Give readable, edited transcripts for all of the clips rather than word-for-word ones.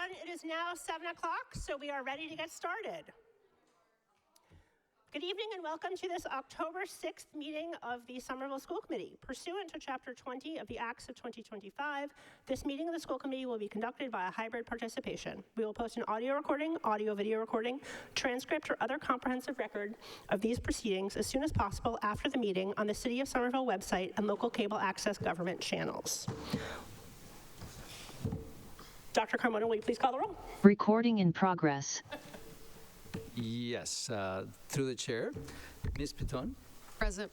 everyone. It is now 7 o'clock, so we are ready to get started. Good evening and welcome to this October 6th meeting of the Somerville School Committee. Pursuant to Chapter 20 of the Acts of 2025, this meeting of the School Committee will be conducted via hybrid participation. We will post an audio recording, audio-video recording, transcript, or other comprehensive record of these proceedings as soon as possible after the meeting on the City of Somerville website and local cable access government channels. Dr. Carmona, will you please call the roll? Recording in progress. Yes, through the chair. Ms. Piton, Present.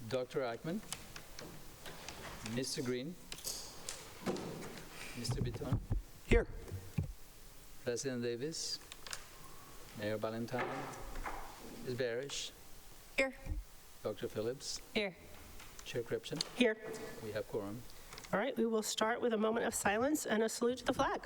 Dr. Ackman, Mr. Green, Mr. Piton, Here. President Davis, Mayor Ballantyne, Ms. Barish, Here. Dr. Phillips, Here. Chair Cripson. Here. We have quorum. All right, we will start with a moment of silence and a salute to the flag.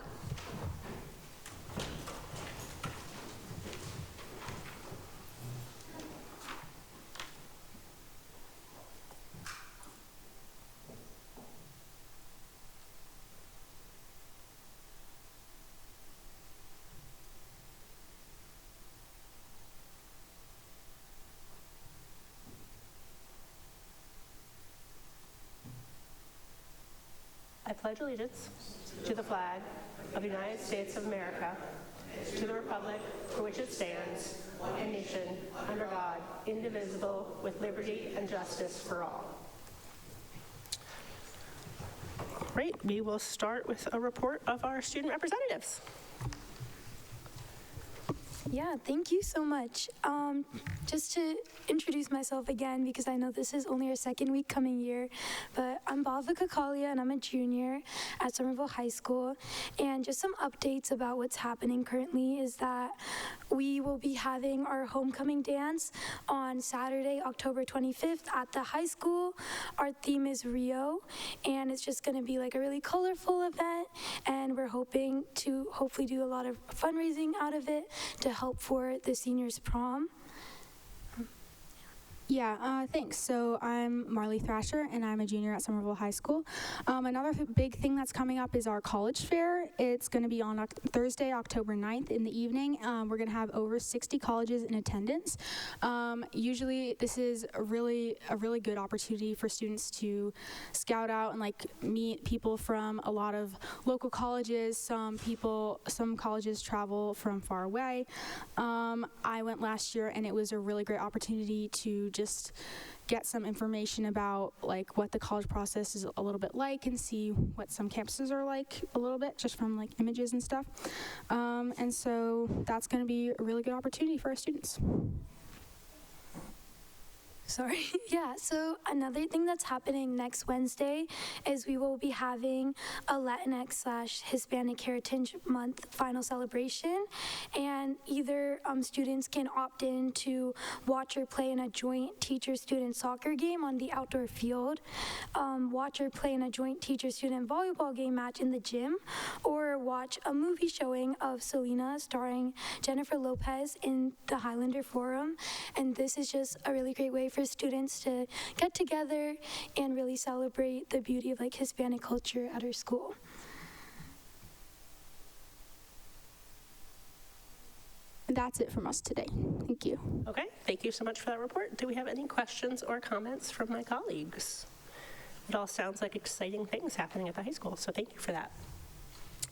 I pledge allegiance to the flag of the United States of America, to the republic for which it stands, one nation, under God, indivisible, with liberty and justice for all. Great, we will start with a report of our student representatives. Yeah, thank you so much. Just to introduce myself again, because I know this is only our second week coming here, but I'm Bava Kakalia and I'm a junior at Somerville High School. And just some updates about what's happening currently is that we will be having our homecoming dance on Saturday, October 25th at the high school. Our theme is Rio, and it's just gonna be like a really colorful event, and we're hoping to hopefully do a lot of fundraising out of it to help for the seniors' prom. Yeah, thanks. So I'm Marley Thrasher, and I'm a junior at Somerville High School. Another big thing that's coming up is our college fair. It's going to be on Thursday, October 9th in the evening. We're going to have over 60 colleges in attendance. Usually this is a really good opportunity for students to scout out and like meet people from a lot of local colleges. Some colleges travel from far away. I went last year, and it was a really great opportunity to just get some information about like what the college process is a little bit like, and see what some campuses are like a little bit just from like images and stuff. And so that's going to be a really good opportunity for our students. Sorry. Yeah, so another thing that's happening next Wednesday is we will be having a Latinx/Hispanic Heritage Month final celebration, and either students can opt in to watch or play in a joint teacher-student soccer game on the outdoor field, watch or play in a joint teacher-student volleyball game match in the gym, or watch a movie showing of Selena starring Jennifer Lopez in the Highlander Forum. And this is just a really great way for students to get together and really celebrate the beauty of like Hispanic culture at our school. That's it from us today. Thank you. Okay, thank you so much for that report. Do we have any questions or comments from my colleagues? It all sounds like exciting things happening at the high school, so thank you for that.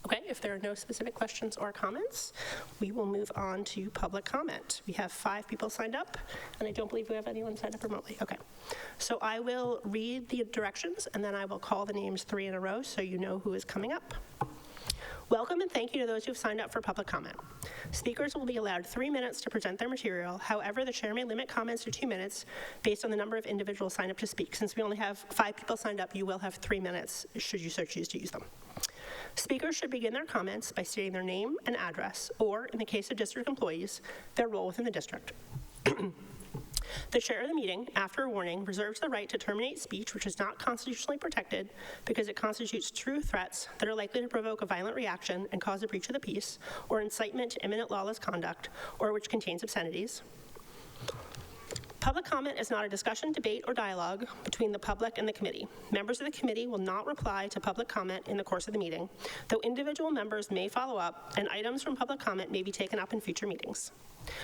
Okay, if there are no specific questions or comments, we will move on to public comment. We have 5 people signed up, and I don't believe we have anyone signed up remotely. Okay, so I will read the directions, and then I will call the names 3 in a row so you know who is coming up. Welcome and thank you to those who have signed up for public comment. Speakers will be allowed 3 minutes to present their material. However, the chair may limit comments to 2 minutes based on the number of individuals signed up to speak. Since we only have 5 people signed up, you will have 3 minutes should you so choose to use them. Speakers should begin their comments by stating their name and address, or in the case of district employees, their role within the district. The chair of the meeting, after a warning, reserves the right to terminate speech which is not constitutionally protected because it constitutes true threats that are likely to provoke a violent reaction and cause a breach of the peace, or incitement to imminent lawless conduct, or which contains obscenities. Public comment is not a discussion, debate, or dialogue between the public and the committee. Members of the committee will not reply to public comment in the course of the meeting, though individual members may follow up and items from public comment may be taken up in future meetings.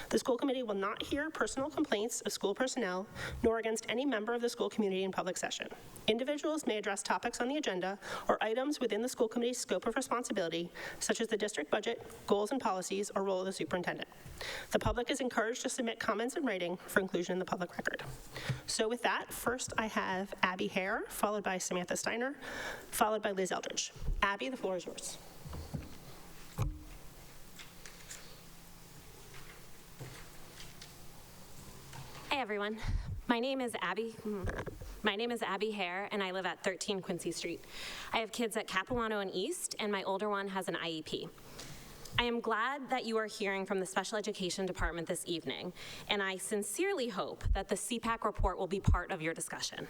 The school committee will not hear personal complaints of school personnel nor against any member of the school community in public session. Individuals may address topics on the agenda or items within the school committee's scope of responsibility, such as the district budget, goals and policies, or role of the superintendent. The public is encouraged to submit comments in writing for inclusion in the public record. So with that, first I have Abby Hare, followed by Samantha Steiner, followed by Liz Eldridge. Abby, the floor is yours. Hi everyone. My name is Abby Hare, and I live at 13 Quincy Street. I have kids at Capilano and East, and my older one has an IEP. I am glad that you are hearing from the Special Education Department this evening, and I sincerely hope that the CPAC report will be part of your discussion.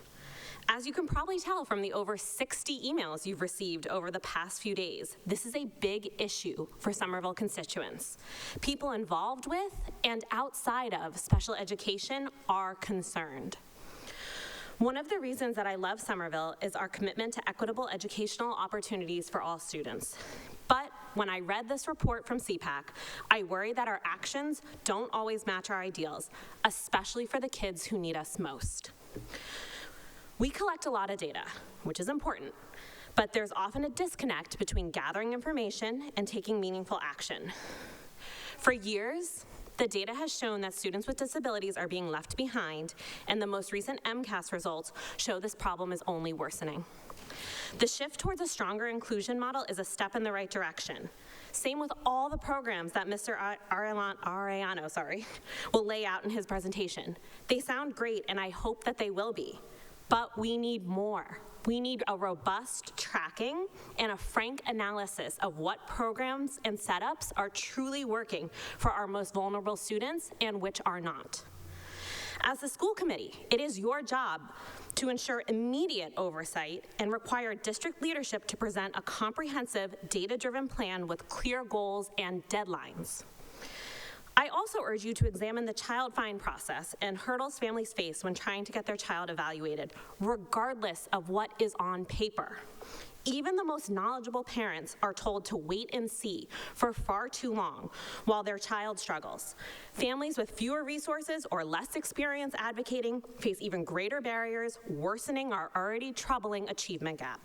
As you can probably tell from the over 60 emails you've received over the past few days, this is a big issue for Somerville constituents. People involved with and outside of special education are concerned. One of the reasons that I love Somerville is our commitment to equitable educational opportunities for all students. But when I read this report from CPAC, I worry that our actions don't always match our ideals, especially for the kids who need us most. We collect a lot of data, which is important, but there's often a disconnect between gathering information and taking meaningful action. For years, the data has shown that students with disabilities are being left behind, and the most recent MCAS results show this problem is only worsening. The shift towards a stronger inclusion model is a step in the right direction. Same with all the programs that Mr. Arellano will lay out in his presentation. They sound great, and I hope that they will be. But we need more. We need a robust tracking and a frank analysis of what programs and setups are truly working for our most vulnerable students and which are not. As the school committee, it is your job to ensure immediate oversight and require district leadership to present a comprehensive, data-driven plan with clear goals and deadlines. I also urge you to examine the child find process and hurdles families face when trying to get their child evaluated, regardless of what is on paper. Even the most knowledgeable parents are told to wait and see for far too long while their child struggles. Families with fewer resources or less experience advocating face even greater barriers, worsening our already troubling achievement gap.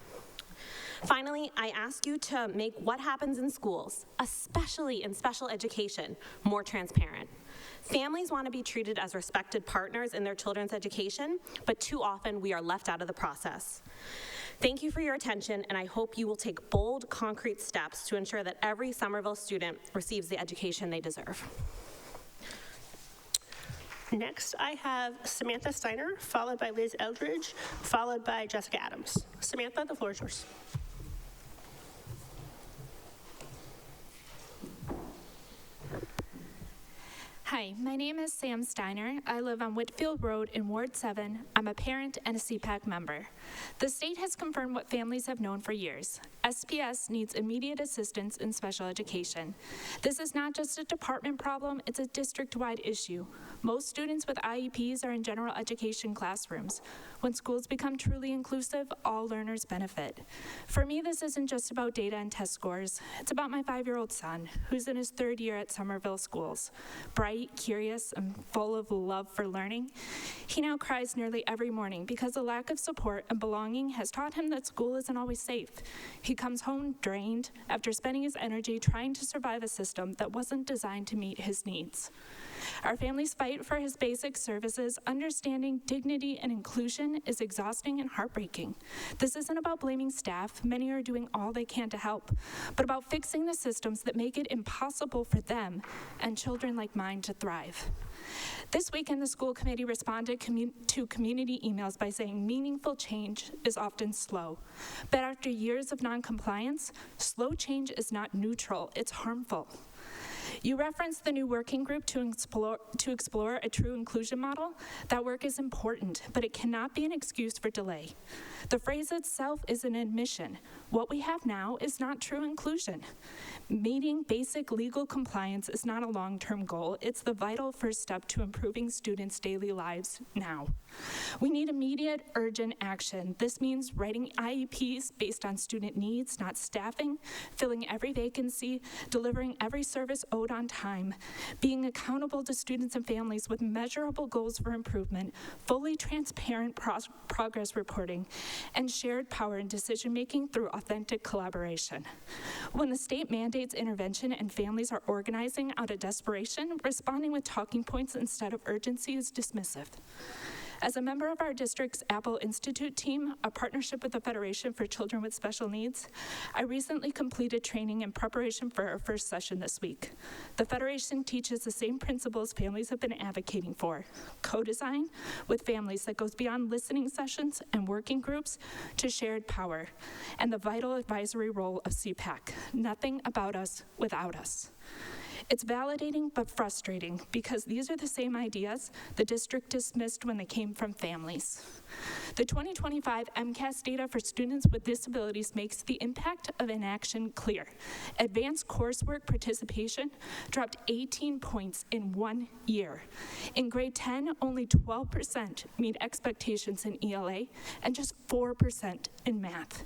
Finally, I ask you to make what happens in schools, especially in special education, more transparent. Families want to be treated as respected partners in their children's education, but too often we are left out of the process. Thank you for your attention, and I hope you will take bold, concrete steps to ensure that every Somerville student receives the education they deserve. Next, I have Samantha Steiner, followed by Liz Eldridge, followed by Jessica Adams. Samantha, the floor is yours. Hi, my name is Sam Steiner. I live on Whitfield Road in Ward 7. I'm a parent and a CPAC member. The state has confirmed what families have known for years. SPS needs immediate assistance in special education. This is not just a department problem, it's a district-wide issue. Most students with IEPs are in general education classrooms. When schools become truly inclusive, all learners benefit. For me, this isn't just about data and test scores. It's about my 5-year-old son, who's in his 3rd year at Somerville schools. Bright, curious, and full of love for learning. He now cries nearly every morning because the lack of support and belonging has taught him that school isn't always safe. He comes home drained after spending his energy trying to survive a system that wasn't designed to meet his needs. Our family's fight for his basic services, understanding, dignity, and inclusion is exhausting and heartbreaking. This isn't about blaming staff, many are doing all they can to help, but about fixing the systems that make it impossible for them and children like mine to thrive. This weekend, the school committee responded to community emails by saying meaningful change is often slow. But after years of non-compliance, slow change is not neutral, it's harmful. You referenced the new working group to explore a true inclusion model. That work is important, but it cannot be an excuse for delay. The phrase itself is an admission. What we have now is not true inclusion. Meeting basic legal compliance is not a long-term goal. It's the vital first step to improving students' daily lives now. We need immediate, urgent action. This means writing IEPs based on student needs, not staffing, filling every vacancy, delivering every service owed on time, being accountable to students and families with measurable goals for improvement, fully transparent progress reporting, and shared power in decision-making through authentic collaboration. When the state mandates intervention and families are organizing out of desperation, responding with talking points instead of urgency is dismissive. As a member of our district's Apple Institute team, a partnership with the Federation for Children with Special Needs, I recently completed training in preparation for our first session this week. The Federation teaches the same principles families have been advocating for: co-design with families that goes beyond listening sessions and working groups to shared power, and the vital advisory role of CPAC, nothing about us without us. It's validating but frustrating because these are the same ideas the district dismissed when they came from families. The 2025 MCAS data for students with disabilities makes the impact of inaction clear. Advanced coursework participation dropped 18 points in 1 year. In grade 10, only 12% meet expectations in ELA and just 4% in math.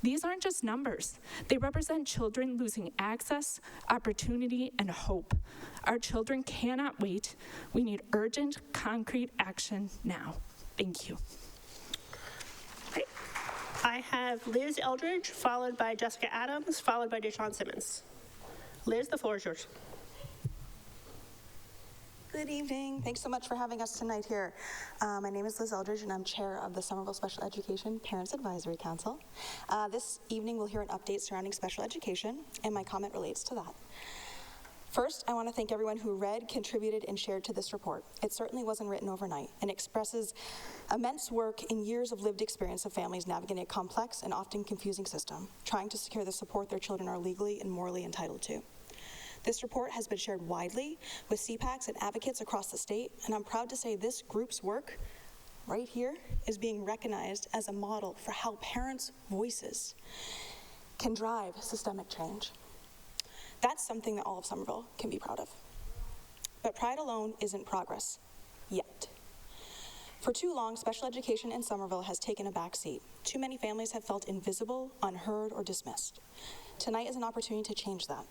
These aren't just numbers. They represent children losing access, opportunity, and hope. Our children cannot wait. We need urgent, concrete action now. Thank you. Okay. I have Liz Eldridge, followed by Jessica Adams, followed by Deshaun Simmons. Liz, the floor is yours. Good evening. Thanks so much for having us tonight here. My name is Liz Eldridge, and I'm chair of the Somerville Special Education Parents Advisory Council. This evening, we'll hear an update surrounding special education, and my comment relates to that. First, I want to thank everyone who read, contributed, and shared to this report. It certainly wasn't written overnight and expresses immense work in years of lived experience of families navigating a complex and often confusing system, trying to secure the support their children are legally and morally entitled to. This report has been shared widely with CPACs and advocates across the state, and I'm proud to say this group's work right here is being recognized as a model for how parents' voices can drive systemic change. That's something that all of Somerville can be proud of. But pride alone isn't progress, yet. For too long, special education in Somerville has taken a back seat. Too many families have felt invisible, unheard, or dismissed. Tonight is an opportunity to change that,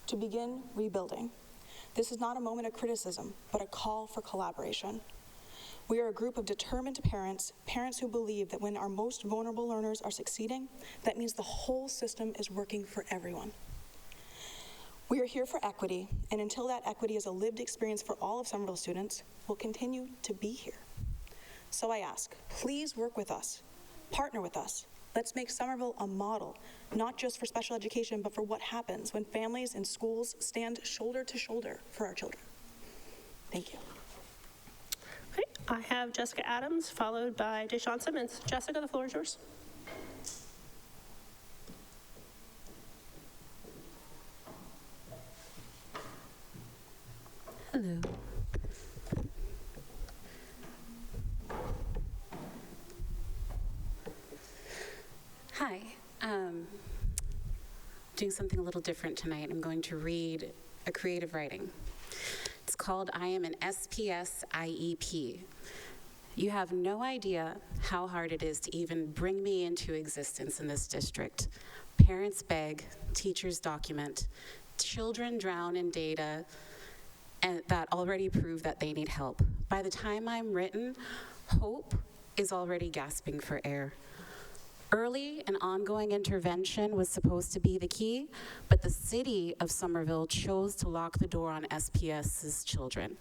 to begin rebuilding. This is not a moment of criticism, but a call for collaboration. We are a group of determined parents who believe that when our most vulnerable learners are succeeding, that means the whole system is working for everyone. We are here for equity, and until that equity is a lived experience for all of Somerville students, we'll continue to be here. So I ask, please work with us, partner with us. Let's make Somerville a model, not just for special education, but for what happens when families and schools stand shoulder to shoulder for our children. Thank you. Okay, I have Jessica Adams, followed by Deshaun Simmons. Jessica, the floor is yours. Hello. Hi. Doing something a little different tonight. I'm going to read a creative writing. It's called I Am an SPS IEP. You have no idea how hard it is to even bring me into existence in this district. Parents beg, teachers document, children drown in data and that already prove that they need help. By the time I'm written, hope is already gasping for air. Early and ongoing intervention was supposed to be the key, but the city of Somerville chose to lock the door on SPS's children,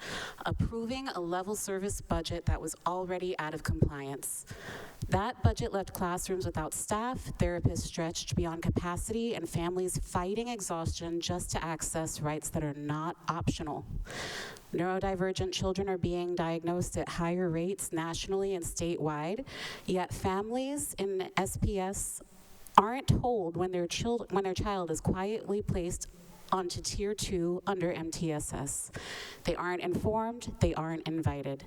approving a level service budget that was already out of compliance. That budget left classrooms without staff, therapists stretched beyond capacity, and families fighting exhaustion just to access rights that are not optional. Neurodivergent children are being diagnosed at higher rates nationally and statewide, yet families in SPS aren't told when their child is quietly placed onto Tier 2 under MTSS. They aren't informed, they aren't invited.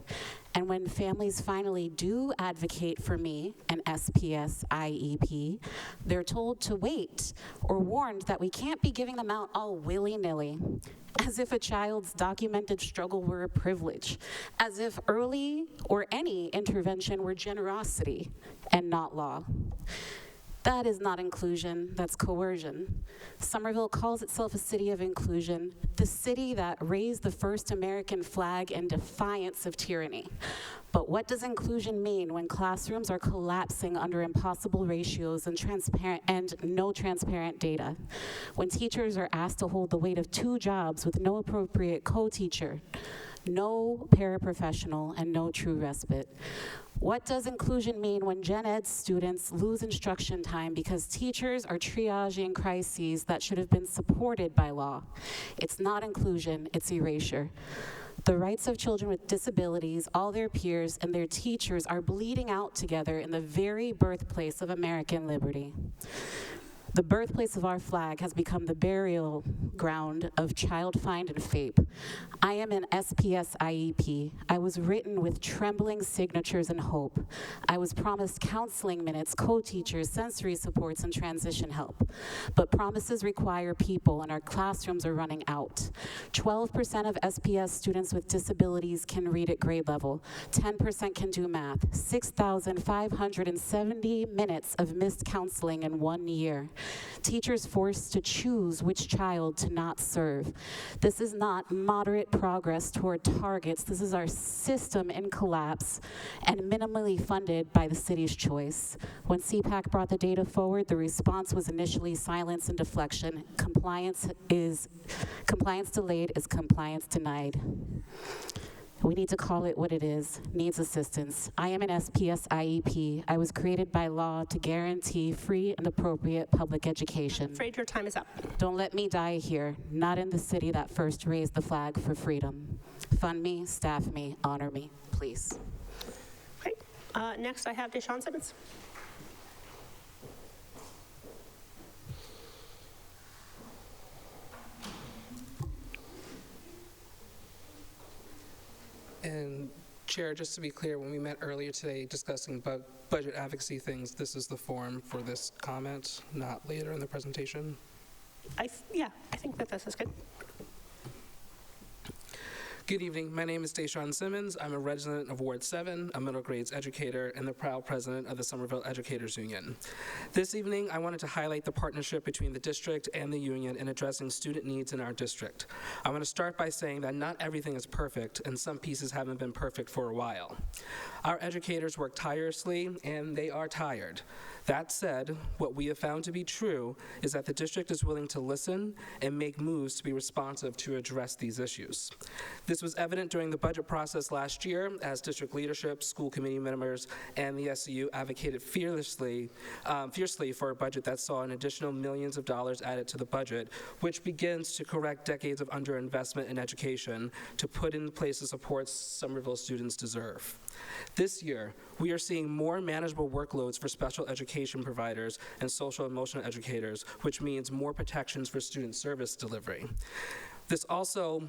And when families finally do advocate for me, an SPS IEP, they're told to wait or warned that we can't be giving them out all willy-nilly, as if a child's documented struggle were a privilege, as if early or any intervention were generosity and not law. That is not inclusion, that's coercion. Somerville calls itself a city of inclusion, the city that raised the first American flag in defiance of tyranny. But what does inclusion mean when classrooms are collapsing under impossible ratios and no transparent data? When teachers are asked to hold the weight of 2 jobs with no appropriate co-teacher, no paraprofessional, and no true respite? What does inclusion mean when gen ed students lose instruction time because teachers are triaging crises that should have been supported by law? It's not inclusion, it's erasure. The rights of children with disabilities, all their peers, and their teachers are bleeding out together in the very birthplace of American liberty. The birthplace of our flag has become the burial ground of child find and FAPE. I am an SPS IEP. I was written with trembling signatures and hope. I was promised counseling minutes, co-teachers, sensory supports, and transition help. But promises require people, and our classrooms are running out. 12% of SPS students with disabilities can read at grade level. 10% can do math. 6,570 minutes of missed counseling in 1 year. Teachers forced to choose which child to not serve. This is not moderate progress toward targets. This is our system in collapse and minimally funded by the city's choice. When CPAC brought the data forward, the response was initially silence and deflection. Compliance delayed is compliance denied. We need to call it what it is, needs assistance. I am an SPS IEP. I was created by law to guarantee free and appropriate public education. I'm afraid your time is up. Don't let me die here, not in the city that first raised the flag for freedom. Fund me, staff me, honor me, please. Okay. Next, I have Deshaun Simmons. And Chair, just to be clear, when we met earlier today discussing budget advocacy things, this is the forum for this comment, not later in the presentation? I think that this is good. Good evening. My name is Deshaun Simmons. I'm a resident of Ward 7, a middle grades educator, and the proud president of the Somerville Educators Union. This evening, I wanted to highlight the partnership between the district and the union in addressing student needs in our district. I want to start by saying that not everything is perfect, and some pieces haven't been perfect for a while. Our educators work tirelessly, and they are tired. That said, what we have found to be true is that the district is willing to listen and make moves to be responsive to address these issues. This was evident during the budget process last year as district leadership, school committee members, and the SCU advocated fiercely for a budget that saw an additional millions of dollars added to the budget, which begins to correct decades of underinvestment in education to put in place the supports Somerville students deserve. This year, we are seeing more manageable workloads for special education providers and social emotional educators, which means more protections for student service delivery. The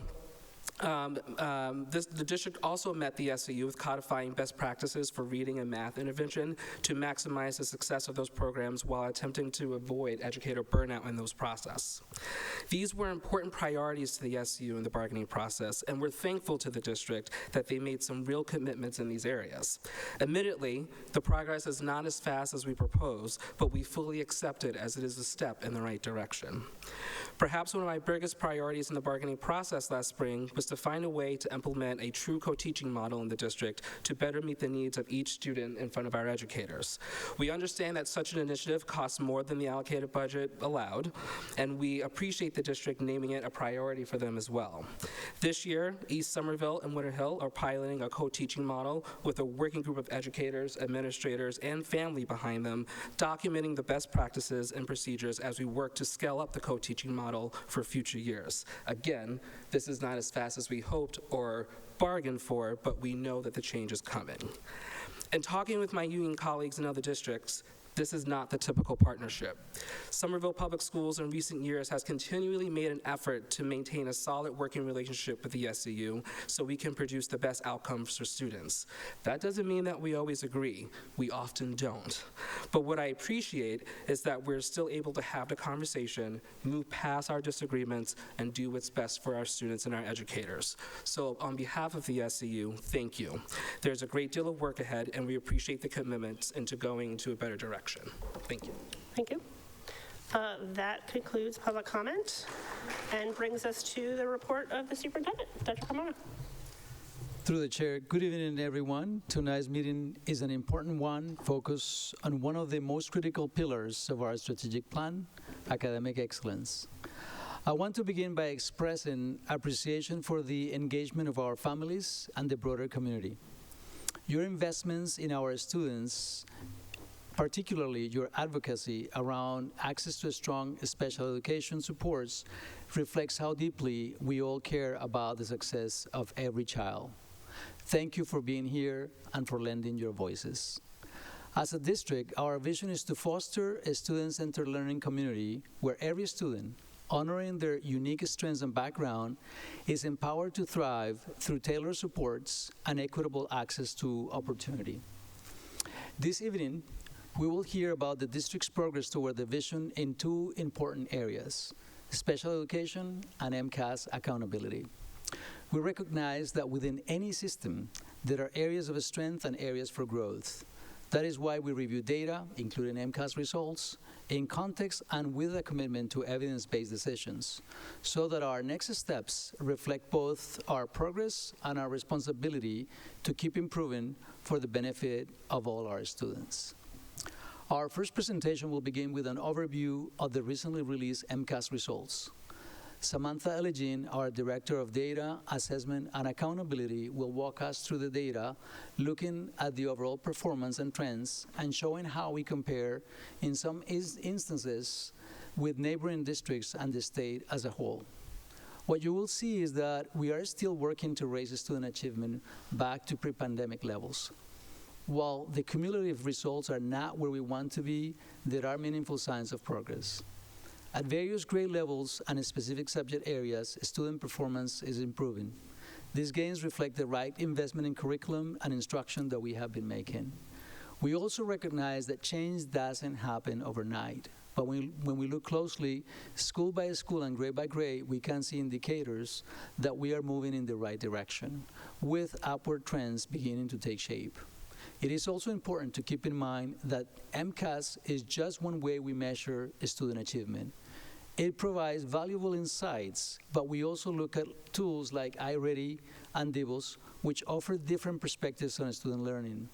district also met the SAU with codifying best practices for reading and math intervention to maximize the success of those programs while attempting to avoid educator burnout in those process. These were important priorities to the SAU in the bargaining process, and we're thankful to the district that they made some real commitments in these areas. Admittedly, the progress is not as fast as we propose, but we fully accept it as it is a step in the right direction. Perhaps one of my biggest priorities in the bargaining process last spring was to find a way to implement a true co-teaching model in the district to better meet the needs of each student in front of our educators. We understand that such an initiative costs more than the allocated budget allowed, and we appreciate the district naming it a priority for them as well. This year, East Somerville and Winter Hill are piloting a co-teaching model with a working group of educators, administrators, and family behind them, documenting the best practices and procedures as we work to scale up the co-teaching model for future years. Again, this is not as fast as we hoped or bargained for, but we know that the change is coming. In talking with my union colleagues in other districts, This is not the typical partnership. Somerville Public Schools in recent years has continually made an effort to maintain a solid working relationship with the SCU so we can produce the best outcomes for students. That doesn't mean that we always agree. We often don't. But what I appreciate is that we're still able to have the conversation, move past our disagreements, and do what's best for our students and our educators. So on behalf of the SCU, thank you. There's a great deal of work ahead, and we appreciate the commitments into going into a better direction. Thank you. Thank you. That concludes public comment and brings us to the report of the superintendent. Dr. Carmona. Through the chair, good evening, everyone. Tonight's meeting is an important one, focused on one of the most critical pillars of our strategic plan, academic excellence. I want to begin by expressing appreciation for the engagement of our families and the broader community. Your investments in our students, particularly your advocacy around access to strong special education supports, reflects how deeply we all care about the success of every child. Thank you for being here and for lending your voices. As a district, our vision is to foster a student-centered learning community where every student, honoring their unique strengths and background, is empowered to thrive through tailored supports and equitable access to opportunity. This evening, we will hear about the district's progress toward the vision in two important areas: special education and MCAS accountability. We recognize that within any system, there are areas of strength and areas for growth. That is why we review data, including MCAS results, in context and with a commitment to evidence-based decisions, so that our next steps reflect both our progress and our responsibility to keep improving for the benefit of all our students. Our first presentation will begin with an overview of the recently released MCAS results. Samantha Elegin, our Director of Data, Assessment, and Accountability, will walk us through the data, looking at the overall performance and trends, and showing how we compare, in some instances, with neighboring districts and the state as a whole. What you will see is that we are still working to raise student achievement back to pre-pandemic levels. While the cumulative results are not where we want to be, there are meaningful signs of progress. At various grade levels and in specific subject areas, student performance is improving. These gains reflect the right investment in curriculum and instruction that we have been making. We also recognize that change doesn't happen overnight. But when we look closely, school by school and grade by grade, we can see indicators that we are moving in the right direction, with upward trends beginning to take shape. It is also important to keep in mind that MCAS is just one way we measure student achievement. It provides valuable insights, but we also look at tools like iReady and DIBELS, which offer different perspectives on student learning.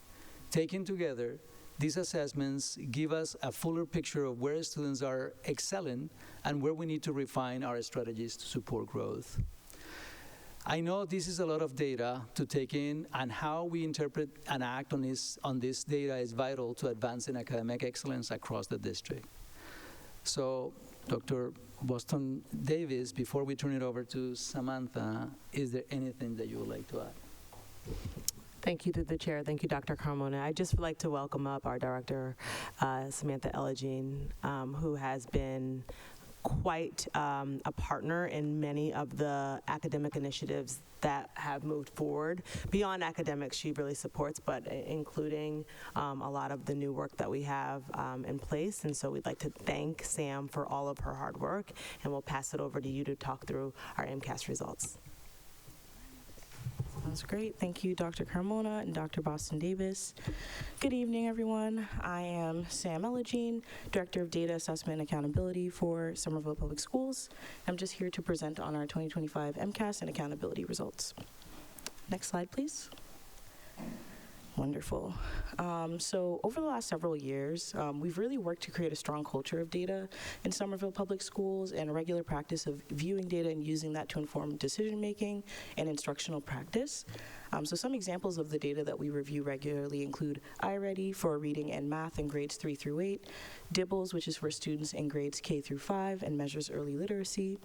Taken together, these assessments give us a fuller picture of where students are excelling and where we need to refine our strategies to support growth. I know this is a lot of data to take in, and how we interpret and act on this data is vital to advancing academic excellence across the district. So, Dr. Boston Davis, before we turn it over to Samantha, is there anything that you would like to add? Thank you to the chair. Thank you, Dr. Carmona. I'd just like to welcome up our director, Samantha Elegin, who has been quite a partner in many of the academic initiatives that have moved forward. Beyond academics, she really supports, but including a lot of the new work that we have in place. And so we'd like to thank Sam for all of her hard work, and we'll pass it over to you to talk through our MCAS results. Sounds great. Thank you, Dr. Carmona and Dr. Boston Davis. Good evening, everyone. I am Sam Elegin, Director of Data Assessment and Accountability for Somerville Public Schools. I'm just here to present on our 2025 MCAS and accountability results. Next slide, please. Wonderful. So over the last several years, we've really worked to create a strong culture of data in Somerville Public Schools and a regular practice of viewing data and using that to inform decision-making and instructional practice. So some examples of the data that we review regularly include iReady for reading and math in grades 3 through 8, DIBELS, which is for students in grades K through 5 and measures early literacy.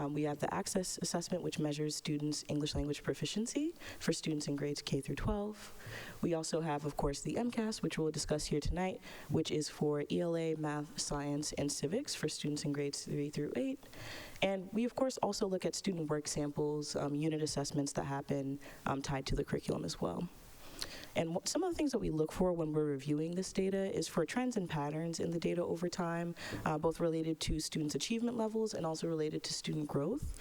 We have the Access Assessment, which measures students' English language proficiency for students in grades K through 12. We also have, of course, the MCAS, which we'll discuss here tonight, which is for ELA, math, science, and civics for students in grades 3 through 8. And we, of course, also look at student work samples, unit assessments that happen tied to the curriculum as well. And some of the things that we look for when we're reviewing this data is for trends and patterns in the data over time, both related to students' achievement levels and also related to student growth.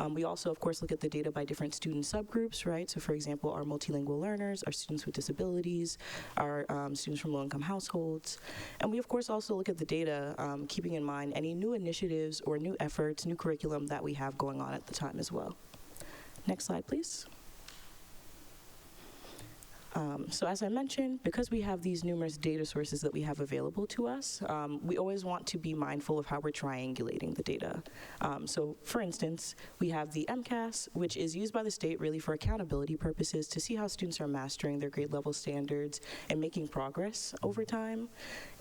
We also, of course, look at the data by different student subgroups, right? So, for example, our multilingual learners, our students with disabilities, our students from low-income households. And we, of course, also look at the data, keeping in mind any new initiatives or new efforts, new curriculum that we have going on at the time as well. Next slide, please. So as I mentioned, because we have these numerous data sources that we have available to us, we always want to be mindful of how we're triangulating the data. So for instance, we have the MCAS, which is used by the state really for accountability purposes to see how students are mastering their grade level standards and making progress over time.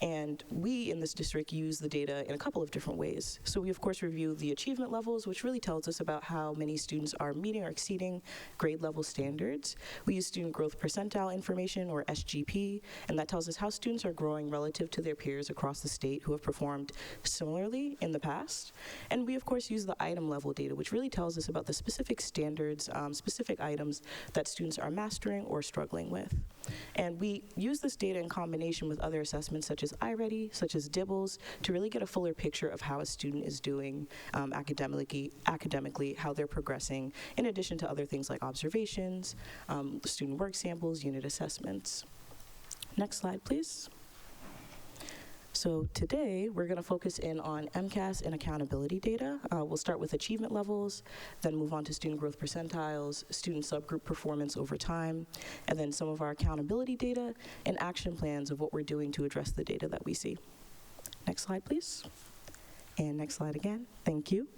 And we in this district use the data in a couple of different ways. So we of course review the achievement levels, which really tells us about how many students are meeting or exceeding grade level standards. We use student growth percentile information, or SGP, and that tells us how students are growing relative to their peers across the state who have performed similarly in the past. And we of course use the item level data, which really tells us about the specific standards, specific items that students are mastering or struggling with. And we use this data in combination with other assessments such as iReady, such as DIBELS, to really get a fuller picture of how a student is doing academically, how they're progressing, in addition to other things like observations, student work samples, unit assessments. Next slide, please. So today, we're going to focus in on MCAS and accountability data. We'll start with achievement levels, then move on to student growth percentiles, student subgroup performance over time, and then some of our accountability data and action plans of what we're doing to address the data that we see. Next slide, please. And next slide again. Thank you.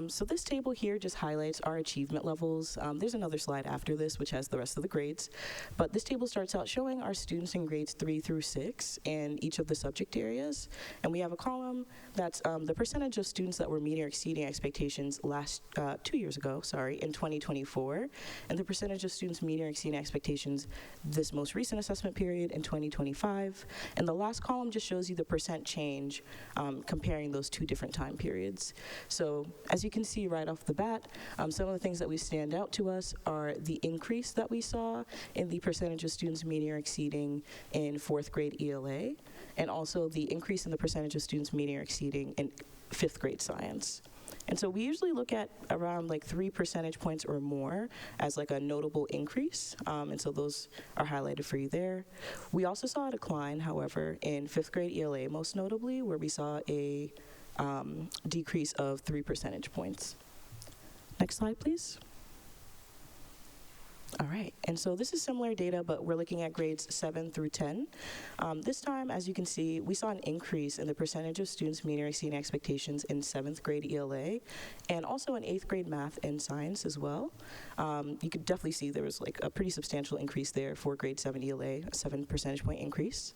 So this table here just highlights our achievement levels. There's another slide after this which has the rest of the grades, but this table starts out showing our students in grades 3 through 6 in each of the subject areas. And we have a column that's the percentage of students that were meeting or exceeding expectations 2 years ago, in 2024, and the percentage of students meeting or exceeding expectations this most recent assessment period in 2025. And the last column just shows you the percent change comparing those two different time periods. So as you can see right off the bat, some of the things that we stand out to us are the increase that we saw in the percentage of students meeting or exceeding in 4th grade ELA, and also the increase in the percentage of students meeting or exceeding in 5th grade science. And so we usually look at around like 3 percentage points or more as like a notable increase, and so those are highlighted for you there. We also saw a decline, however, in 5th grade ELA, most notably, where we saw a decrease of 3 percentage points. Next slide, please. All right, and so this is similar data, but we're looking at grades 7 through 10. This time, as you can see, we saw an increase in the percentage of students meeting or exceeding expectations in 7th grade ELA, and also in 8th grade math and science as well. You could definitely see there was like a pretty substantial increase there for grade 7 ELA, a 7 percentage point increase.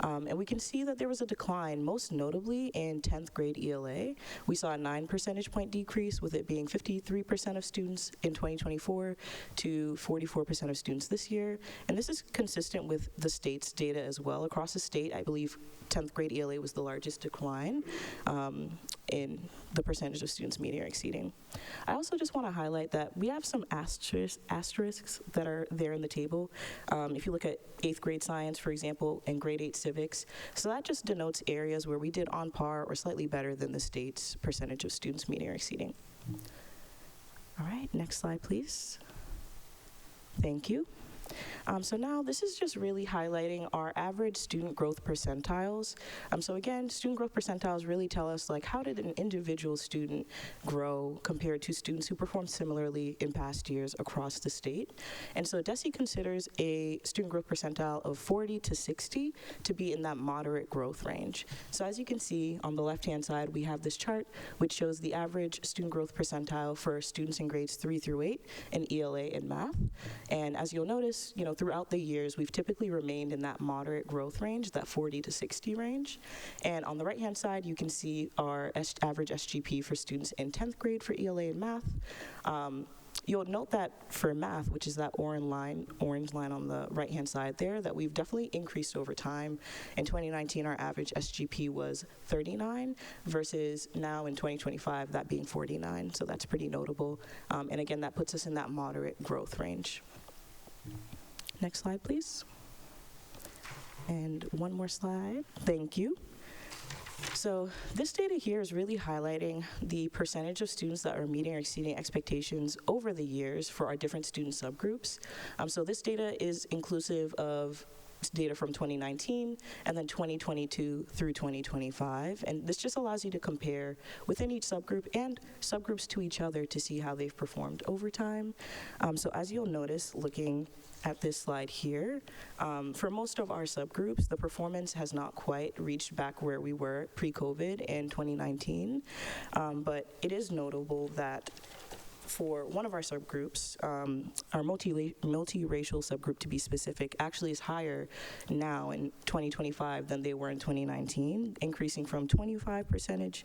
And we can see that there was a decline, most notably in 10th grade ELA. We saw a 9 percentage point decrease, with it being 53% of students in 2024 to 44% of students this year. And this is consistent with the state's data as well. Across the state, I believe 10th grade ELA was the largest decline in the percentage of students meeting or exceeding. I also just want to highlight that we have some asterisks that are there in the table. If you look at 8th grade science, for example, and grade 8 civics, so that just denotes areas where we did on par or slightly better than the state's percentage of students meeting or exceeding. All right, next slide, please. Thank you. So now this is just really highlighting our average student growth percentiles. So again, student growth percentiles really tell us like how did an individual student grow compared to students who performed similarly in past years across the state. And so DESE considers a student growth percentile of 40 to 60 to be in that moderate growth range. So as you can see on the left-hand side, we have this chart which shows the average student growth percentile for students in grades 3 through 8 in ELA and math. And as you'll notice, throughout the years, we've typically remained in that moderate growth range, that 40 to 60 range. And on the right-hand side, you can see our average SGP for students in 10th grade for ELA and math. You'll note that for math, which is that orange line on the right-hand side there, that we've definitely increased over time. In 2019, our average SGP was 39 versus now in 2025, that being 49. So that's pretty notable. And again, that puts us in that moderate growth range. Next slide, please. And one more slide. Thank you. So this data here is really highlighting the percentage of students that are meeting or exceeding expectations over the years for our different student subgroups. So this data is inclusive of data from 2019 and then 2022 through 2025. And this just allows you to compare within each subgroup and subgroups to each other to see how they've performed over time. So as you'll notice, looking at this slide here, for most of our subgroups, the performance has not quite reached back where we were pre-COVID in 2019, but it is notable that for one of our subgroups, our multiracial subgroup to be specific, actually is higher now in 2025 than they were in 2019, increasing from 19%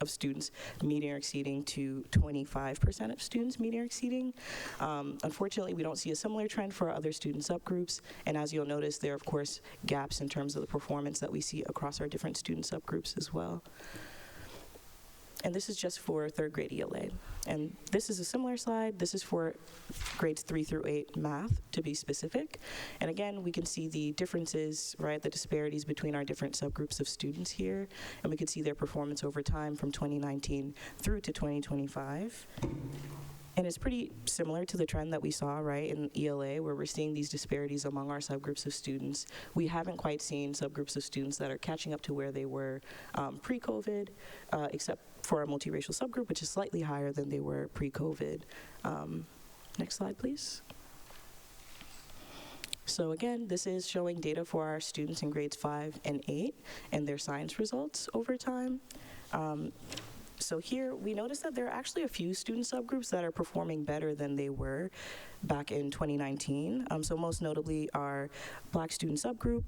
of students meeting or exceeding to 25% of students meeting or exceeding. Unfortunately, we don't see a similar trend for our other student subgroups, and as you'll notice, there are, of course, gaps in terms of the performance that we see across our different student subgroups as well. And this is just for third grade ELA. And this is a similar slide. This is for grades 3 through 8 math, to be specific. And again, we can see the differences, right, the disparities between our different subgroups of students here. And we can see their performance over time from 2019 through to 2025. And it's pretty similar to the trend that we saw, right, in ELA, where we're seeing these disparities among our subgroups of students. We haven't quite seen subgroups of students that are catching up to where they were pre-COVID, except for our multiracial subgroup, which is slightly higher than they were pre-COVID. Next slide, please. So again, this is showing data for our students in grades 5 and 8 and their science results over time. So here, we notice that there are actually a few student subgroups that are performing better than they were back in 2019. So most notably our Black student subgroup,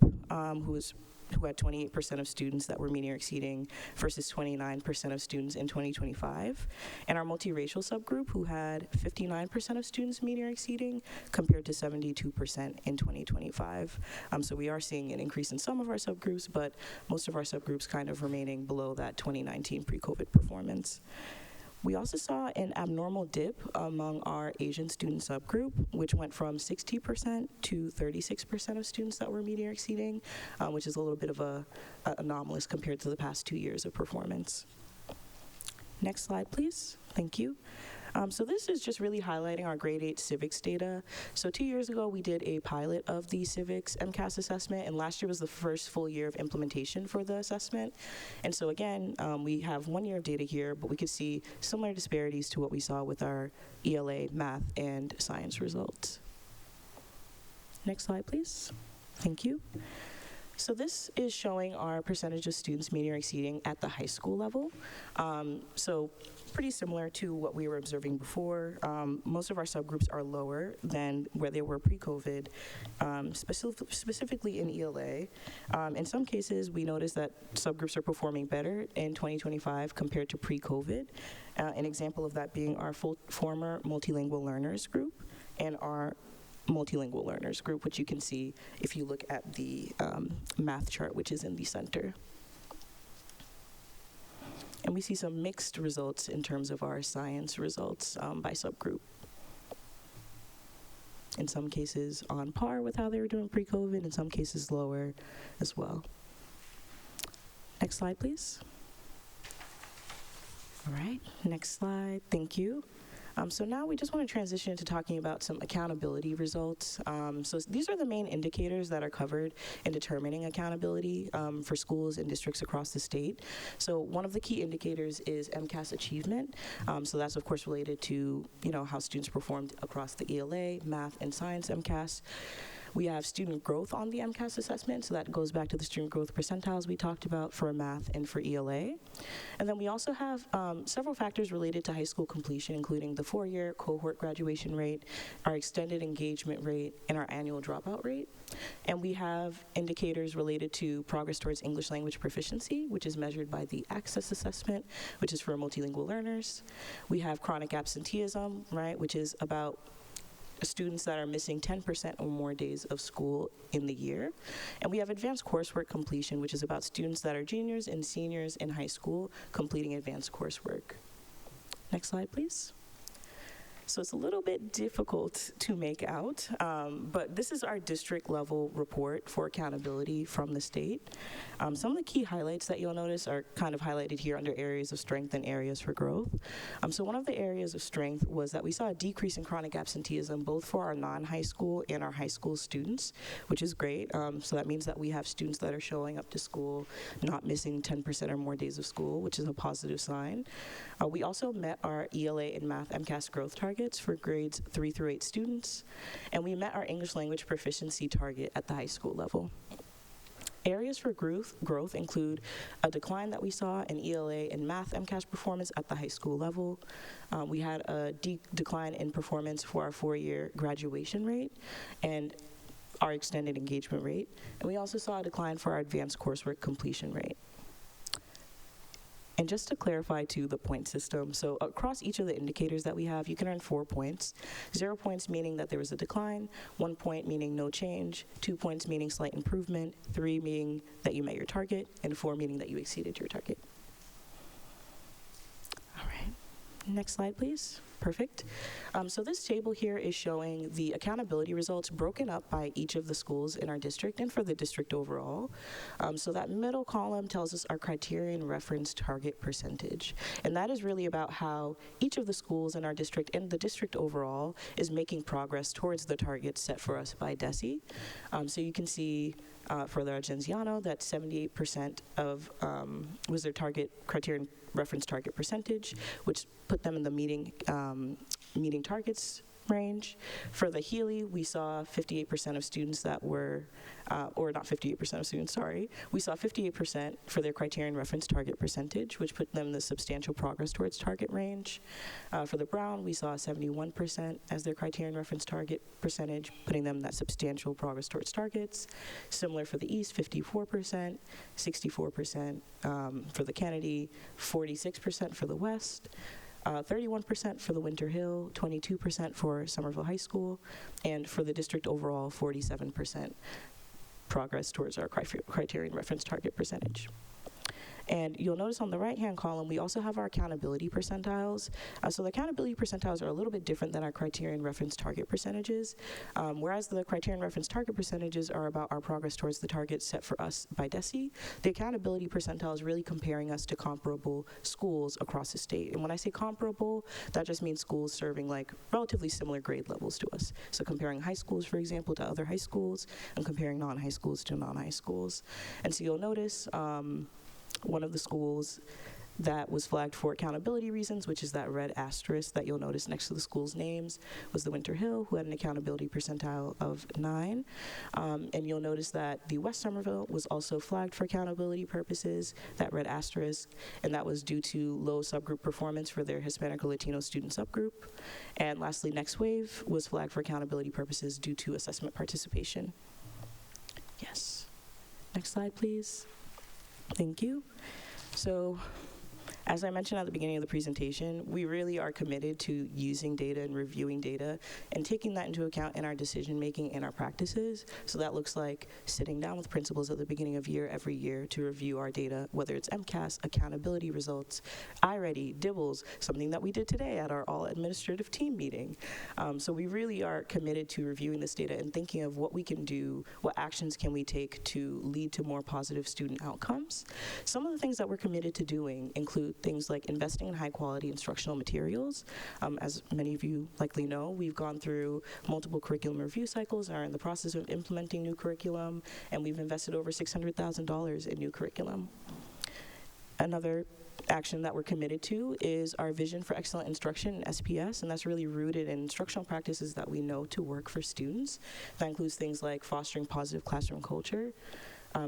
who had 28% of students that were meeting or exceeding versus 29% of students in 2025. And our multiracial subgroup, who had 59% of students meeting or exceeding compared to 72% in 2025. So we are seeing an increase in some of our subgroups, but most of our subgroups kind of remaining below that 2019 pre-COVID performance. We also saw an abnormal dip among our Asian student subgroup, which went from 60% to 36% of students that were meeting or exceeding, which is a little bit of a anomalous compared to the past 2 years of performance. Next slide, please. Thank you. So this is just really highlighting our grade 8 civics data. So 2 years ago, we did a pilot of the civics MCAS assessment, and last year was the first full year of implementation for the assessment. And so again, we have 1 year of data here, but we could see similar disparities to what we saw with our ELA, math, and science results. Next slide, please. Thank you. So this is showing our percentage of students meeting or exceeding at the high school level. So pretty similar to what we were observing before. Most of our subgroups are lower than where they were pre-COVID, specifically in ELA. In some cases, we noticed that subgroups are performing better in 2025 compared to pre-COVID. An example of that being our former multilingual learners group and our multilingual learners group, which you can see if you look at the math chart, which is in the center. And we see some mixed results in terms of our science results by subgroup. In some cases on par with how they were doing pre-COVID, in some cases lower as well. Next slide, please. All right, next slide, thank you. So now we just want to transition into talking about some accountability results. So these are the main indicators that are covered in determining accountability for schools and districts across the state. So one of the key indicators is MCAS achievement. So that's of course related to how students performed across the ELA, math, and science MCAS. We have student growth on the MCAS assessment, so that goes back to the student growth percentiles we talked about for math and for ELA. And then we also have several factors related to high school completion, including the 4-year cohort graduation rate, our extended engagement rate, and our annual dropout rate. And we have indicators related to progress towards English language proficiency, which is measured by the Access Assessment, which is for multilingual learners. We have chronic absenteeism, right, which is about students that are missing 10% or more days of school in the year. And we have advanced coursework completion, which is about students that are juniors and seniors in high school completing advanced coursework. Next slide, please. So it's a little bit difficult to make out, but this is our district level report for accountability from the state. Some of the key highlights that you'll notice are kind of highlighted here under areas of strength and areas for growth. So one of the areas of strength was that we saw a decrease in chronic absenteeism both for our non-high school and our high school students, which is great. So that means that we have students that are showing up to school, not missing 10% or more days of school, which is a positive sign. We also met our ELA and Math MCAS growth targets for grades 3 through 8 students, and we met our English language proficiency target at the high school level. Areas for growth include a decline that we saw in ELA and Math MCAS performance at the high school level. We had a decline in performance for our 4-year graduation rate and our extended engagement rate. And we also saw a decline for our advanced coursework completion rate. And just to clarify too the point system, so across each of the indicators that we have, you can earn 4 points. 0 points meaning that there was a decline, 1 point meaning no change, 2 points meaning slight improvement, 3 meaning that you met your target, and 4 meaning that you exceeded your target. All right, next slide, please. Perfect. So this table here is showing the accountability results broken up by each of the schools in our district and for the district overall. So that middle column tells us our criterion reference target percentage. And that is really about how each of the schools in our district and the district overall is making progress towards the targets set for us by DESE. So you can see for the Argenziano that 78% of was their target criterion reference target percentage, which put them in the meeting targets range. For the Healy, we saw 58% of students that were, or not 58% of students, sorry. We saw 58% for their criterion reference target percentage, which put them in the substantial progress towards target range. For the Brown, we saw 71% as their criterion reference target percentage, putting them in that substantial progress towards targets. Similar for the East, 54%, 64% for the Kennedy, 46% for the West. 31% for the Winter Hill, 22% for Somerville High School, and for the district overall, 47% progress towards our criterion reference target percentage. And you'll notice on the right-hand column, we also have our accountability percentiles. So the accountability percentiles are a little bit different than our criterion reference target percentages. Whereas the criterion reference target percentages are about our progress towards the targets set for us by DESE, the accountability percentile is really comparing us to comparable schools across the state. And when I say comparable, that just means schools serving like relatively similar grade levels to us. So comparing high schools, for example, to other high schools, and comparing non-high schools to non-high schools. And so you'll notice one of the schools that was flagged for accountability reasons, which is that red asterisk that you'll notice next to the school's names, was the Winter Hill, who had an accountability percentile of 9. And you'll notice that the West Somerville was also flagged for accountability purposes, that red asterisk, and that was due to low subgroup performance for their Hispanic or Latino student subgroup. And lastly, Next Wave was flagged for accountability purposes due to assessment participation. Yes. Next slide, please. Thank you. So, as I mentioned at the beginning of the presentation, we really are committed to using data and reviewing data and taking that into account in our decision making and our practices. So that looks like sitting down with principals at the beginning of year every year to review our data, whether it's MCAS, accountability results, iReady, DIBELS, something that we did today at our all administrative team meeting. So we really are committed to reviewing this data and thinking of what we can do, what actions can we take to lead to more positive student outcomes. Some of the things that we're committed to doing include things like investing in high quality instructional materials. As many of you likely know, we've gone through multiple curriculum review cycles and are in the process of implementing new curriculum, and we've invested over $600,000 in new curriculum. Another action that we're committed to is our vision for excellent instruction in SPS, and that's really rooted in instructional practices that we know to work for students. That includes things like fostering positive classroom culture,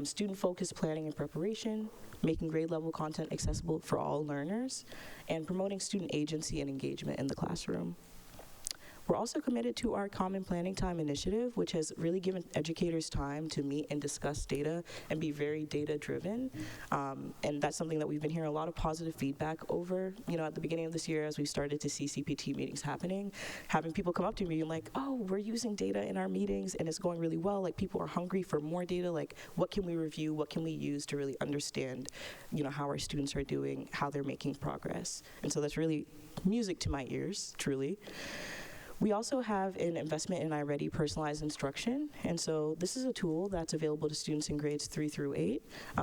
student-focused planning and preparation, making grade-level content accessible for all learners, and promoting student agency and engagement in the classroom. We're also committed to our Common Planning Time initiative, which has really given educators time to meet and discuss data and be very data-driven. And that's something that we've been hearing a lot of positive feedback over, at the beginning of this year as we started to see CPT meetings happening, having people come up to me and like, oh, we're using data in our meetings and it's going really well. Like, people are hungry for more data. Like, what can we review? What can we use to really understand, how our students are doing, how they're making progress? And so that's really music to my ears, truly. We also have an investment in iReady personalized instruction, and so this is a tool that's available to students in grades 3 through 8.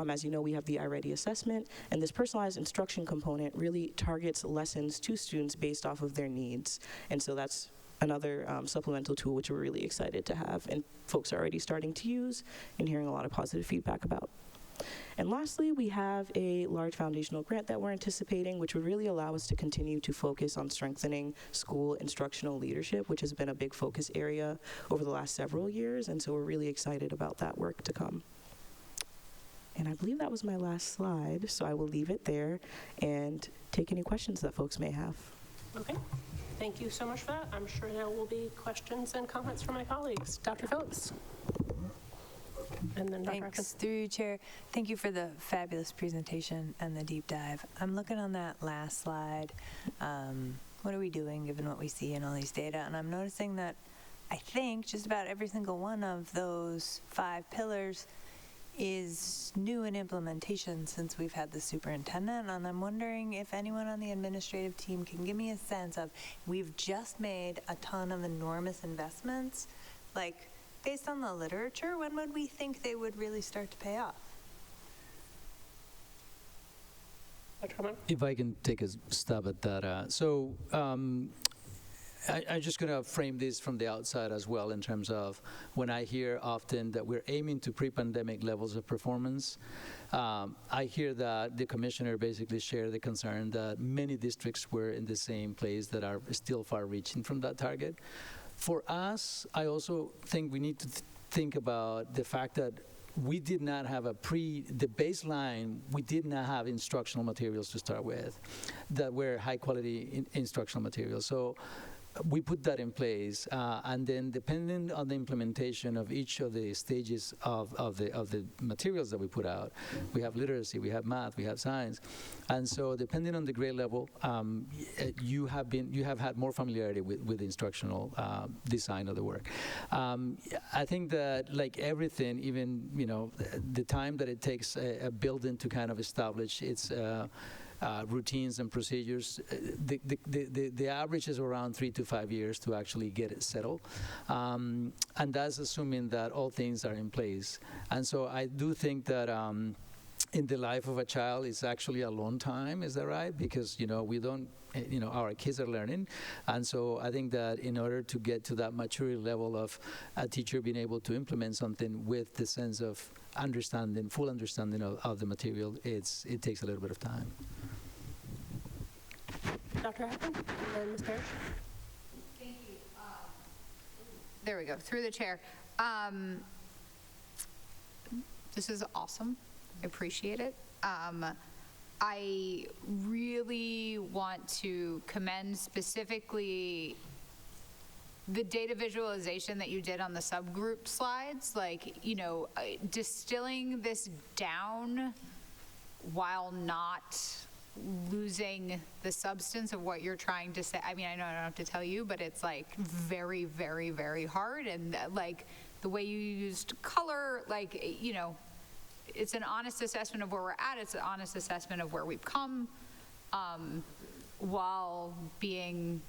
As you know, we have the iReady assessment, and this personalized instruction component really targets lessons to students based off of their needs, and so that's another supplemental tool which we're really excited to have, and folks are already starting to use and hearing a lot of positive feedback about. And lastly, we have a large foundational grant that we're anticipating, which would really allow us to continue to focus on strengthening school instructional leadership, which has been a big focus area over the last several years, and so we're really excited about that work to come. And I believe that was my last slide, so I will leave it there and take any questions that folks may have. Okay. Thank you so much for that. I'm sure there will be questions and comments from my colleagues. Dr. Phillips. And then Dr. Thanks. Through you, Chair. Thank you for the fabulous presentation and the deep dive. I'm looking on that last slide. What are we doing given what we see in all these data? And I'm noticing that I think just about every single one of those 5 pillars is new in implementation since we've had the superintendent. And I'm wondering if anyone on the administrative team can give me a sense of, we've just made a ton of enormous investments, like, based on the literature, when would we think they would really start to pay off? If I can take a stab at that. I'm just going to frame this from the outside as well in terms of when I hear often that we're aiming to pre-pandemic levels of performance. I hear that the commissioner basically shared the concern that many districts were in the same place that are still far-reaching from that target. For us, I also think we need to think about the fact that we did not have the baseline, we did not have instructional materials to start with that were high-quality instructional materials. So we put that in place, and then depending on the implementation of each of the stages of the materials that we put out, we have literacy, we have math, we have science, and so depending on the grade level, you have had more familiarity with the instructional design of the work. I think that, like everything, even the time that it takes a building to kind of establish its routines and procedures, the average is around 3 to 5 years to actually get it settled. And that's assuming that all things are in place. And so I do think that in the life of a child, it's actually a long time, is that right? Because, we don't, our kids are learning. And so I think that in order to get to that maturity level of a teacher being able to implement something with the sense of understanding, full understanding of the material, it takes a little bit of time. Dr. Hackman, and then Ms. Parrish. Thank you. There we go, through the chair. This is awesome. I appreciate it. I really want to commend specifically the data visualization that you did on the subgroup slides, distilling this down while not losing the substance of what you're trying to say. I mean, I know I don't have to tell you, but it's very, very, very hard. And the way you used color, it's an honest assessment of where we're at. It's an honest assessment of where we've come, while being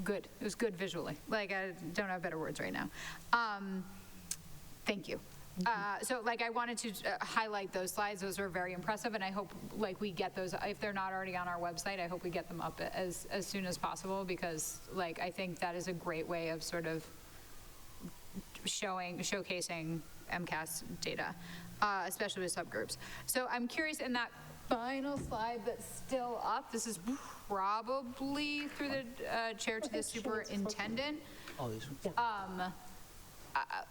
good. It was good visually. I don't have better words right now. Thank you. So I wanted to highlight those slides. Those were very impressive, and I hope we get those. If they're not already on our website, I hope we get them up as soon as possible, because I think that is a great way of sort of showcasing MCAS data. especially with subgroups. So I'm curious, in that final slide that's still up, this is probably through the chair to the superintendent.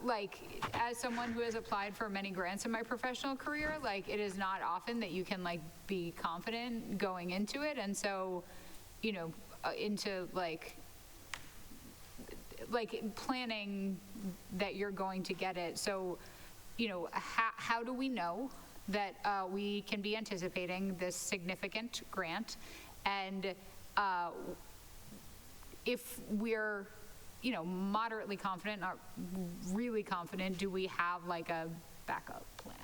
Like, as someone who has applied for many grants in my professional career, like, it is not often that you can, like, be confident going into it. And so, you know, into, like planning that you're going to get it. So, you know, how do we know that we can be anticipating this significant grant? And if we're, you know, moderately confident, not really confident, do we have like a backup plan?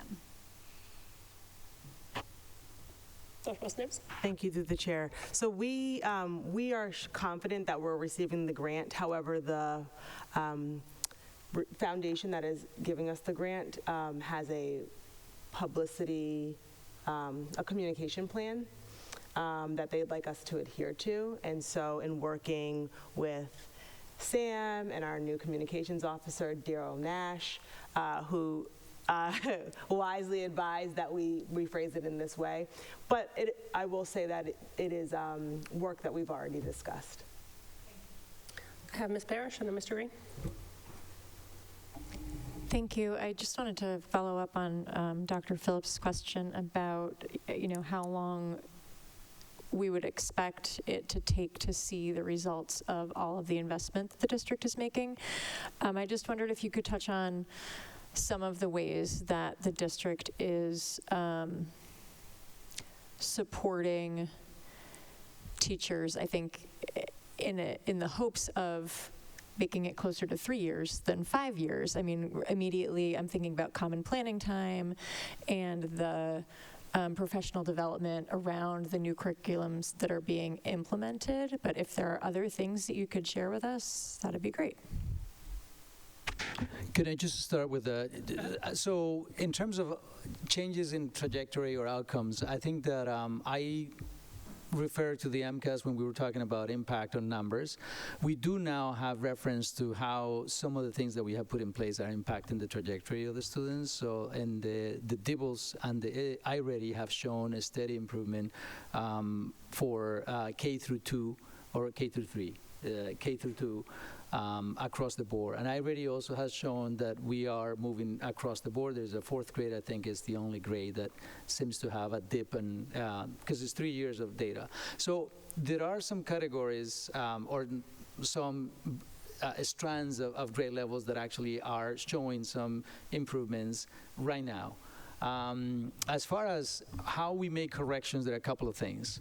Dr. Wilson-Davis? Thank you, through the chair. So we are confident that we're receiving the grant. However, the foundation that is giving us the grant has a publicity, a communication plan that they'd like us to adhere to. And so in working with Sam and our new communications officer, Daryl Nash, who wisely advised that we rephrase it in this way. But I will say that it is work that we've already discussed. I have Ms. Parrish and then Mr. Green. Thank you. I just wanted to follow up on Dr. Phillips' question about, you know, how long we would expect it to take to see the results of all of the investment that the district is making. I just wondered if you could touch on some of the ways that the district is supporting teachers, I think, in the hopes of making it closer to 3 years than 5 years. I mean, immediately I'm thinking about common planning time and the professional development around the new curriculums that are being implemented. But if there are other things that you could share with us, that'd be great. Can I just start with so in terms of changes in trajectory or outcomes, I think that I refer to the MCAS when we were talking about impact on numbers. We do now have reference to how some of the things that we have put in place are impacting the trajectory of the students. So, and the DIBELS and the iReady have shown a steady improvement for K through 2 or K through 3, K through 2. Across the board. And iReady also has shown that we are moving across the board. There's a fourth grade, I think, is the only grade that seems to have a dip, and because it's 3 years of data. So there are some categories or some strands of grade levels that actually are showing some improvements right now. As far as how we make corrections, there are a couple of things.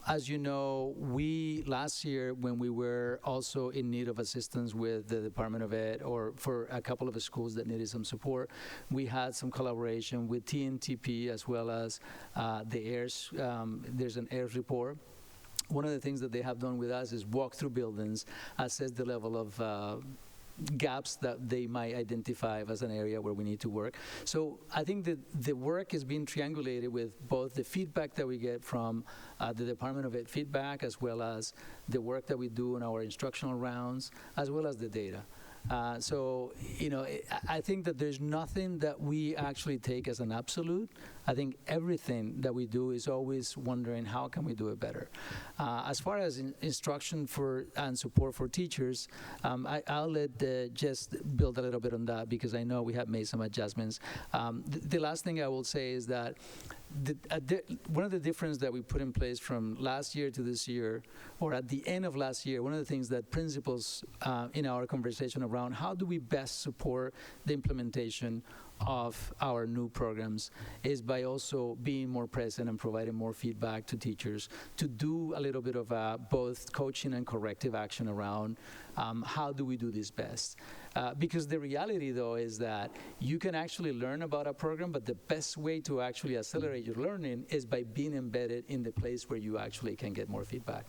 As you know, we last year, when we were also in need of assistance with the Department of Ed, or for a couple of the schools that needed some support, we had some collaboration with TNTP as well as the AIRS. There's an AIRS report. One of the things that they have done with us is walk through buildings, assess the level of gaps that they might identify as an area where we need to work. So I think that the work is being triangulated with both the feedback that we get from the Department of Ed feedback, as well as the work that we do in our instructional rounds, as well as the data. So, you know, I think that there's nothing that we actually take as an absolute. I think everything that we do is always wondering how can we do it better. As far as instruction and support for teachers, I'll let Jess build a little bit on that, because I know we have made some adjustments. The last thing I will say is that one of the differences that we put in place from last year to this year, or at the end of last year, one of the things that principals in our conversation around how do we best support the implementation of our new programs is by also being more present and providing more feedback to teachers to do a little bit of both coaching and corrective action around how do we do this best. Because the reality, though, is that you can actually learn about a program, but the best way to actually accelerate your learning is by being embedded in the place where you actually can get more feedback.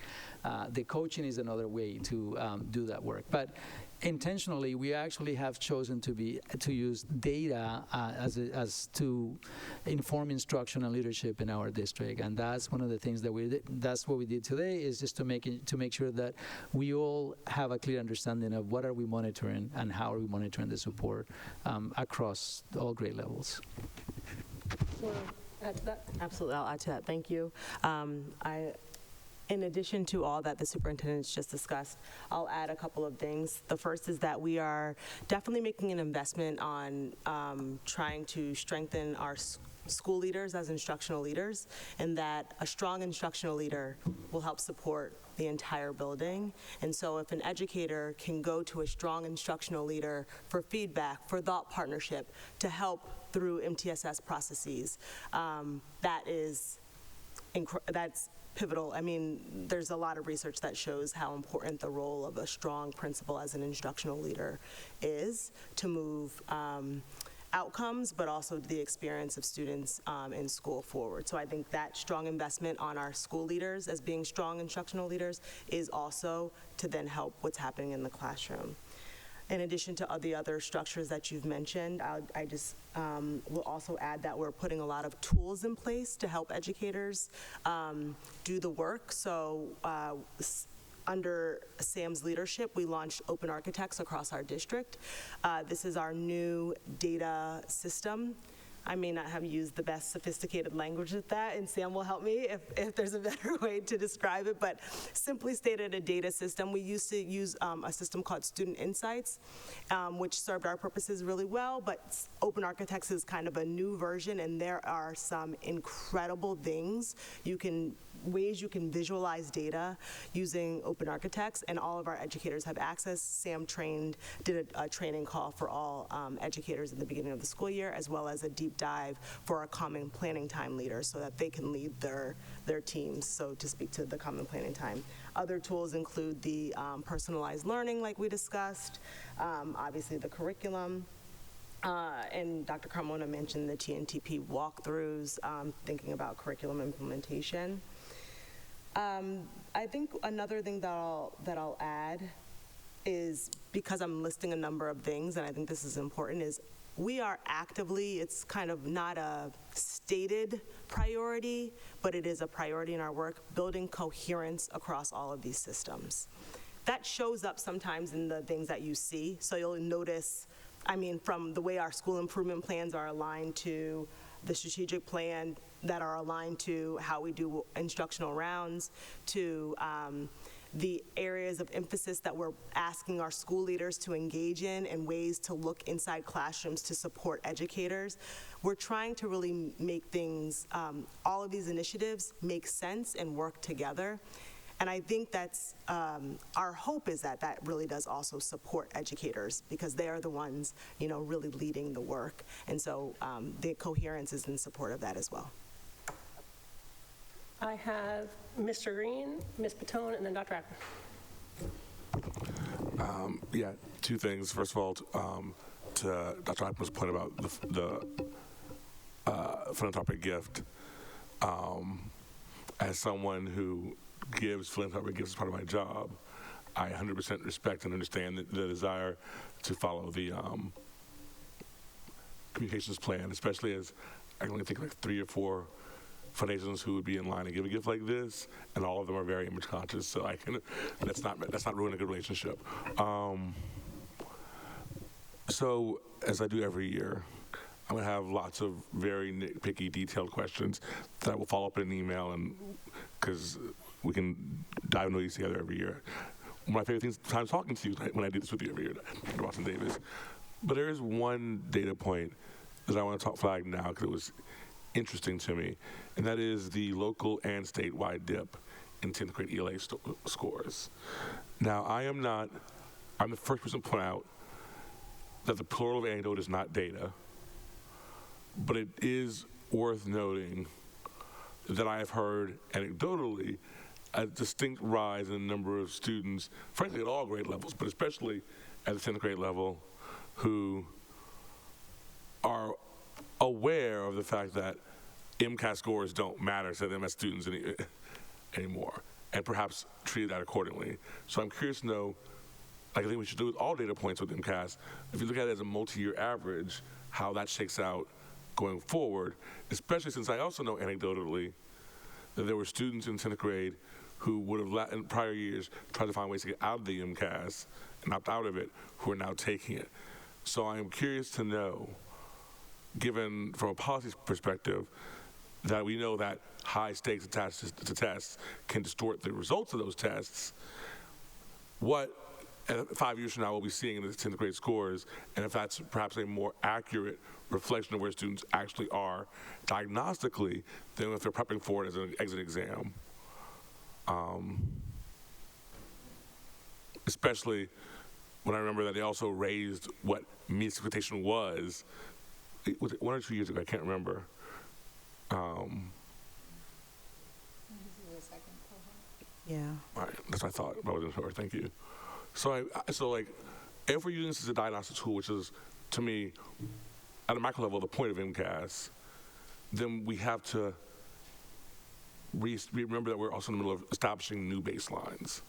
The coaching is another way to do that work. But intentionally, we actually have chosen to use data as to inform instruction and leadership in our district, and that's one of the things that that's what we did today, is just to make sure that we all have a clear understanding of what are we monitoring and how are we monitoring the support across all grade levels. Add to that? Absolutely, I'll add to that. Thank you. In addition to all that the superintendent's just discussed, I'll add a couple of things. The first is that we are definitely making an investment on trying to strengthen our school leaders as instructional leaders, and that a strong instructional leader will help support the entire building. And so if an educator can go to a strong instructional leader for feedback, for thought partnership, to help through MTSS processes, that's pivotal. I mean, there's a lot of research that shows how important the role of a strong principal as an instructional leader is to move outcomes, but also the experience of students in school forward. So I think that strong investment on our school leaders as being strong instructional leaders is also to then help what's happening in the classroom. In addition to the other structures that you've mentioned, I just will also add that we're putting a lot of tools in place to help educators do the work. So under Sam's leadership, we launched Open Architects across our district. This is our new data system. I may not have used the best sophisticated language with that, and Sam will help me if there's a better way to describe it, but simply stated, a data system. We used to use a system called Student Insights, which served our purposes really well, but Open Architects is kind of a new version, and there are some incredible things ways you can visualize data using Open Architects, and all of our educators have access. Sam did a training call for all educators at the beginning of the school year, as well as a deep dive for our common planning time leaders so that they can lead their teams, so to speak, to the common planning time. Other tools include the personalized learning like we discussed, obviously the curriculum, and Dr. Carmona mentioned the TNTP walkthroughs, thinking about curriculum implementation. I think another thing that I'll add is, because I'm listing a number of things, and I think this is important, is we are actively, it's kind of not a stated priority, but it is a priority in our work, building coherence across all of these systems. That shows up sometimes in the things that you see. So you'll notice, I mean, from the way our school improvement plans are aligned to the strategic plan, that are aligned to how we do instructional rounds, to the areas of emphasis that we're asking our school leaders to engage in, and ways to look inside classrooms to support educators. We're trying to really make things, all of these initiatives make sense and work together. And I think that's, our hope is that that really does also support educators, because they are the ones, really leading the work. And so the coherence is in support of that as well. I have Mr. Green, Ms. Patone, and then Dr. Ackman. Yeah, two things. First of all, to Dr. Ackman's point about the philanthropic gift, as someone who gives philanthropic gifts as part of my job, I 100% respect and understand the desire to follow the communications plan, especially as I can only think of like 3 or 4 foundations who would be in line to give a gift like this, and all of them are very image conscious, so let's not ruin a good relationship. So as I do every year, I'm gonna have lots of very nitpicky, detailed questions that I will follow up in an email, and because we can dive into these together every year. One of my favorite times talking to you when I do this with you every year, Dr. Watson Davis. But there is one data point that I want to flag now, because it was interesting to me, and that is the local and statewide dip in 10th grade ELA scores. Now, I'm the first person to point out that the plural of anecdote is not data, but it is worth noting that I have heard anecdotally a distinct rise in the number of students, frankly at all grade levels, but especially at the 10th grade level, who are aware of the fact that MCAS scores don't matter to them as students anymore, and perhaps treat that accordingly. So I'm curious to know, like I think we should do with all data points with MCAS, if you look at it as a multi-year average, how that shakes out going forward, especially since I also know anecdotally that there were students in 10th grade who would have in prior years tried to find ways to get out of the MCAS and opt out of it, who are now taking it. So I am curious to know, given from a policy perspective, that we know that high stakes attached to tests can distort the results of those tests, what 5 years from now we'll be seeing in the 10th grade scores, and if that's perhaps a more accurate reflection of where students actually are diagnostically than if they're prepping for it as an exit exam. Especially when I remember that they also raised what mean expectation was it 1 or 2 years ago, I can't remember. Yeah. All right, that's what I thought, but I wasn't sure. Thank you. So, if we're using this as a diagnostic tool, which is, to me, at a macro level, the point of MCAS, then we have to remember that we're also in the middle of establishing new baselines.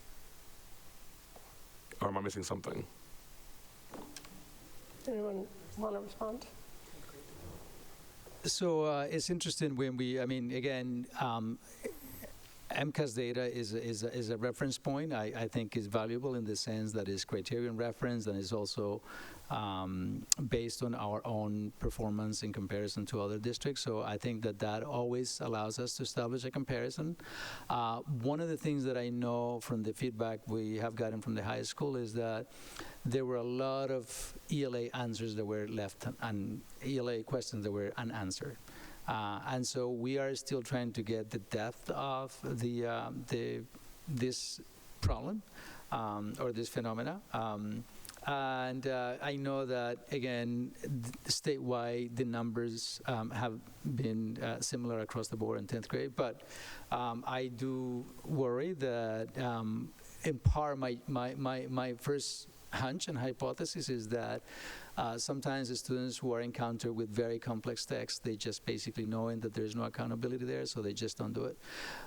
Or am I missing something? Anyone want to respond? So it's interesting when again, MCAS data is a reference point. I think is valuable in the sense that it's criterion reference and is also based on our own performance in comparison to other districts. So I think that always allows us to establish a comparison. One of the things that I know from the feedback we have gotten from the high school is that there were a lot of ELA answers that were left and ELA questions that were unanswered. And so we are still trying to get the depth of this problem or this phenomena. And I know that, again, statewide, the numbers have been similar across the board in 10th grade. But I do worry that, in part, my first hunch and hypothesis is that sometimes the students who are encountered with very complex texts, they just basically knowing that there's no accountability there, so they just don't do it.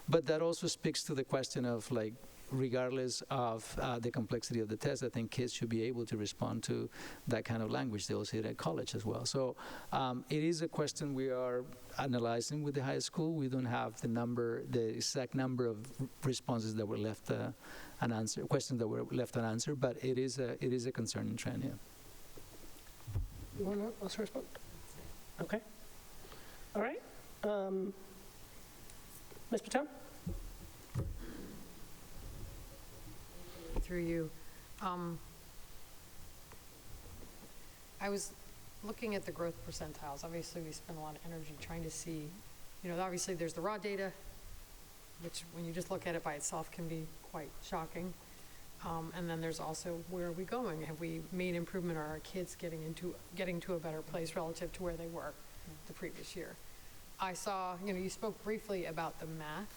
But that also speaks to the question of, like, regardless of the complexity of the test, I think kids should be able to respond to that kind of language. They will see it at college as well. So it is a question we are analyzing with the high school. We don't have the exact number of responses that were left unanswered, questions that were left unanswered, but it is a concerning trend, yeah. You want to also respond? Okay. All right. Ms. Patel? Through you. I was looking at the growth percentiles. Obviously, we spend a lot of energy trying to see, obviously there's the raw data, which when you just look at it by itself can be quite shocking. And then there's also, where are we going? Have we made improvement? Are our kids getting to a better place relative to where they were the previous year? I saw, you spoke briefly about the math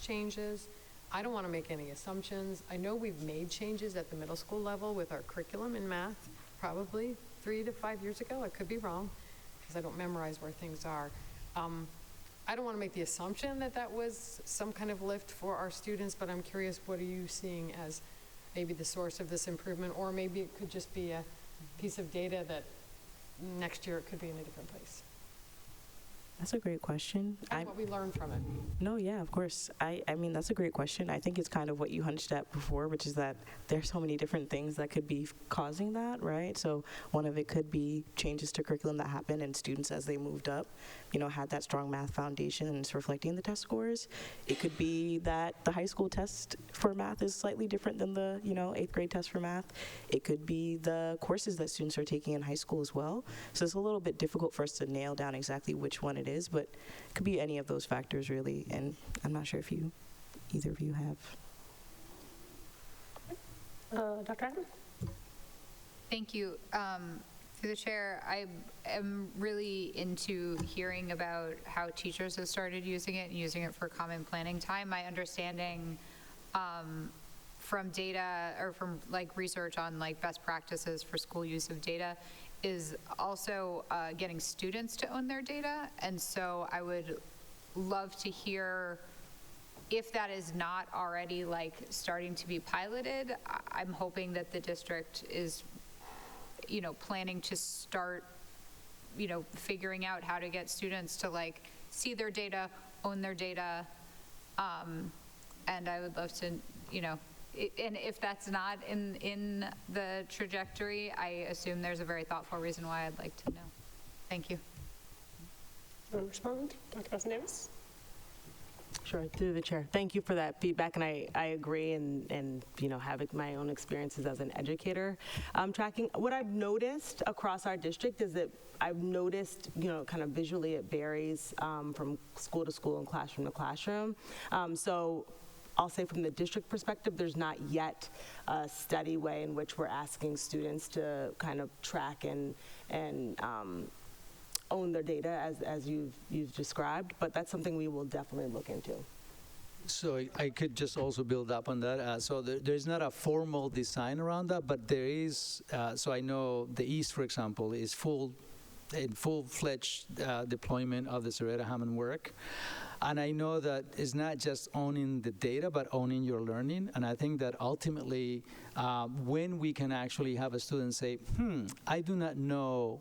changes. I don't want to make any assumptions. I know we've made changes at the middle school level with our curriculum in math, probably 3 to 5 years ago. I could be wrong, because I don't memorize where things are. I don't want to make the assumption that was some kind of lift for our students, but I'm curious, what are you seeing as maybe the source of this improvement? Or maybe it could just be a piece of data that next year it could be in a different place. That's a great question. And what we learned from it. No, yeah, of course. I mean, that's a great question. I think it's kind of what you hunched at before, which is that there's so many different things that could be causing that, right? So one of it could be changes to curriculum that happened and students as they moved up, had that strong math foundation and it's reflecting the test scores. It could be that the high school test for math is slightly different than the, 8th grade test for math. It could be the courses that students are taking in high school as well. So it's a little bit difficult for us to nail down exactly which one it is, but it could be any of those factors, really. And I'm not sure if either of you have. Dr. Adams? Thank you. Through the chair, I am really into hearing about how teachers have started using it and using it for common planning time. My understanding from data or from research on best practices for school use of data is also getting students to own their data. And so I would love to hear if that is not already starting to be piloted. I'm hoping that the district is planning to start figuring out how to get students to see their data, own their data, And I would love to, and if that's not in the trajectory, I assume there's a very thoughtful reason why I'd like to know. Thank you. Want to respond, Dr. Bassan-Davis? Sure, through the chair. Thank you for that feedback, and I agree, and having my own experiences as an educator, tracking. What I've noticed across our district is that I've noticed, kind of visually it varies from school to school and classroom to classroom. So I'll say from the district perspective, there's not yet a steady way in which we're asking students to kind of track and own their data as you've described, but that's something we will definitely look into. So I could just also build up on that. So there's not a formal design around that, but there is, so I know the East, for example, is full-fledged deployment of the Sarita Hammond work. And I know that it's not just owning the data, but owning your learning. And I think that ultimately, when we can actually have a student say, I do not know,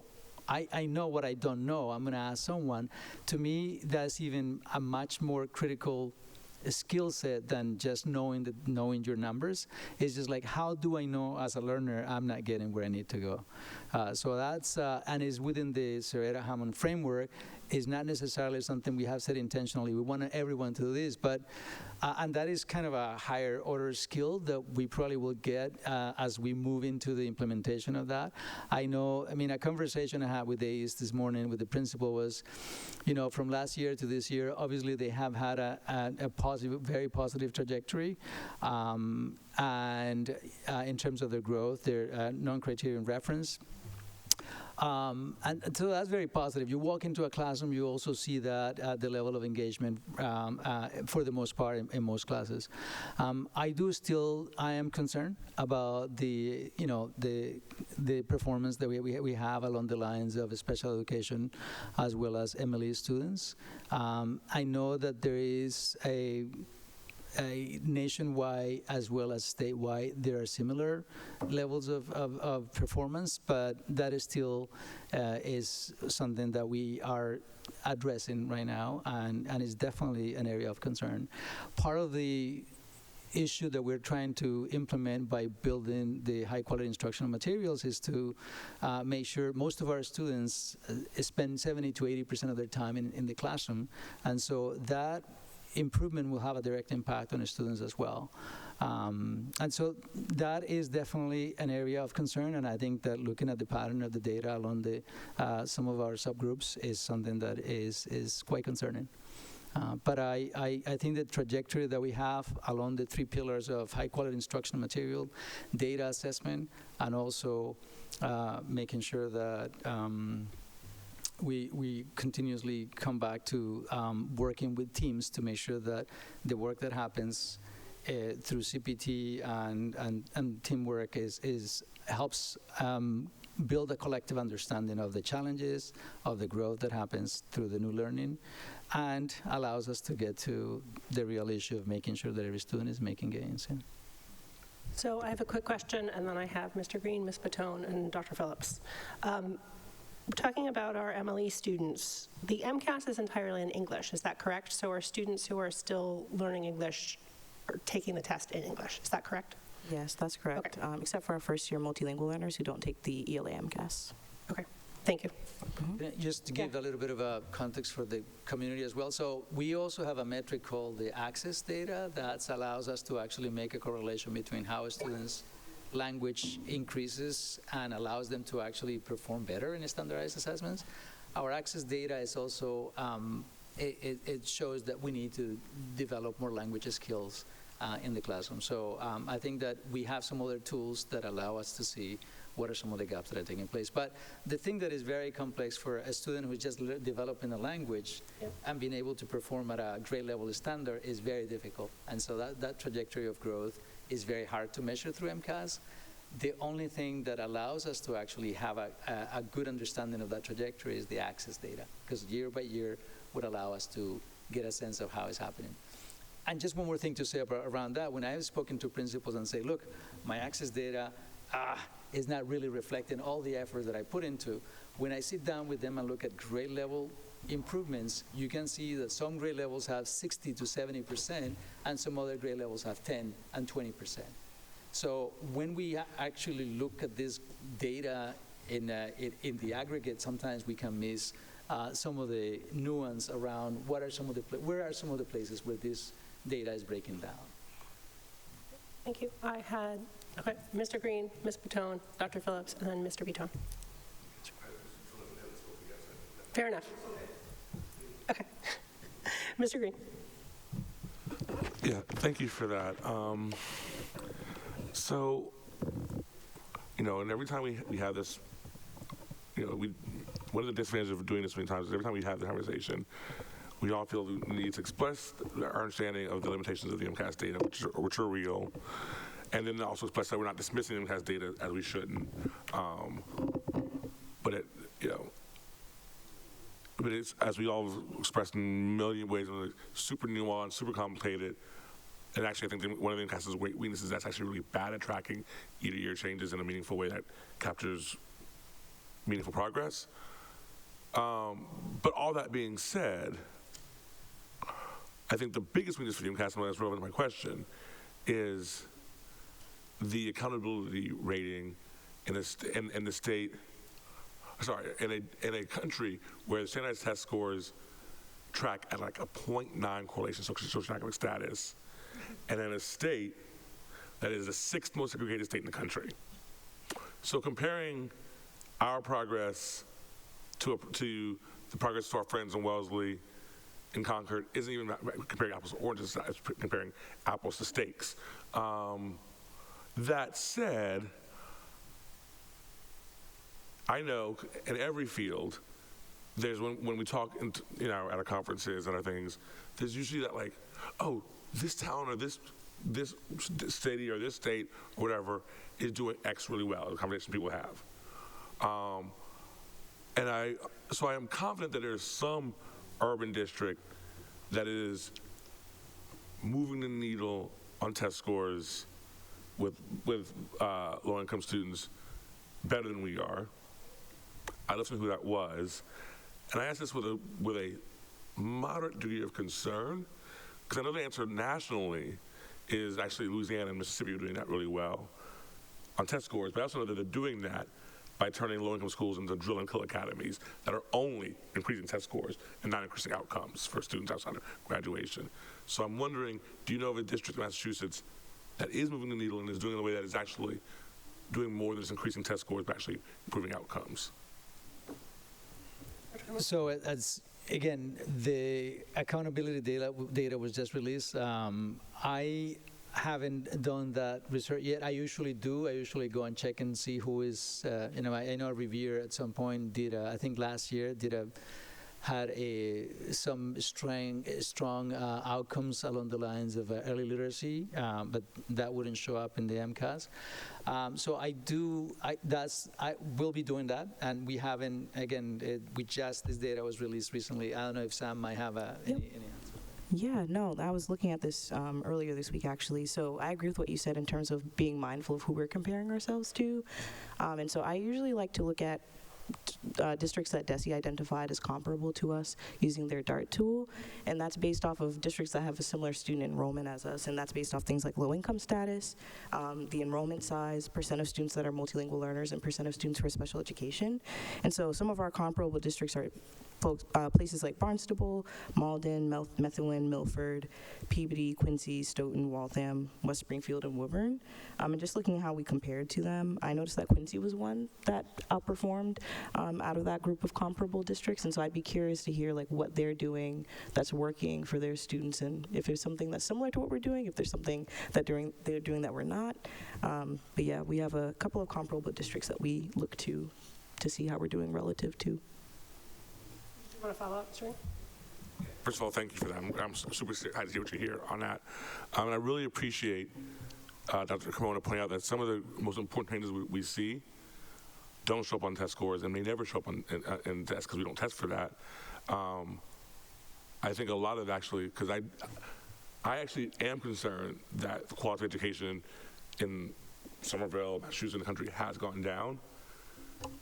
I know what I don't know, I'm going to ask someone. To me, that's even a much more critical skill set than just knowing your numbers. It's just like, how do I know as a learner I'm not getting where I need to go? So that's, and is within the Sarita Hammond framework, is not necessarily something we have said intentionally. We want everyone to do this, but, and that is kind of a higher order skill that we probably will get as we move into the implementation of that. I mean, a conversation I had with the East this morning with the principal was, from last year to this year, obviously they have had a positive, very positive trajectory. And in terms of their growth, their non-criterion reference. And so that's very positive. You walk into a classroom, you also see that the level of engagement for the most part in most classes. I am concerned about the performance that we have along the lines of special education as well as MLE students. I know that there is a nationwide as well as statewide, there are similar levels of performance, but that is still is something that we are addressing right now, and is definitely an area of concern. Part of the issue that we're trying to implement by building the high-quality instructional materials is to make sure most of our students spend 70 to 80% of their time in the classroom, and so that improvement will have a direct impact on the students as well. And so that is definitely an area of concern, and I think that looking at the pattern of the data along some of our subgroups is something that is quite concerning. But I think the trajectory that we have along the three pillars of high-quality instructional material, data assessment, and also making sure that we continuously come back to working with teams to make sure that the work that happens through CPT and teamwork helps build a collective understanding of the challenges, of the growth that happens through the new learning, and allows us to get to the real issue of making sure that every student is making gains. Yeah. So I have a quick question, and then I have Mr. Green, Ms. Patone, and Dr. Phillips. We're talking about our MLE students. The MCAS is entirely in English, is that correct? So our students who are still learning English are taking the test in English, is that correct? Yes, that's correct, Okay. except for our first-year multilingual learners who don't take the ELA MCAS. Okay, thank you. Just to give a little bit of a context for the community as well. So we also have a metric called the access data that allows us to actually make a correlation between how students' language increases and allows them to actually perform better in standardized assessments. Our access data is also, it shows that we need to develop more language skills in the classroom. So I think that we have some other tools that allow us to see what are some of the gaps that are taking place. But the thing that is very complex for a student who's just developing a language and being able to perform at a grade level standard is very difficult. And so that trajectory of growth is very hard to measure through MCAS. The only thing that allows us to actually have a good understanding of that trajectory is the access data, because year by year would allow us to get a sense of how it's happening. And just one more thing to say around that. When I have spoken to principals and say, look, my access data is not really reflecting all the effort that I put into, when I sit down with them and look at grade level improvements, you can see that some grade levels have 60 to 70%, and some other grade levels have 10 and 20%. So when we actually look at this data in the aggregate, sometimes we can miss some of the nuance around where are some of the places where this data is breaking down. Thank you. Okay, Mr. Green, Ms. Bouton, Dr. Phillips, and then Mr. Bouton. Fair enough. Okay. Mr. Green. Yeah, thank you for that. So, and every time we have this, one of the disadvantages of doing this many times is every time we have the conversation, we all feel the need to express our understanding of the limitations of the MCAS data, which are real, and then also express that we're not dismissing MCAS data as we shouldn't. But it's, as we all have expressed in a million ways, super nuanced, super complicated. And actually, I think one of the MCAS's weaknesses is that's actually really bad at tracking year-to-year changes in a meaningful way that captures meaningful progress. But all that being said, I think the biggest weakness for the MCAS, and that's relevant to my question, is the accountability rating in the state. Sorry, in a country where the standardized test scores track at like a 0.9 correlation socioeconomic status, and in a state that is the 6th most segregated state in the country. So comparing our progress to the progress to our friends in Wellesley and Concord isn't even comparing apples to oranges, it's comparing apples to steaks. That said, I know in every field, there's when we talk at our conferences and other things, there's usually that like, oh, this town or this city or this state or whatever is doing X really well, the conversation people have. So I am confident that there's some urban district that is moving the needle on test scores with low-income students better than we are. I listened to who that was, and I asked this with a moderate degree of concern, because I know the answer nationally is actually Louisiana and Mississippi are doing that really well on test scores, but I also know that they're doing that by turning low-income schools into drill and kill academies that are only increasing test scores and not increasing outcomes for students outside of graduation. So I'm wondering, do you know of a district in Massachusetts that is moving the needle and is doing it in a way that is actually doing more than just increasing test scores, but actually improving outcomes? So again, the accountability data was just released. I haven't done that research yet. I usually do. I usually go and check and see who is, I know Revere at some point did, I think last year, had some strong outcomes along the lines of early literacy, but that wouldn't show up in the MCAS. So I will be doing that, and we haven't, again, this data was released recently. I don't know if Sam might have any answer. Yeah, no, I was looking at this earlier this week, actually. So I agree with what you said in terms of being mindful of who we're comparing ourselves to. And so I usually like to look at districts that DESE identified as comparable to us using their DART tool, and that's based off of districts that have a similar student enrollment as us, and that's based off things like low income status, the enrollment size, percent of students that are multilingual learners, and percent of students for special education. And so some of our comparable districts are places like Barnstable, Malden, Methuen, Milford, Peabody, Quincy, Stoughton, Waltham, West Springfield, and Woburn. And just looking at how we compared to them, I noticed that Quincy was one that outperformed out of that group of comparable districts. And so I'd be curious to hear like what they're doing that's working for their students, and if there's something that's similar to what we're doing, if there's something that they're doing that we're not. But yeah, we have a couple of comparable districts that we look to see how we're doing relative to. You want to follow up, Sri? First of all, thank you for that. I'm super excited to hear what you hear on that. And I really appreciate Dr. Carmona pointing out that some of the most important changes we see don't show up on test scores, and they never show up in tests because we don't test for that. I think a lot of actually, because I actually am concerned that the quality of education in Somerville, Massachusetts, in the country has gone down.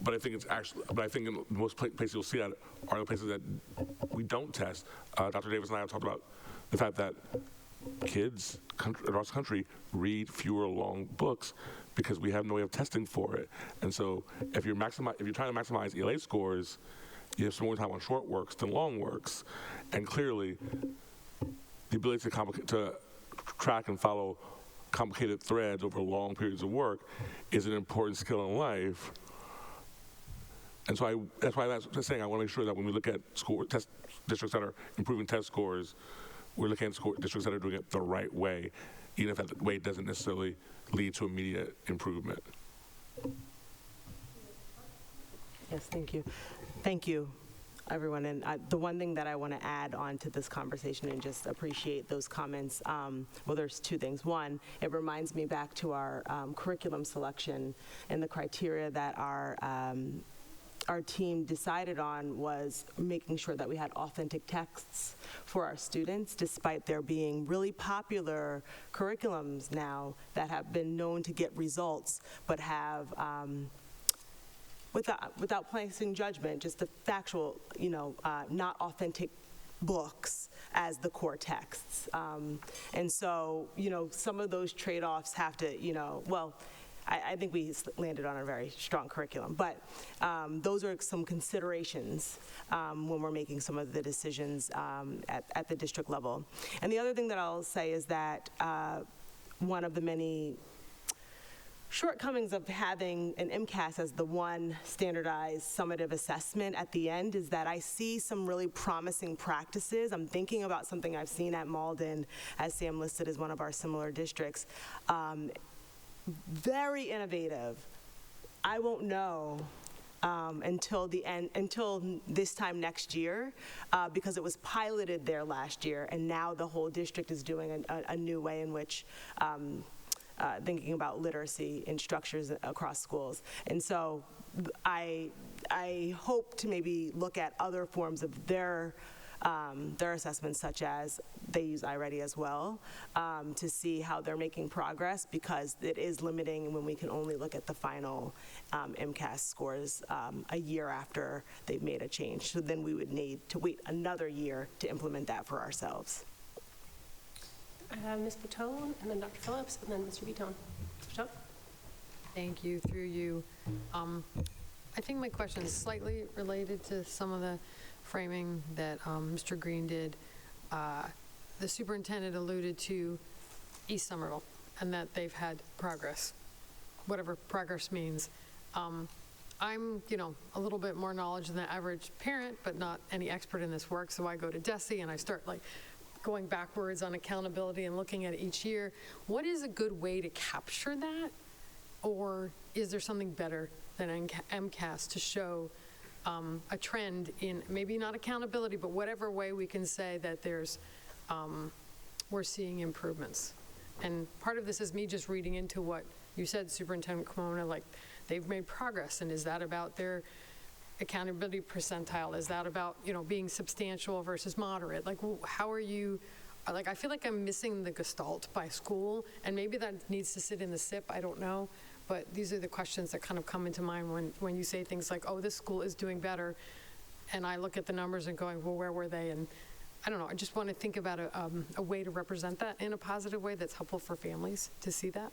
But I think in most places you'll see that are the places that we don't test. Dr. Davis and I have talked about the fact that kids across the country read fewer long books because we have no way of testing for it. And so if you're trying to maximize ELA scores, you have some more time on short works than long works. And clearly, the ability to track and follow complicated threads over long periods of work is an important skill in life. And so that's why I'm saying I want to make sure that when we look at test districts that are improving test scores, we're looking at districts that are doing it the right way, even if that way doesn't necessarily lead to immediate improvement. Yes, thank you. Thank you, everyone. And the one thing that I want to add on to this conversation and just appreciate those comments, well, there's two things. One, it reminds me back to our curriculum selection and the criteria that our team decided on was making sure that we had authentic texts for our students, despite there being really popular curriculums now that have been known to get results, but have, without placing judgment, just the factual, not authentic books as the core texts. And so, some of those trade-offs have to, I think we landed on a very strong curriculum, but those are some considerations when we're making some of the decisions at the district level. And the other thing that I'll say is that one of the many shortcomings of having an MCAS as the one standardized summative assessment at the end is that I see some really promising practices. I'm thinking about something I've seen at Malden, as Sam listed as one of our similar districts. Very innovative. I won't know until this time next year, because it was piloted there last year, and now the whole district is doing a new way in which thinking about literacy in structures across schools. And so I hope to maybe look at other forms of their assessments, such as they use iReady as well, to see how they're making progress, because it is limiting when we can only look at the final MCAS scores a year after they've made a change. So then we would need to wait another year to implement that for ourselves. Ms. Bouton, and then Dr. Phillips, and then Mr. Bouton. Mr. Bouton? Thank you, through you. I think my question is slightly related to some of the framing that Mr. Green did. The superintendent alluded to East Somerville and that they've had progress, whatever progress means. I'm, a little bit more knowledge than the average parent, but not any expert in this work, so I go to DESE and I start going backwards on accountability and looking at it each year. What is a good way to capture that? Or is there something better than MCAS to show a trend in, maybe not accountability, but whatever way we can say that there's, we're seeing improvements? And part of this is me just reading into what you said, Superintendent Carmona, they've made progress, and is that about their accountability percentile? Is that about, being substantial versus moderate? How are you, I feel like I'm missing the gestalt by school, and maybe that needs to sit in the SIP, I don't know. But these are the questions that kind of come into mind when you say things like, oh, this school is doing better, and I look at the numbers and going, well, where were they? And I don't know, I just want to think about a way to represent that in a positive way that's helpful for families to see that.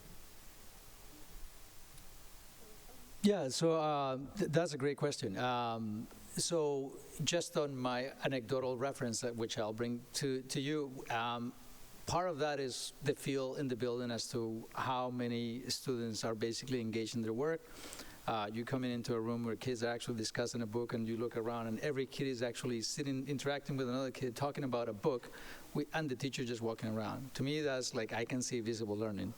Yeah, so that's a great question. So just on my anecdotal reference, which I'll bring to you, part of that is the feel in the building as to how many students are basically engaged in their work. You come into a room where kids are actually discussing a book, and you look around, and every kid is actually sitting, interacting with another kid, talking about a book, and the teacher just walking around. To me, that's I can see visible learning.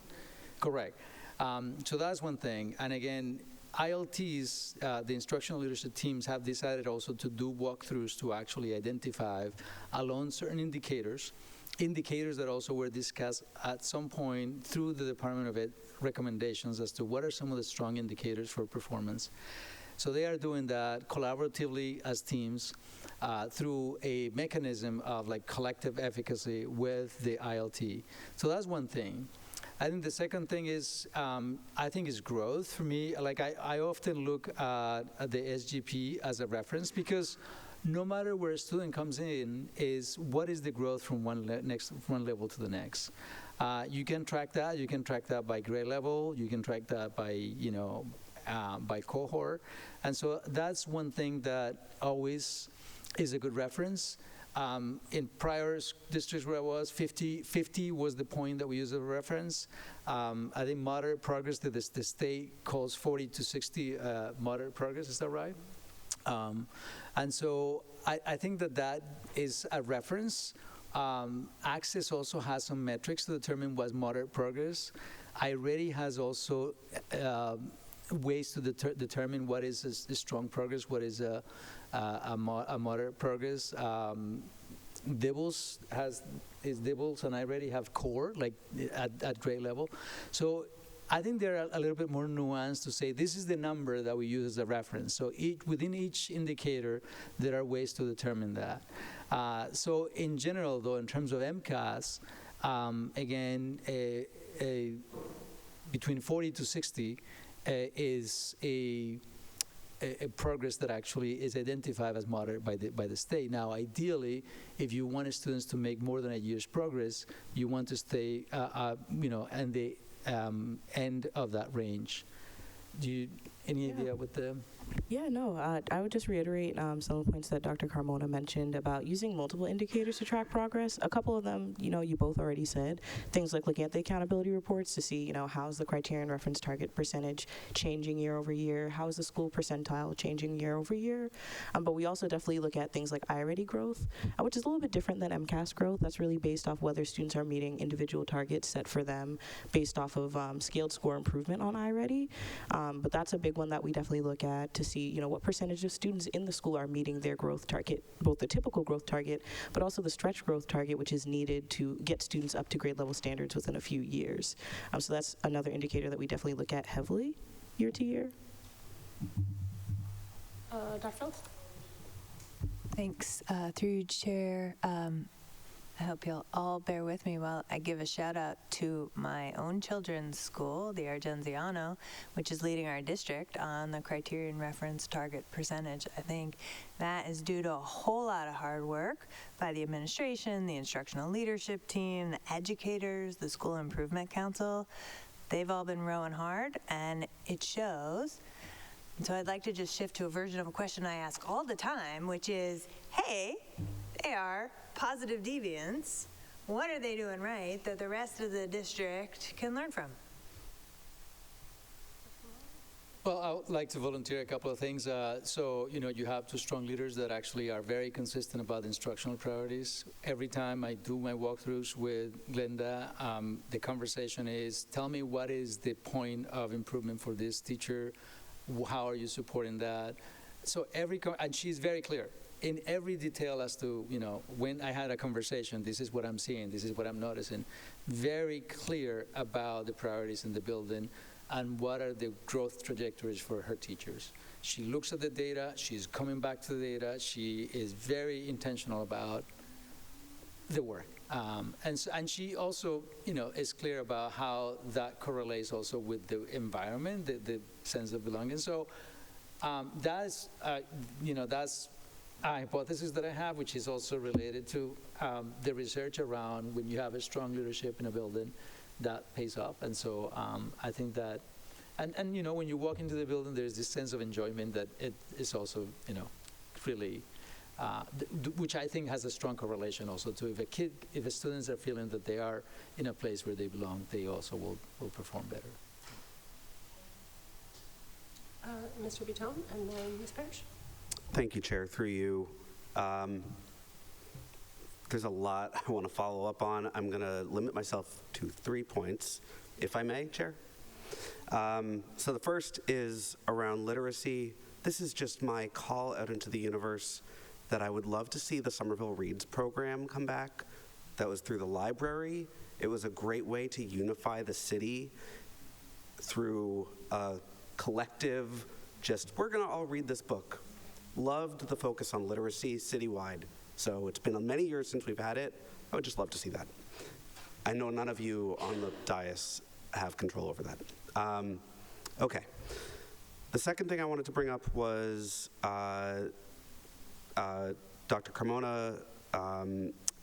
Correct. So that's one thing. And again, ILTs, the instructional leadership teams, have decided also to do walkthroughs to actually identify along certain indicators that also were discussed at some point through the Department of Ed recommendations as to what are some of the strong indicators for performance. So they are doing that collaboratively as teams through a mechanism of collective efficacy with the ILT. So that's one thing. I think the second thing is, I think is growth for me. Like I often look at the SGP as a reference because no matter where a student comes in, is what is the growth from one level to the next. You can track that. You can track that by grade level. You can track that by by cohort, and so that's one thing that always is a good reference. In prior districts where I was, 50 was the point that we used as a reference. I think moderate progress, the state calls 40 to 60 moderate progress, is that right? And so I think that is a reference. Access also has some metrics to determine what's moderate progress. iReady has also ways to determine what is a strong progress, what is a moderate progress. DIBELS is DIBELS and iReady have core, like at grade level. So I think they're a little bit more nuanced to say this is the number that we use as a reference. So within each indicator, there are ways to determine that. So in general, though, in terms of MCAS, again, between 40 to 60 is a progress that actually is identified as moderate by the state. Now, ideally, if you want students to make more than a year's progress, you want to stay, and the end of that range. Any idea what the? Yeah, no, I would just reiterate some of the points that Dr. Carmona mentioned about using multiple indicators to track progress. A couple of them, you both already said. Things like looking at the accountability reports to see, how's the criterion reference target percentage changing year over year? How is the school percentile changing year over year? But we also definitely look at things like iReady growth, which is a little bit different than MCAS growth. That's really based off whether students are meeting individual targets set for them based off of scaled score improvement on iReady. But that's a big one that we definitely look at to see, what percentage of students in the school are meeting their growth target, both the typical growth target, but also the stretch growth target, which is needed to get students up to grade level standards within a few years. So that's another indicator that we definitely look at heavily year to year. Dr. Phillips? Thanks. Through you, Chair. I hope you'll all bear with me while I give a shout out to my own children's school, the Argenziano, which is leading our district on the criterion reference target percentage. I think that is due to a whole lot of hard work by the administration, the instructional leadership team, the educators, the School Improvement Council. They've all been rowing hard, and it shows. And so I'd like to just shift to a version of a question I ask all the time, which is, hey, they are positive deviants. What are they doing right that the rest of the district can learn from? Well, I would like to volunteer a couple of things. So, you have two strong leaders that actually are very consistent about instructional priorities. Every time I do my walkthroughs with Glenda, the conversation is, tell me what is the point of improvement for this teacher? How are you supporting that? So and she's very clear in every detail as to, when I had a conversation, this is what I'm seeing, this is what I'm noticing. Very clear about the priorities in the building and what are the growth trajectories for her teachers. She looks at the data, she's coming back to the data, she is very intentional about the work. And she also, is clear about how that correlates also with the environment, the sense of belonging. So that's a hypothesis that I have, which is also related to the research around when you have a strong leadership in a building, that pays off. And so I think that, and when you walk into the building, there's this sense of enjoyment that it is also, really, which I think has a strong correlation also to if the students are feeling that they are in a place where they belong, they also will perform better. Mr. Butone and then Ms. Parrish. Thank you, Chair. Through you. There's a lot I want to follow up on. I'm going to limit myself to 3 points, if I may, Chair. So the first is around literacy. This is just my call out into the universe that I would love to see the Somerville Reads program come back. That was through the library. It was a great way to unify the city through a collective, we're going to all read this book. Loved the focus on literacy citywide. So it's been many years since we've had it. I would just love to see that. I know none of you on the dais have control over that. Okay. The second thing I wanted to bring up was Dr. Carmona,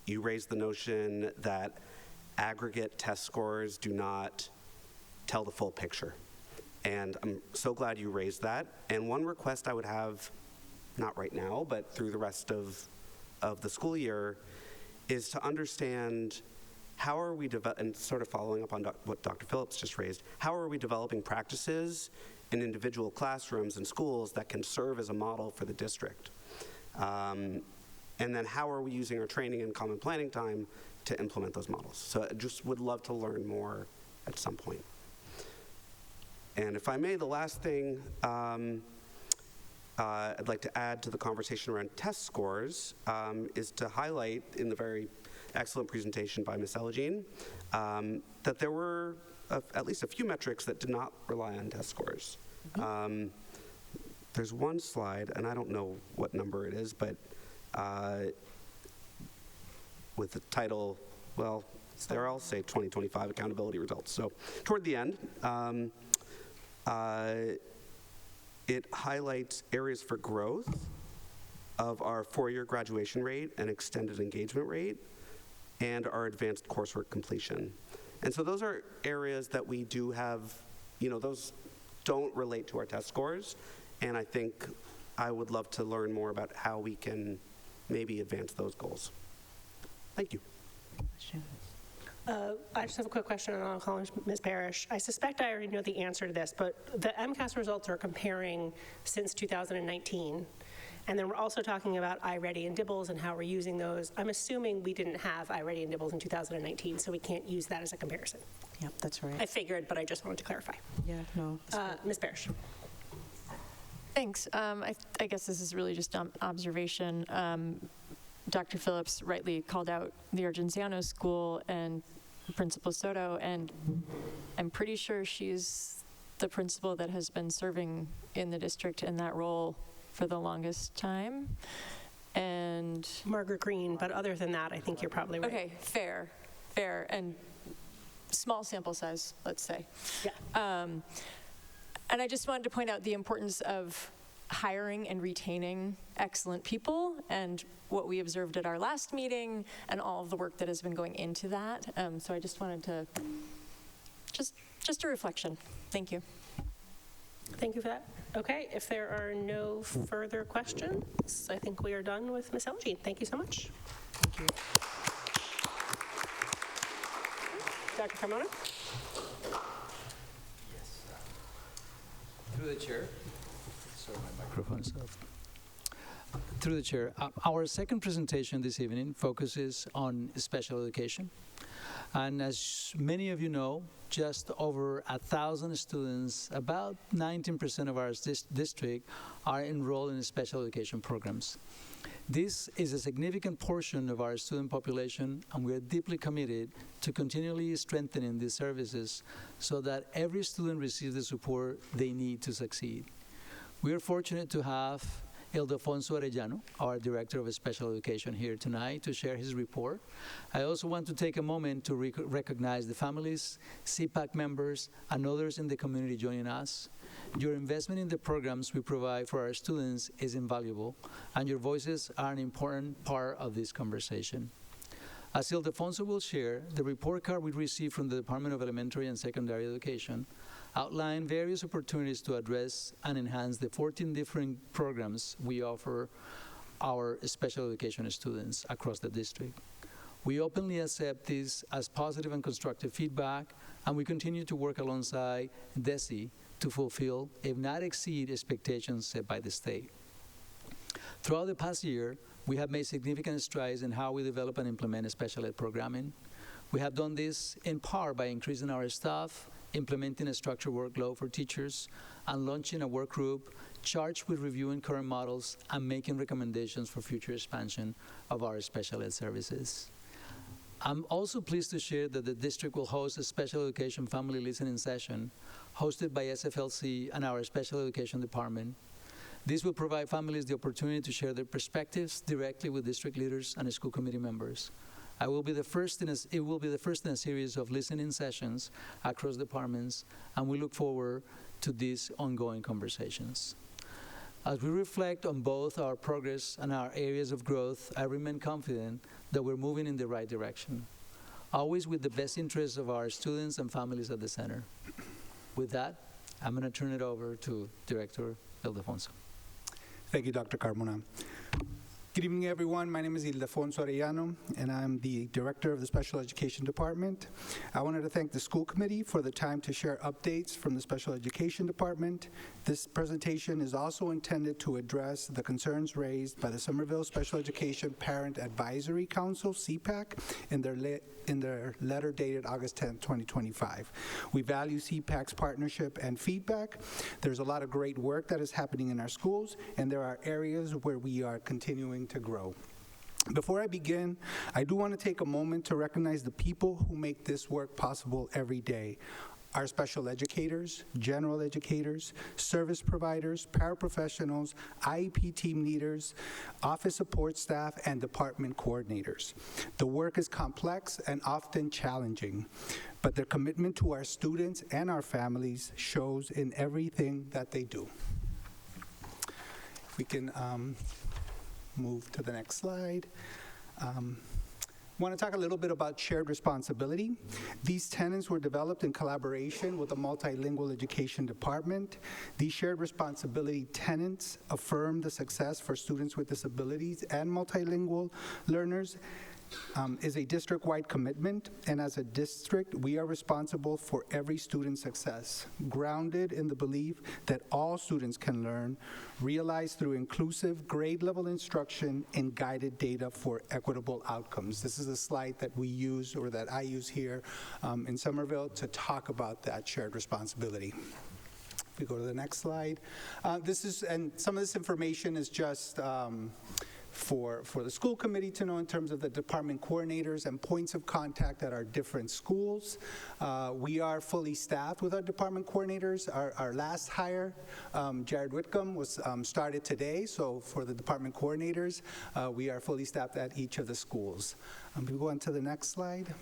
you raised the notion that aggregate test scores do not tell the full picture. And I'm so glad you raised that. And one request I would have, not right now, but through the rest of the school year, is to understand how are we, and sort of following up on what Dr. Phillips just raised, how are we developing practices in individual classrooms and schools that can serve as a model for the district? And then how are we using our training and common planning time to implement those models? So I just would love to learn more at some point. And if I may, the last thing I'd like to add to the conversation around test scores is to highlight in the very excellent presentation by Ms. Elgin that there were at least a few metrics that did not rely on test scores. There's one slide, and I don't know what number it is, but with the title, well, it's there, I'll say 2025 accountability results. So toward the end, it highlights areas for growth of our four-year graduation rate and extended engagement rate and our advanced coursework completion. And so those are areas that we do have, those don't relate to our test scores, and I think I would love to learn more about how we can maybe advance those goals. Thank you. I just have a quick question, and I'll call Ms. Parrish. I suspect I already know the answer to this, but the MCAS results are comparing since 2019, and then we're also talking about iReady and DIBELS and how we're using those. I'm assuming we didn't have iReady and DIBELS in 2019, so we can't use that as a comparison. Yep, that's right. I figured, but I just wanted to clarify. Yeah, no. Ms. Parrish. Thanks. I guess this is really just observation. Dr. Phillips rightly called out the Argenziano School and Principal Soto, and I'm pretty sure she's the principal that has been serving in the district in that role for the longest time. And Margaret Green, but other than that, I think you're probably right. Okay, fair, and small sample size, let's say. Yeah. And I just wanted to point out the importance of hiring and retaining excellent people and what we observed at our last meeting and all of the work that has been going into that. So I just wanted to, just a reflection. Thank you. Thank you for that. Okay, if there are no further questions, I think we are done with Ms. Elgin. Thank you so much. Thank you. Dr. Carmona? Through the chair. Sorry, my microphone's off. Through the chair, our second presentation this evening focuses on special education. And as many of you know, just over 1,000 students, about 19% of our district, are enrolled in special education programs. This is a significant portion of our student population, and we are deeply committed to continually strengthening these services so that every student receives the support they need to succeed. We are fortunate to have Ildefonso Arellano, our Director of Special Education, here tonight to share his report. I also want to take a moment to recognize the families, CPAC members, and others in the community joining us. Your investment in the programs we provide for our students is invaluable, and your voices are an important part of this conversation. As Ildefonso will share, the report card we received from the Department of Elementary and Secondary Education outline various opportunities to address and enhance the 14 different programs we offer our special education students across the district. We openly accept this as positive and constructive feedback, and we continue to work alongside DESE to fulfill, if not exceed, expectations set by the state. Throughout the past year, we have made significant strides in how we develop and implement special ed programming. We have done this in part by increasing our staff, implementing a structured workload for teachers, and launching a work group charged with reviewing current models and making recommendations for future expansion of our special ed services. I'm also pleased to share that the district will host a special education family listening session hosted by SFLC and our special education department. This will provide families the opportunity to share their perspectives directly with district leaders and school committee members. It will be the first in a series of listening sessions across departments, and we look forward to these ongoing conversations. As we reflect on both our progress and our areas of growth, I remain confident that we're moving in the right direction, always with the best interests of our students and families at the center. With that, I'm going to turn it over to Director Ildefonso. Thank you, Dr. Carmona. Good evening, everyone. My name is Ildefonso Arellano, and I'm the Director of the Special Education Department. I wanted to thank the school committee for the time to share updates from the Special Education Department. This presentation is also intended to address the concerns raised by the Somerville Special Education Parent Advisory Council, CPAC, in their letter dated August 10, 2025. We value CPAC's partnership and feedback. There's a lot of great work that is happening in our schools, and there are areas where we are continuing to grow. Before I begin, I do want to take a moment to recognize the people who make this work possible every day. Our special educators, general educators, service providers, paraprofessionals, IEP team leaders, office support staff, and department coordinators. The work is complex and often challenging, but their commitment to our students and our families shows in everything that they do. If we can move to the next slide. I want to talk a little bit about shared responsibility. These tenets were developed in collaboration with the Multilingual Education Department. These shared responsibility tenets affirm the success for students with disabilities and multilingual learners. Is a district-wide commitment, and as a district, we are responsible for every student's success, grounded in the belief that all students can learn, realized through inclusive grade-level instruction and guided data for equitable outcomes. This is a slide that we use, or that I use here in Somerville, to talk about that shared responsibility. If we go to the next slide. And some of this information is just for the school committee to know in terms of the department coordinators and points of contact at our different schools. We are fully staffed with our department coordinators. Our last hire, Jared Whitcomb, was started today. So for the department coordinators, we are fully staffed at each of the schools. We go on to the next slide.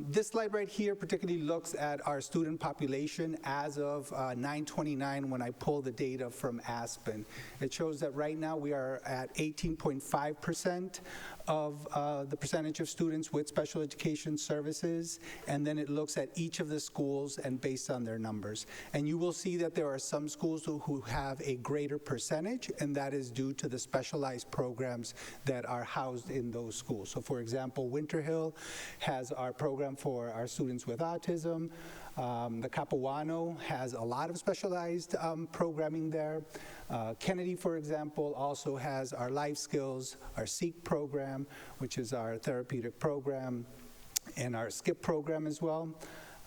This slide right here particularly looks at our student population as of 9/29 when I pull the data from Aspen. It shows that right now we are at 18.5% of the percentage of students with special education services, and then it looks at each of the schools and based on their numbers. And you will see that there are some schools who have a greater percentage, and that is due to the specialized programs that are housed in those schools. So for example, Winter Hill has our program for our students with autism. The Capuano has a lot of specialized programming there. Kennedy, for example, also has our Life Skills, our SEEK program, which is our therapeutic program, and our SKIP program as well.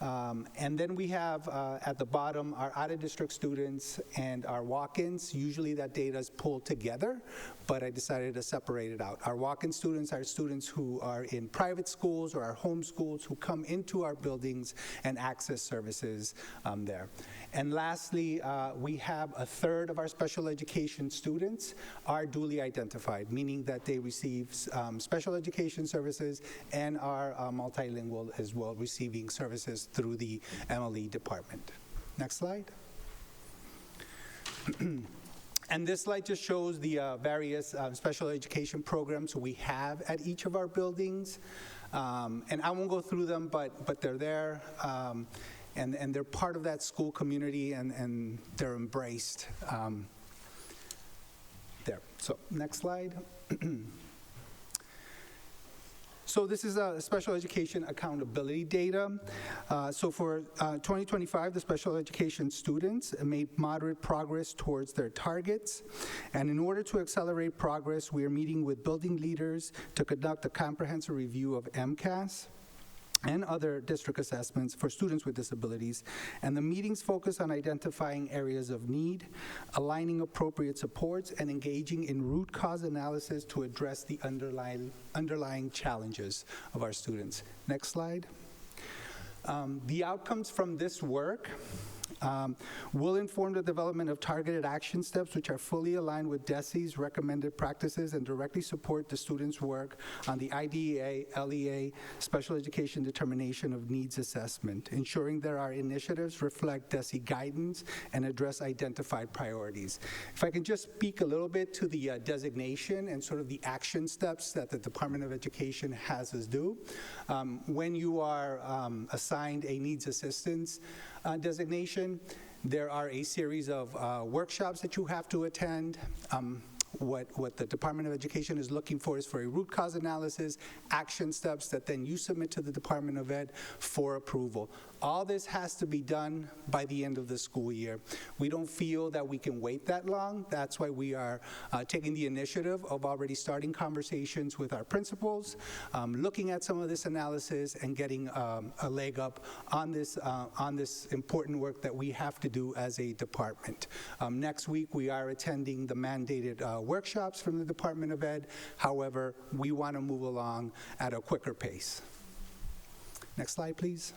And then we have at the bottom our out-of-district students and our walk-ins. Usually that data is pulled together, but I decided to separate it out. Our walk-in students are students who are in private schools or our home schools who come into our buildings and access services there. And lastly, we have a third of our special education students are duly identified, meaning that they receive special education services and are multilingual as well, receiving services through the MLE department. Next slide. And this slide just shows the various special education programs we have at each of our buildings. And I won't go through them, but they're there. And they're part of that school community, and they're embraced there. So next slide. So this is special education accountability data. So for 2025, the special education students made moderate progress towards their targets. And in order to accelerate progress, we are meeting with building leaders to conduct a comprehensive review of MCAS and other district assessments for students with disabilities. And the meetings focus on identifying areas of need, aligning appropriate supports, and engaging in root cause analysis to address the underlying challenges of our students. Next slide. The outcomes from this work We'll inform the development of targeted action steps which are fully aligned with DESE's recommended practices and directly support the students' work on the IDEA, LEA, Special Education Determination of Needs Assessment, ensuring that our initiatives reflect DESE guidance and address identified priorities. If I can just speak a little bit to the designation and sort of the action steps that the Department of Education has us do. When you are assigned a needs assistance designation, there are a series of workshops that you have to attend. What the Department of Education is looking for is for a root cause analysis, action steps that then you submit to the Department of Ed for approval. All this has to be done by the end of the school year. We don't feel that we can wait that long. That's why we are taking the initiative of already starting conversations with our principals, looking at some of this analysis and getting a leg up on this important work that we have to do as a department. Next week, we are attending the mandated workshops from the Department of Ed. However, we want to move along at a quicker pace. Next slide, please.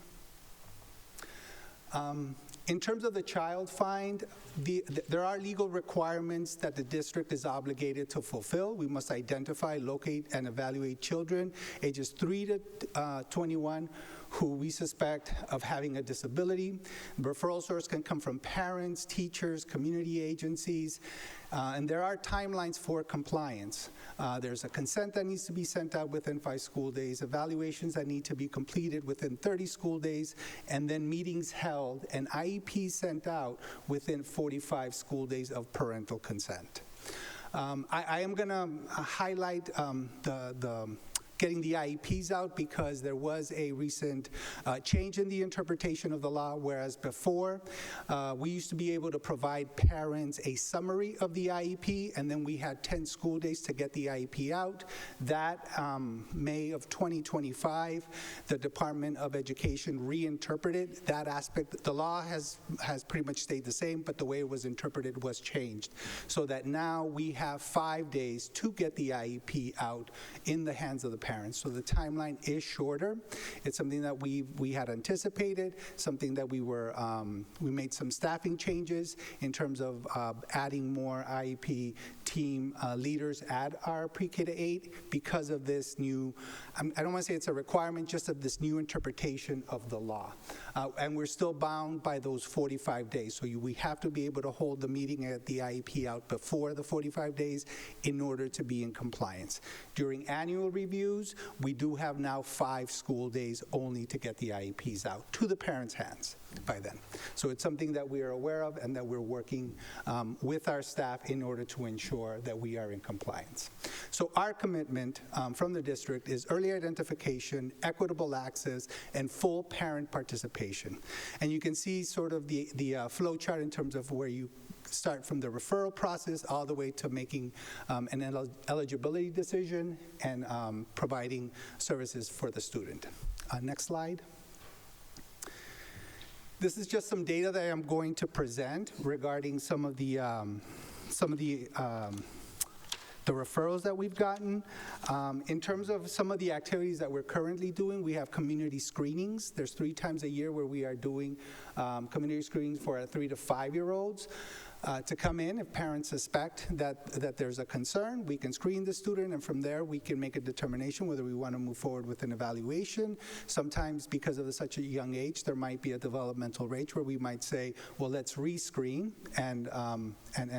In terms of the child find, there are legal requirements that the district is obligated to fulfill. We must identify, locate, and evaluate children ages 3 to 21 who we suspect of having a disability. The referral source can come from parents, teachers, community agencies, and there are timelines for compliance. There's a consent that needs to be sent out within 5 school days, evaluations that need to be completed within 30 school days, and then meetings held and IEPs sent out within 45 school days of parental consent. I am going to highlight getting the IEPs out because there was a recent change in the interpretation of the law, whereas before we used to be able to provide parents a summary of the IEP, and then we had 10 school days to get the IEP out. That May of 2025, the Department of Education reinterpreted that aspect. The law has pretty much stayed the same, but the way it was interpreted was changed, so that now we have 5 days to get the IEP out in the hands of the parents. So the timeline is shorter. It's something that we had anticipated, something that we made some staffing changes in terms of adding more IEP team leaders at our pre-K to 8 because of this new, I don't want to say it's a requirement, just of this new interpretation of the law. And we're still bound by those 45 days. So we have to be able to hold the meeting at the IEP out before the 45 days in order to be in compliance. During annual reviews, we do have now 5 school days only to get the IEPs out to the parents' hands by then. So it's something that we are aware of and that we're working with our staff in order to ensure that we are in compliance. So our commitment from the district is early identification, equitable access, and full parent participation. And you can see sort of the flow chart in terms of where you start from the referral process all the way to making an eligibility decision and providing services for the student. Next slide. This is just some data that I'm going to present regarding some of the referrals that we've gotten. In terms of some of the activities that we're currently doing, we have community screenings. There's 3 times a year where we are doing community screenings for our 3 to 5-year-olds. To come in, if parents suspect that there's a concern, we can screen the student, and from there we can make a determination whether we want to move forward with an evaluation. Sometimes because of such a young age, there might be a developmental range where we might say, well, let's re-screen and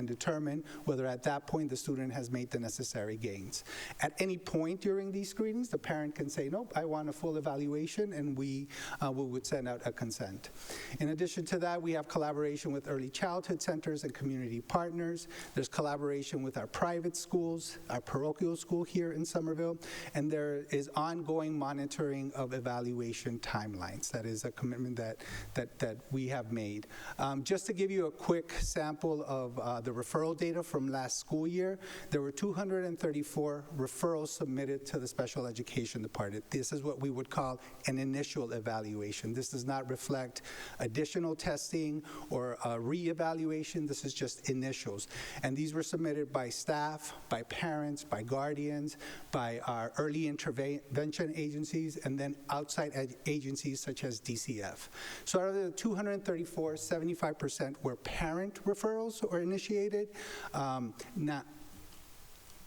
determine whether at that point the student has made the necessary gains. At any point during these screenings, the parent can say, nope, I want a full evaluation, and we would send out a consent. In addition to that, we have collaboration with early childhood centers and community partners. There's collaboration with our private schools, our parochial school here in Somerville, and there is ongoing monitoring of evaluation timelines. That is a commitment that we have made. Just to give you a quick sample of the referral data from last school year, there were 234 referrals submitted to the special education department. This is what we would call an initial evaluation. This does not reflect additional testing or reevaluation. This This is just initials. And these were submitted by staff, by parents, by guardians, by our early intervention agencies, and then outside agencies such as DCF. So out of the 234, 75% were parent referrals or initiated.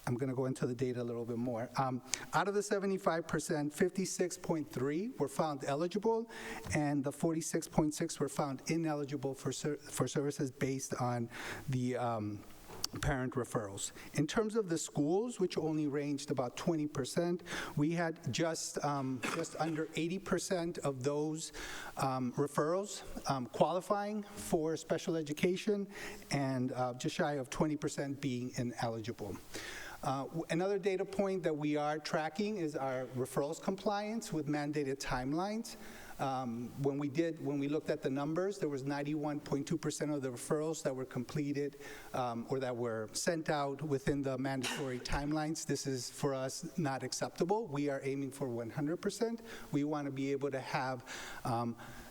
I'm going to go into the data a little bit more. Out of the 75%, 56.3 were found eligible, and the 46.6 were found ineligible for services based on the parent referrals. In terms of the schools, which only ranged about 20%, we had just under 80% of those referrals qualifying for special education, and just shy of 20% being ineligible. Another data point that we are tracking is our referrals compliance with mandated timelines. When we looked at the numbers, there was 91.2% of the referrals that were completed or that were sent out within the mandatory timelines. This is, for us, not acceptable. We are aiming for 100%. We want to be able to have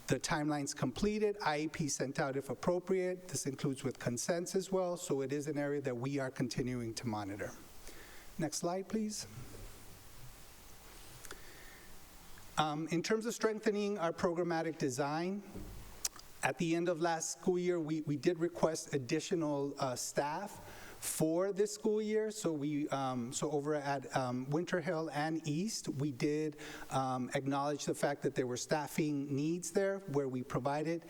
the timelines completed, IEP sent out if appropriate. This includes with consents as well, so it is an area that we are continuing to monitor. Next slide, please. In terms of strengthening our programmatic design, at the end of last school year, we did request additional staff for this school year. So so over at Winter Hill and East, we did acknowledge the fact that there were staffing needs there, where we provided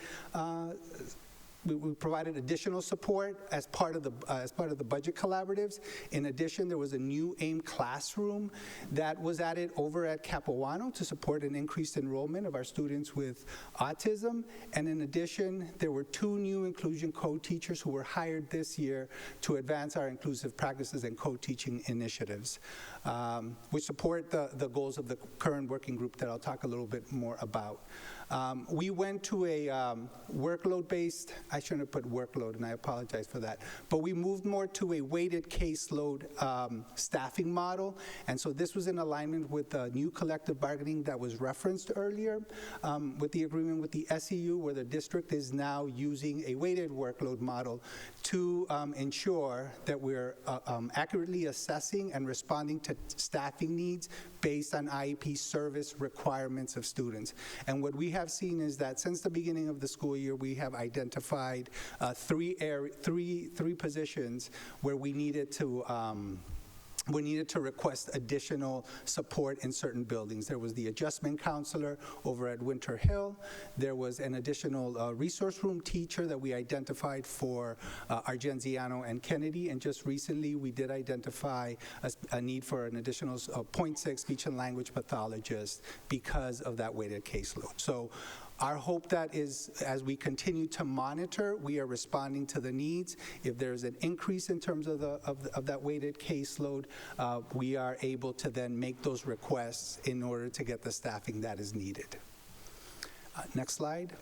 additional support as part of the budget collaboratives. In addition, there was a new AIM classroom that was added over at Capuano to support an increased enrollment of our students with autism. And in addition, there were 2 new inclusion co-teachers who were hired this year to advance our inclusive practices and co-teaching initiatives, which support the goals of the current working group that I'll talk a little bit more about. We went to a workload-based, I shouldn't have put workload, and I apologize for that, but we moved more to a weighted caseload staffing model, and so this was in alignment with the new collective bargaining that was referenced earlier, with the agreement with the SEU, where the district is now using a weighted workload model to ensure that we're accurately assessing and responding to staffing needs based on IEP service requirements of students. And what we have seen is that since the beginning of the school year, we have identified three positions where we needed to request additional support in certain buildings. There was the adjustment counselor over at Winter Hill. There was an additional resource room teacher that we identified for Argenziano and Kennedy. And just recently, we did identify a need for an additional 0.6 speech and language pathologist because of that weighted caseload. So our hope that is, as we continue to monitor, we are responding to the needs. If there's an increase in terms of that weighted caseload, we are able to then make those requests in order to get the staffing that is needed. Next slide.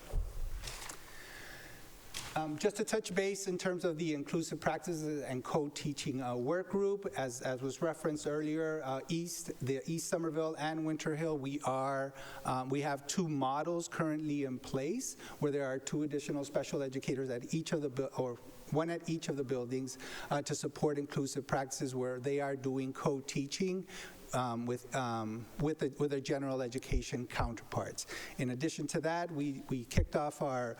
Just to touch base in terms of the inclusive practices and co-teaching work group, as was referenced earlier, the East Somerville and Winter Hill, we have 2 models currently in place where there are 2 additional special educators at each of the one at each of the buildings to support inclusive practices, where they are doing co-teaching with their general education counterparts. In addition to that, we kicked off our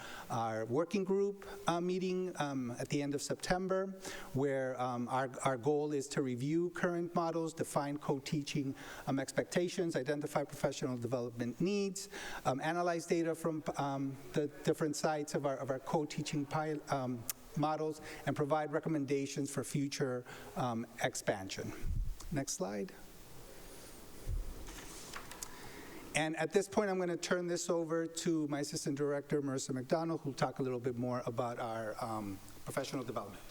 working group meeting at the end of September, where our goal is to review current models, define co-teaching expectations, identify professional development needs, analyze data from the different sites of our co-teaching models, and provide recommendations for future expansion. Next slide. And at this point, I'm going to turn this over to my Assistant Director, Marissa McDonald, who will talk a little bit more about our professional development.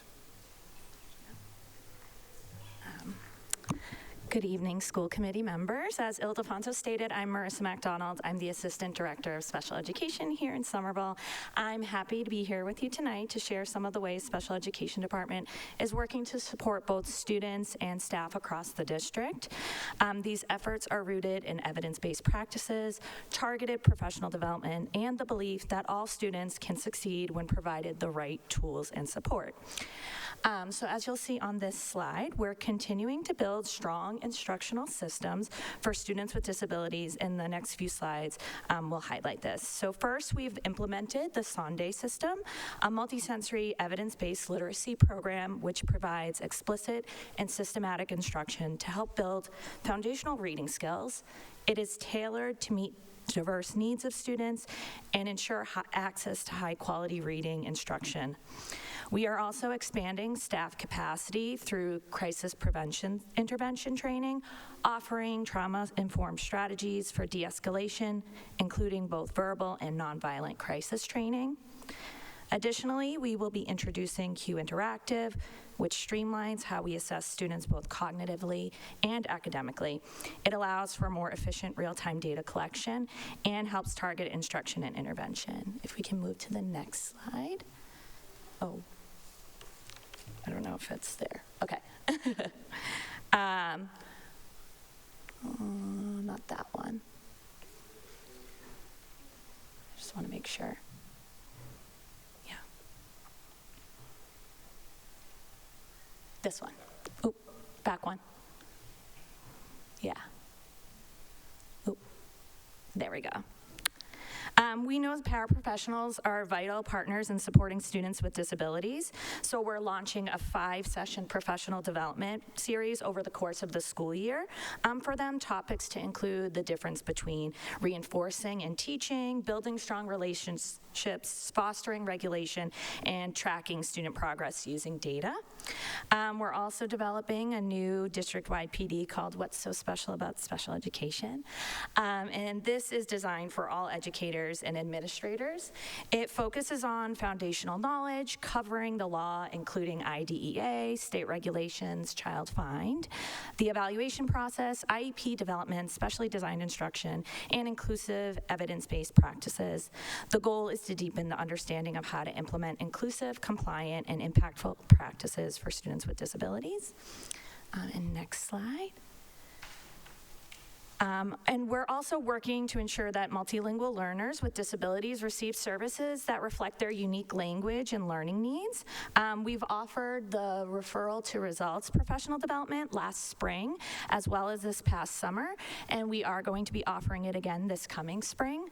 Good evening, school committee members. As Ildefonso stated, I'm Marissa MacDonald. I'm the Assistant Director of Special Education here in Somerville. I'm happy to be here with you tonight to share some of the ways Special Education Department is working to support both students and staff across the district. These efforts are rooted in evidence-based practices, targeted professional development, and the belief that all students can succeed when provided the right tools and support. So as you'll see on this slide, we're continuing to build strong instructional systems for students with disabilities. In the next few slides, we'll highlight this. So first, we've implemented the Sonde system, a multisensory evidence-based literacy program which provides explicit and systematic instruction to help build foundational reading skills. It is tailored to meet diverse needs of students and ensure access to high-quality reading instruction. We are also expanding staff capacity through crisis prevention intervention training, offering trauma-informed strategies for de-escalation, including both verbal and nonviolent crisis training. Additionally, we will be introducing Q Interactive, which streamlines how we assess students both cognitively and academically. It allows for more efficient real-time data collection and helps target instruction and intervention. If we can move to the next slide. Oh, I don't know if it's there. Okay. Not that one. I just want to make sure. Yeah. This one. Oop, back one. Yeah. Oop, there we go. We know paraprofessionals are vital partners in supporting students with disabilities, so we're launching a 5-session professional development series over the course of the school year for them, topics to include the difference between reinforcing and teaching, building strong relationships, fostering regulation, and tracking student progress using data. We're also developing a new district-wide PD called What's So Special About Special Education, and this is designed for all educators and administrators. It focuses on foundational knowledge, covering the law, including IDEA, state regulations, child find, the evaluation process, IEP development, specially designed instruction, and inclusive evidence-based practices. The goal is to deepen the understanding of how to implement inclusive, compliant, and impactful practices for students with disabilities. And next slide. And we're also working to ensure that multilingual learners with disabilities receive services that reflect their unique language and learning needs. We've offered the referral to results professional development last spring, as well as this past summer, and we are going to be offering it again this coming spring.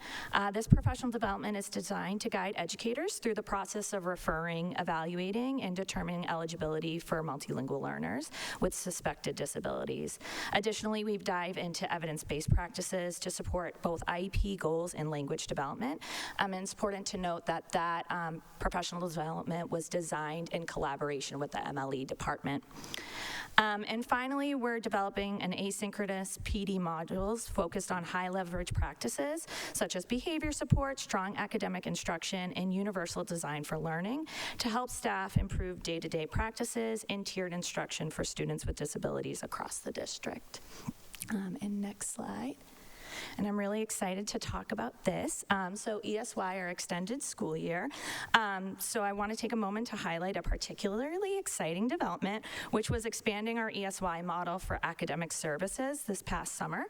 This professional development is designed to guide educators through the process of referring, evaluating, and determining eligibility for multilingual learners with suspected disabilities. Additionally, we've dived into evidence-based practices to support both IEP goals and language development. And it's important to note that professional development was designed in collaboration with the MLE department. And finally, we're developing an asynchronous PD modules focused on high leverage practices, such as behavior support, strong academic instruction, and universal design for learning to help staff improve day-to-day practices and tiered instruction for students with disabilities across the district. And next slide. And I'm really excited to talk about this. So ESY, our extended school year. So I want to take a moment to highlight a particularly exciting development, which was expanding our ESY model for academic services this past summer.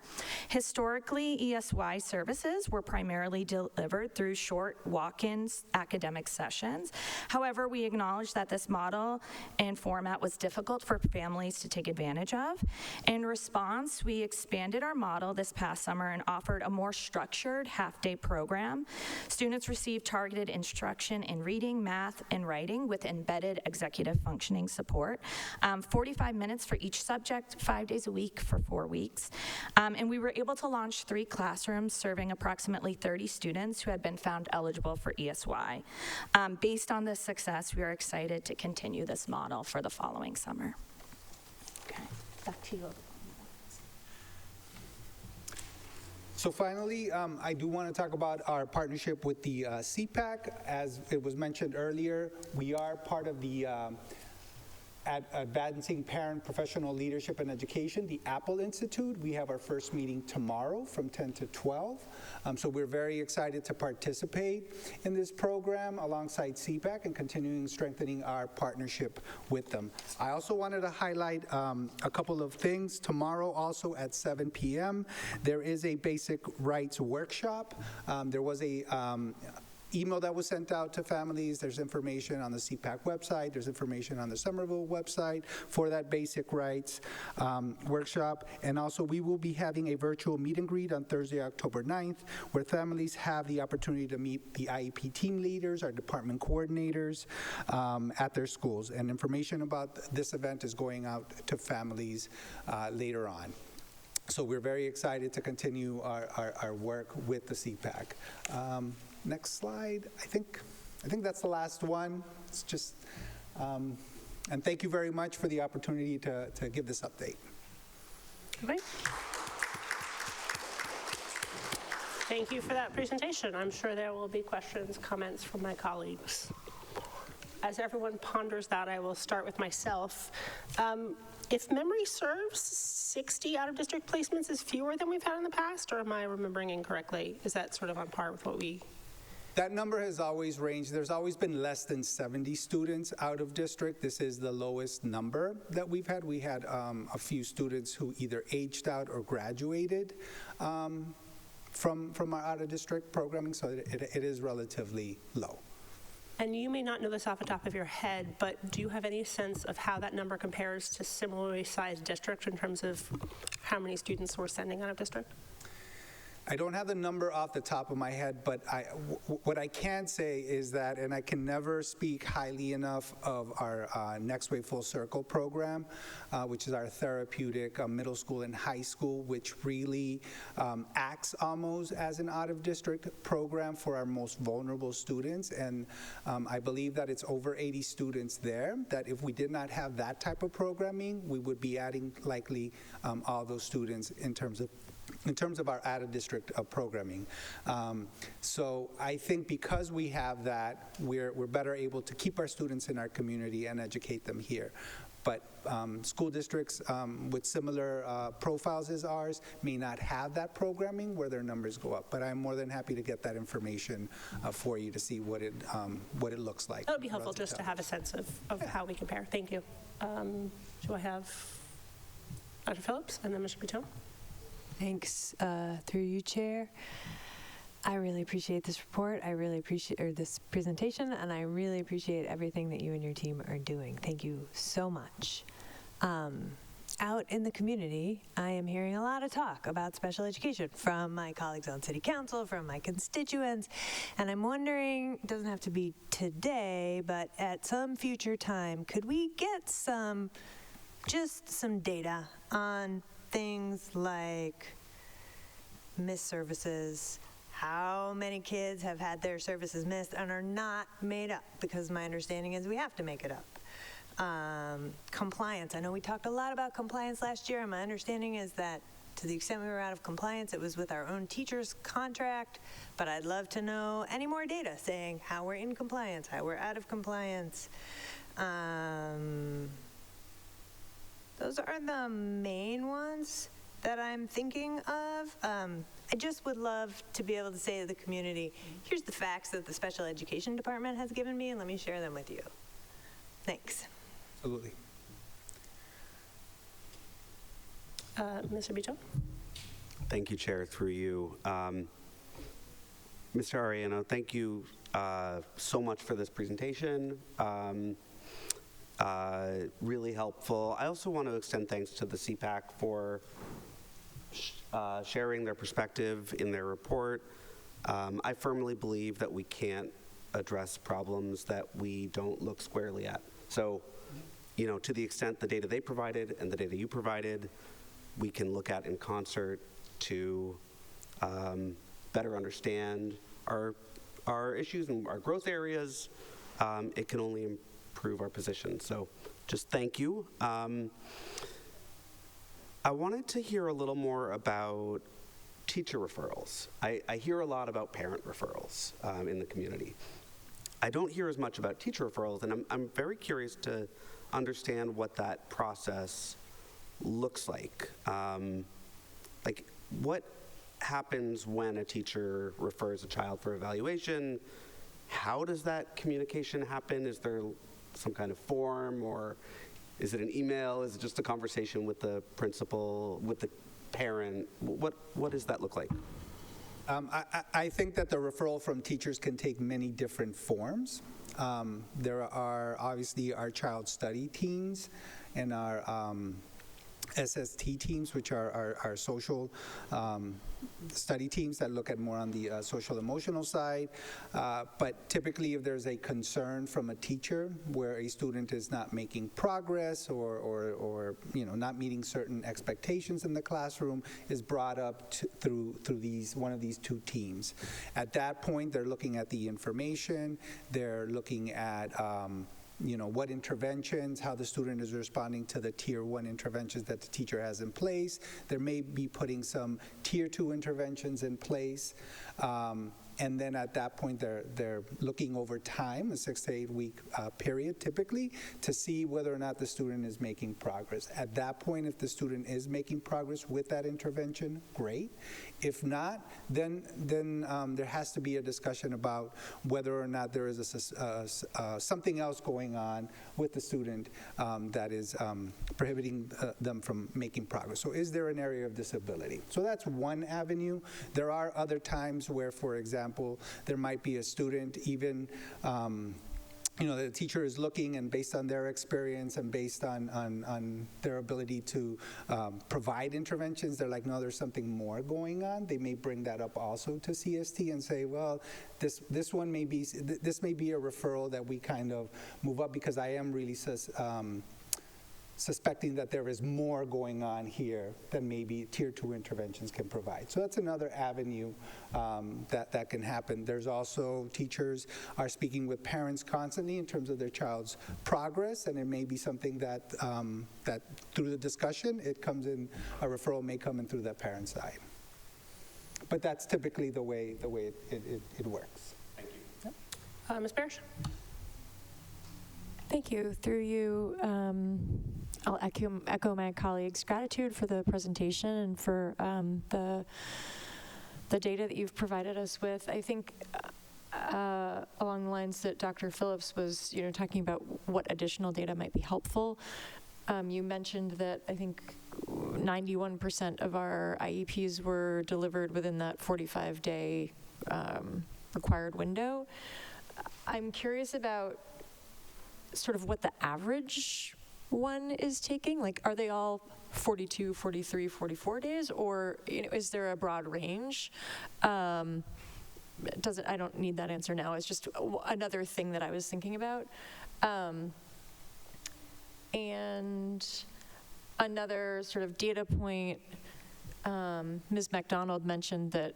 Historically, ESY services were primarily delivered through short walk-in academic sessions. However, we acknowledge that this model and format was difficult for families to take advantage of. In response, we expanded our model this past summer and offered a more structured half-day program. Students received targeted instruction in reading, math, and writing with embedded executive functioning support. 45 minutes for each subject, 5 days a week for 4 weeks. And we were able to launch 3 classrooms serving approximately 30 students who had been found eligible for ESY. Based on this success, we are excited to continue this model for the following summer. Okay, back to you. So finally, I do want to talk about our partnership with the CPAC. As it was mentioned earlier, we are part of the at Advancing Parent Professional Leadership and Education, the Apple Institute. We have our first meeting tomorrow from 10 to 12. So we're very excited to participate in this program alongside CPAC and continuing strengthening our partnership with them. I also wanted to highlight a couple of things. Tomorrow also at 7 p.m. there is a basic rights workshop. There was a email that was sent out to families. There's information on the CPAC website. There's information on the Somerville website for that basic rights workshop. And also we will be having a virtual meet and greet on Thursday, October 9th, where families have the opportunity to meet the IEP team leaders, our department coordinators at their schools. And information about this event is going out to families later on. So we're very excited to continue our work with the CPAC. Next slide. I think that's the last one. It's just, and thank you very much for the opportunity to give this update. Okay. Thank you for that presentation. I'm sure there will be questions, comments from my colleagues. As everyone ponders that, I will start with myself. If memory serves, 60 out-of-district placements is fewer than we've had in the past, or am I remembering incorrectly? Is that sort of on par with what we... That number has always ranged. There's always been less than 70 students out of district. This is the lowest number that we've had. We had a few students who either aged out or graduated from our out-of-district programming, so it is relatively low. And you may not know this off the top of your head, but do you have any sense of how that number compares to similarly sized districts in terms of how many students we're sending out of district? I don't have the number off the top of my head, but what I can say is that, and I can never speak highly enough of our Next Wave Full Circle program, which is our therapeutic middle school and high school, which really acts almost as an out-of-district program for our most vulnerable students. And I believe that it's over 80 students there, that if we did not have that type of programming, we would be adding likely all those students in terms of our out-of-district programming. So I think because we have that, we're better able to keep our students in our community and educate them here. But school districts with similar profiles as ours may not have that programming where their numbers go up. But I'm more than happy to get that information for you to see what it looks like. That would be helpful just to have a sense of how we compare. Thank you. Do I have Dr. Phillips and then Mr. Bouton? Thanks. Through you, Chair. I really appreciate this report. I really appreciate this presentation, and I really appreciate everything that you and your team are doing. Thank you so much. Out in the community, I am hearing a lot of talk about special education from my colleagues on City Council, from my constituents, and I'm wondering, it doesn't have to be today, but at some future time, could we get just some data on things like missed services, how many kids have had their services missed and are not made up, because my understanding is we have to make it up. Compliance, I know we talked a lot about compliance last year, and my understanding is that to the extent we were out of compliance, it was with our own teacher's contract, but I'd love to know any more data saying how we're in compliance, how we're out of compliance. Those are the main ones that I'm thinking of. I just would love to be able to say to the community, here's the facts that the special education department has given me, and let me share them with you. Thanks. Absolutely. Mr. Bouton? Thank you, Chair, through you. Mr. Arellano, thank you so much for this presentation. Really helpful. I also want to extend thanks to the CPAC for sharing their perspective in their report. I firmly believe that we can't address problems that we don't look squarely at. So, to the extent the data they provided and the data you provided, we can look at in concert to better understand our issues and our growth areas. It can only improve our position. So just thank you. I wanted to hear a little more about teacher referrals. I hear a lot about parent referrals in the community. I don't hear as much about teacher referrals, and I'm very curious to understand what that process looks like. Like, what happens when a teacher refers a child for evaluation? How does that communication happen? Is there some kind of form, or is it an email? Is it just a conversation with the principal, with the parent? What does that look like? I think that the referral from teachers can take many different forms. There are obviously our child study teams and our SST teams, which are our social study teams that look at more on the social emotional side. But typically, if there's a concern from a teacher where a student is not making progress or not meeting certain expectations in the classroom, is brought up through one of these two teams. At that point, they're looking at the information. They're looking at what interventions, how the student is responding to the Tier 1 interventions that the teacher has in place. There may be putting some Tier 2 interventions in place. And then at that point, they're looking over time, a 6 to 8 week period typically, to see whether or not the student is making progress. At that point, if the student is making progress with that intervention, great. If not, then there has to be a discussion about whether or not there is something else going on with the student that is prohibiting them from making progress. So is there an area of disability? So that's one avenue. There are other times where, for example, there might be a student even the teacher is looking, and based on their experience and based on their ability to provide interventions, they're like, no, there's something more going on. They may bring that up also to CST and say, well, this may be a referral that we kind of move up, because I am really suspecting that there is more going on here than maybe Tier 2 interventions can provide. So that's another avenue that can happen. There's also teachers are speaking with parents constantly in terms of their child's progress, and it may be something that through the discussion, a referral may come in through that parent side. But that's typically the way it works. Thank you. Ms. Parrish? Thank you. Through you, I'll echo my colleagues' gratitude for the presentation and for the data that you've provided us with. I think along the lines that Dr. Phillips was talking about what additional data might be helpful, you mentioned that I think 91% of our IEPs were delivered within that 45-day required window. I'm curious about sort of what the average one is taking. Like, are they all 42, 43, 44 days, or is there a broad range? I don't need that answer now. It's just another thing that I was thinking about. And another sort of data point, Ms. McDonald mentioned that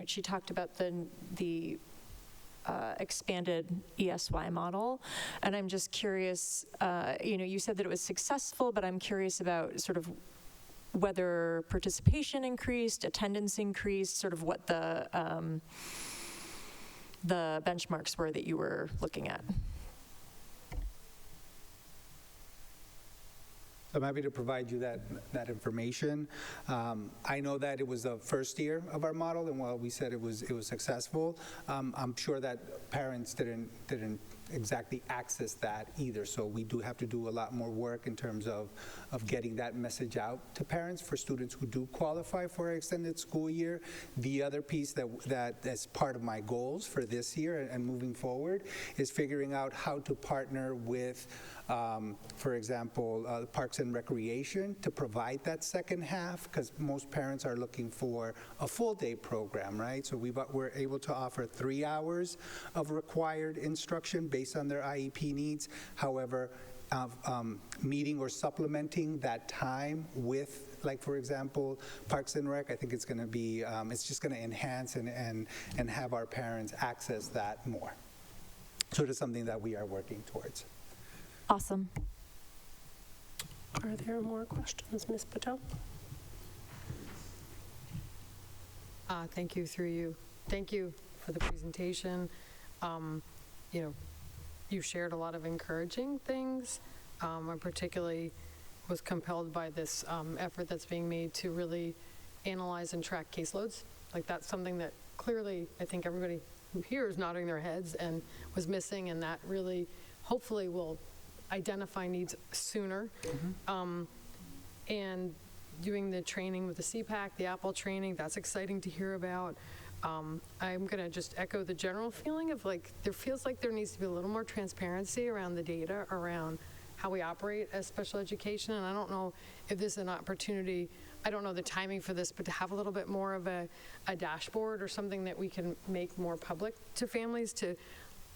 she talked about the expanded ESY model, and I'm just curious, you said that it was successful, but I'm curious about sort of whether participation increased, attendance increased, sort of what the benchmarks were that you were looking at. I'm happy to provide you that information. I know that it was the first year of our model, and while we said it was successful, I'm sure that parents didn't exactly access that either. So we do have to do a lot more work in terms of getting that message out to parents for students who do qualify for an extended school year. The other piece that's part of my goals for this year and moving forward is figuring out how to partner with, for example, Parks and Recreation to provide that second half, because most parents are looking for a full day program, right? So we're able to offer 3 hours of required instruction based on their IEP needs. However, meeting or supplementing that time with, like, for example, Parks and Rec, I think it's going to be, it's just going to enhance and have our parents access that more. So it is something that we are working towards. Awesome. Are there more questions, Ms. Patel? Thank you, through you. Thank you for the presentation. you shared a lot of encouraging things. I particularly was compelled by this effort that's being made to really analyze and track caseloads. Like that's something that clearly I think everybody who here is nodding their heads and was missing, and that really hopefully will identify needs sooner. And doing the training with the CPAC, the Apple training, that's exciting to hear about. I'm going to just echo the general feeling of like, there feels like there needs to be a little more transparency around the data, around how we operate as special education. And I don't know if this is an opportunity, I don't know the timing for this, but to have a little bit more of a dashboard or something that we can make more public to families to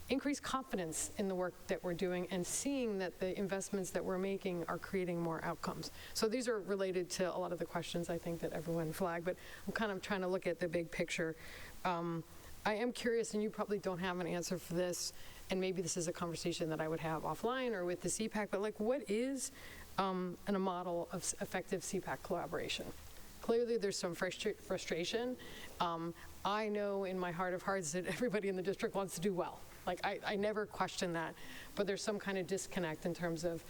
increase confidence in the work that we're doing and seeing that the investments that we're making are creating more outcomes. So these are related to a lot of the questions I think that everyone flagged, but I'm kind of trying to look at the big picture. I am curious, and you probably don't have an answer for this, and maybe this is a conversation that I would have offline or with the CPAC, but like what is a model of effective CPAC collaboration? Clearly there's some frustration. I know in my heart of hearts that everybody in the district wants to do well. Like, I never question that, but there's some kind of disconnect in terms of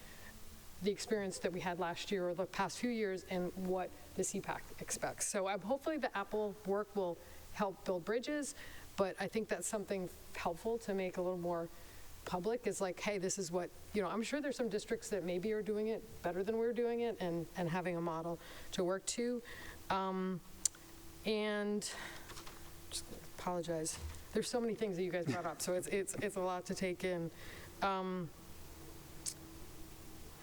the experience that we had last year or the past few years and what the CPAC expects. So hopefully the Apple work will help build bridges, but I think that's something helpful to make a little more public is like, hey, this is what, I'm sure there's some districts that maybe are doing it better than we're doing it and having a model to work to. And just apologize. There's so many things that you guys brought up, so it's a lot to take in.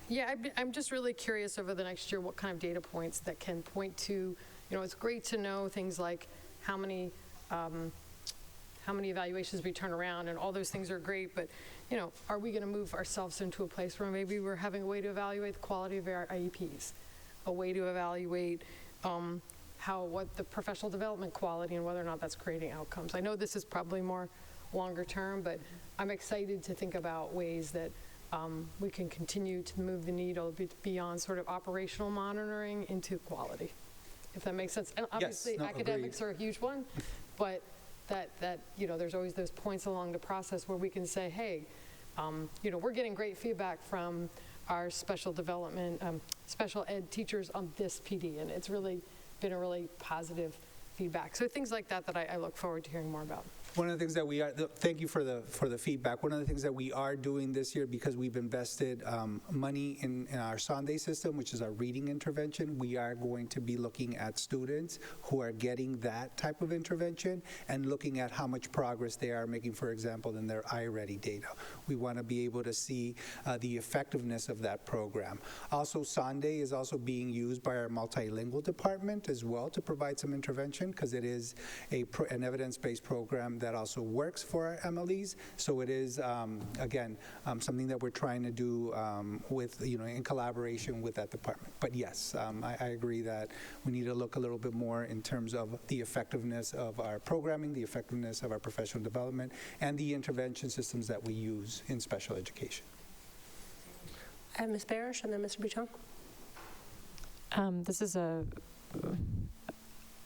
Yeah, I'm just really curious over the next year what kind of data points that can point to, it's great to know things like how many evaluations we turn around, and all those things are great, but are we going to move ourselves into a place where maybe we're having a way to evaluate the quality of our IEPs, a way to evaluate what the professional development quality and whether or not that's creating outcomes. I know this is probably more longer term, but I'm excited to think about ways that we can continue to move the needle beyond sort of operational monitoring into quality, if that makes sense. And obviously academics are a huge one, but that there's always those points along the process where we can say, hey, we're getting great feedback from our special development, special ed teachers on this PD, and it's really been a really positive feedback. So things like that I look forward to hearing more about. One of the things that we are, thank you for the feedback. One of the things that we are doing this year, because we've invested money in our Sunday system, which is our reading intervention, we are going to be looking at students who are getting that type of intervention and looking at how much progress they are making, for example, in their iReady data. We want to be able to see the effectiveness of that program. Also, Sunday is also being used by our multilingual department as well to provide some intervention, because it is an evidence-based program that also works for our MLEs. So it is, again, something that we're trying to do with, in collaboration with that department. But yes, I agree that we need to look a little bit more in terms of the effectiveness of our programming, the effectiveness of our professional development, and the intervention systems that we use in special education. Ms. Barish and then Mr. Buchon. This is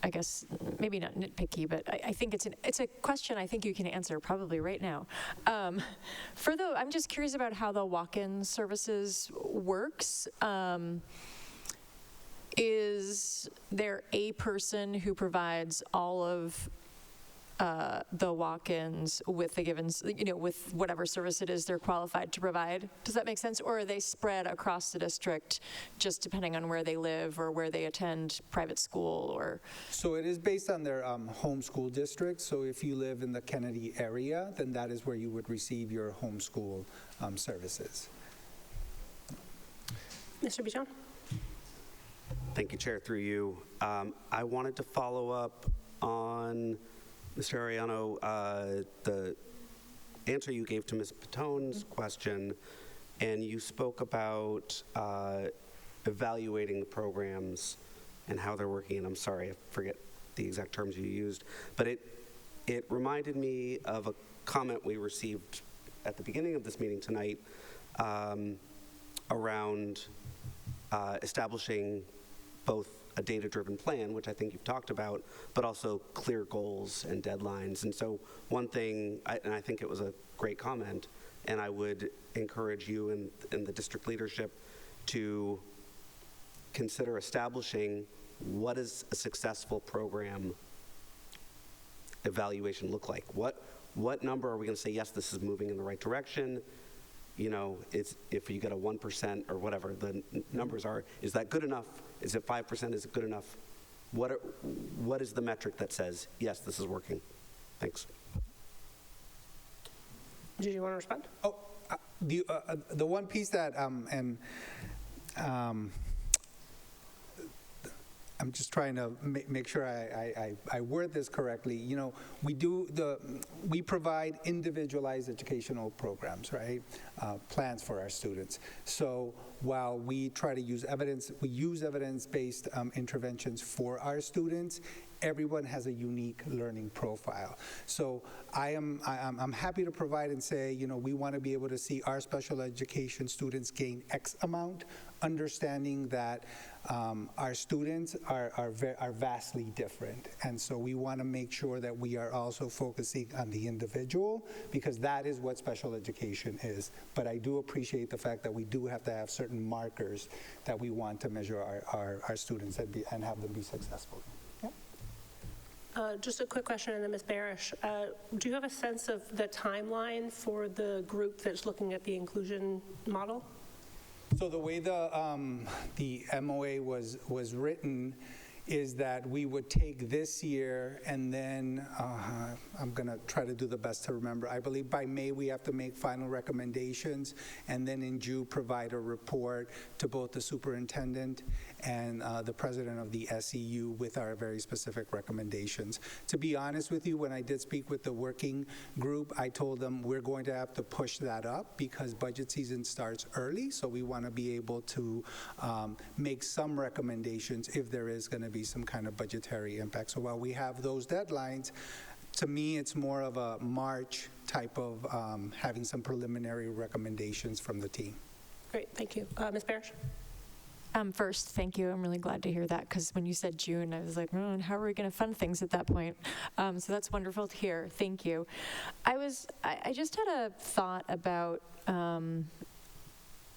I guess, maybe not nitpicky, but I think it's a question I think you can answer probably right now. I'm just curious about how the walk-in services works. Is there a person who provides all of the walk-ins with the given, with whatever service it is they're qualified to provide? Does that make sense? Or are they spread across the district just depending on where they live or where they attend private school? Or So it is based on their home school district. So if you live in the Kennedy area, then that is where you would receive your homeschool services. Mr. Buchon. Thank you, Chair, through you. I wanted to follow up on Mr. Arellano, the answer you gave to Ms. Patone's question, and you spoke about evaluating the programs and how they're working, and I'm sorry, I forget the exact terms you used, but it reminded me of a comment we received at the beginning of this meeting tonight around establishing both a data-driven plan, which I think you've talked about, but also clear goals and deadlines. And so one thing, and I think it was a great comment, and I would encourage you and the district leadership to consider establishing what does a successful program evaluation look like? What number are we going to say, yes, this is moving in the right direction? You know, if you get a 1% or whatever the numbers are, is that good enough? Is it 5%? Is it good enough? What is the metric that says, yes, this is working? Thanks. Did you want to respond? Oh, the one piece that, I'm just trying to make sure I word this correctly. You know, we provide individualized educational programs, right? Plans for our students. So while we try to use evidence-based interventions for our students, everyone has a unique learning profile. So I'm happy to provide and say, you know, we want to be able to see our special education students gain X amount, understanding that our students are vastly different. And so we want to make sure that we are also focusing on the individual, because that is what special education is. But I do appreciate the fact that we do have to have certain markers that we want to measure our students and have them be successful. Just a quick question, and then Ms. Barish. Do you have a sense of the timeline for the group that's looking at the inclusion model? So the way the MOA was written is that we would take this year and then, I'm going to try to do the best to remember, I believe by May we have to make final recommendations, and then in June provide a report to both the superintendent and the president of the SEU with our very specific recommendations. To be honest with you, when I did speak with the working group, I told them we're going to have to push that up because budget season starts early, so we want to be able to make some recommendations if there is going to be some kind of budgetary impact. So while we have those deadlines, to me it's more of a March type of having some preliminary recommendations from the team. Great, thank you. Ms. Barish? First, thank you. I'm really glad to hear that, because when you said June, I was like, and how are we going to fund things at that point? So that's wonderful to hear. Thank you. I just had a thought about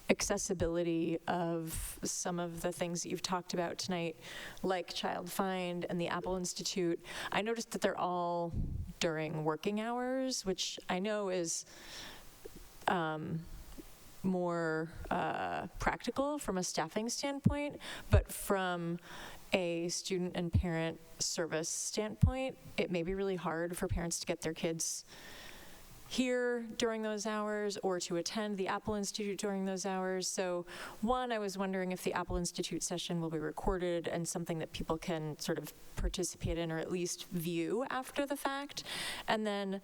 accessibility of some of the things that you've talked about tonight, like Child Find and the Apple Institute. I noticed that they're all during working hours, which I know is more practical from a staffing standpoint, but from a student and parent service standpoint, it may be really hard for parents to get their kids here during those hours or to attend the Apple Institute during those hours. So one, I was wondering if the Apple Institute session will be recorded and something that people can sort of participate in or at least view after the fact. And then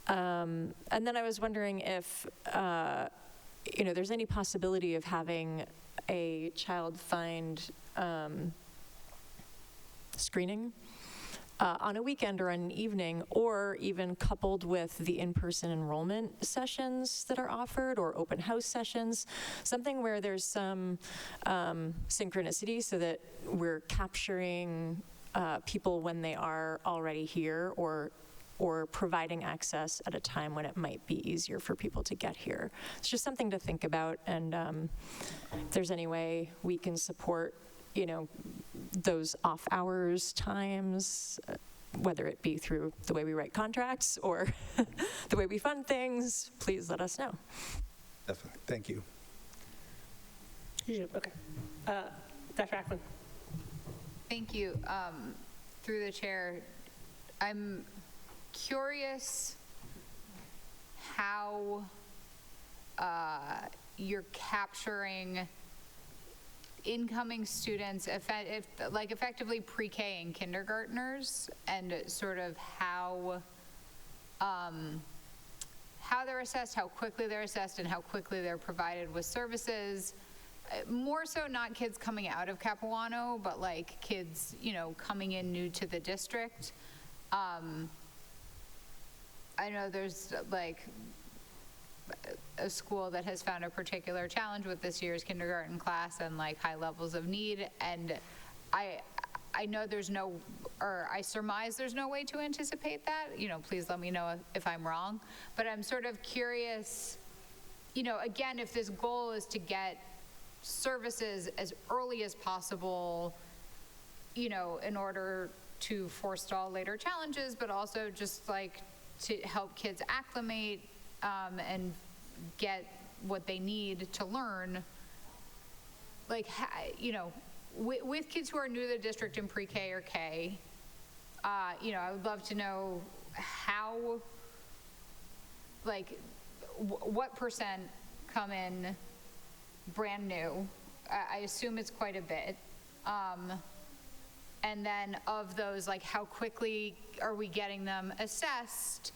I was wondering if there's any possibility of having a Child Find screening on a weekend or on an evening, or even coupled with the in-person enrollment sessions that are offered, or open house sessions, something where there's some synchronicity so that we're capturing people when they are already here, or providing access at a time when it might be easier for people to get here. It's just something to think about, and if there's any way we can support those off hours times, whether it be through the way we write contracts or the way we fund things, please let us know. Definitely. Thank you. Okay. Dr. Ackman. Thank you. Through the chair, I'm curious how you're capturing incoming students, effectively pre-K and kindergartners, and sort of how they're assessed, how quickly they're assessed, and how quickly they're provided with services. More so not kids coming out of Capuano, but like kids, coming in new to the district. I know there's like a school that has found a particular challenge with this year's kindergarten class and like high levels of need, and I know there's no, or I surmise there's no way to anticipate that. Please let me know if I'm wrong. But I'm sort of curious, again, if this goal is to get services as early as possible, in order to forestall later challenges, but also just like to help kids acclimate and get what they need to learn. Like, with kids who are new to the district in pre-K or K, I would love to know how, like, what percent come in brand new. I assume it's quite a bit. And then of those, like, how quickly are we getting them assessed?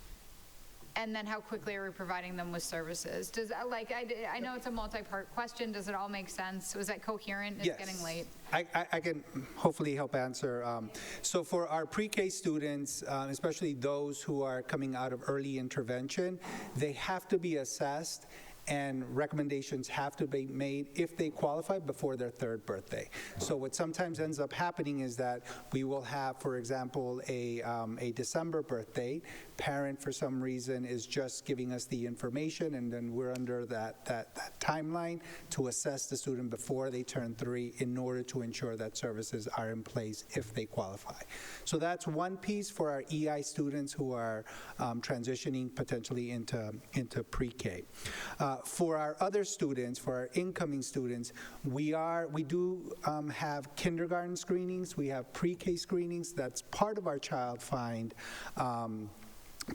And then how quickly are we providing them with services? I know it's a multi-part question. Does it all make sense? Was that coherent? It's getting late. I can hopefully help answer. So for our pre-K students, especially those who are coming out of early intervention, they have to be assessed and recommendations have to be made if they qualify before their 3rd birthday. So what sometimes ends up happening is that we will have, for example, a December birthday. Parent, for some reason, is just giving us the information, and then we're under that timeline to assess the student before they turn 3 in order to ensure that services are in place if they qualify. So that's one piece for our EI students who are transitioning potentially into pre-K. For our other students, for our incoming students, we do have kindergarten screenings. We have pre-K screenings. That's part of our Child Find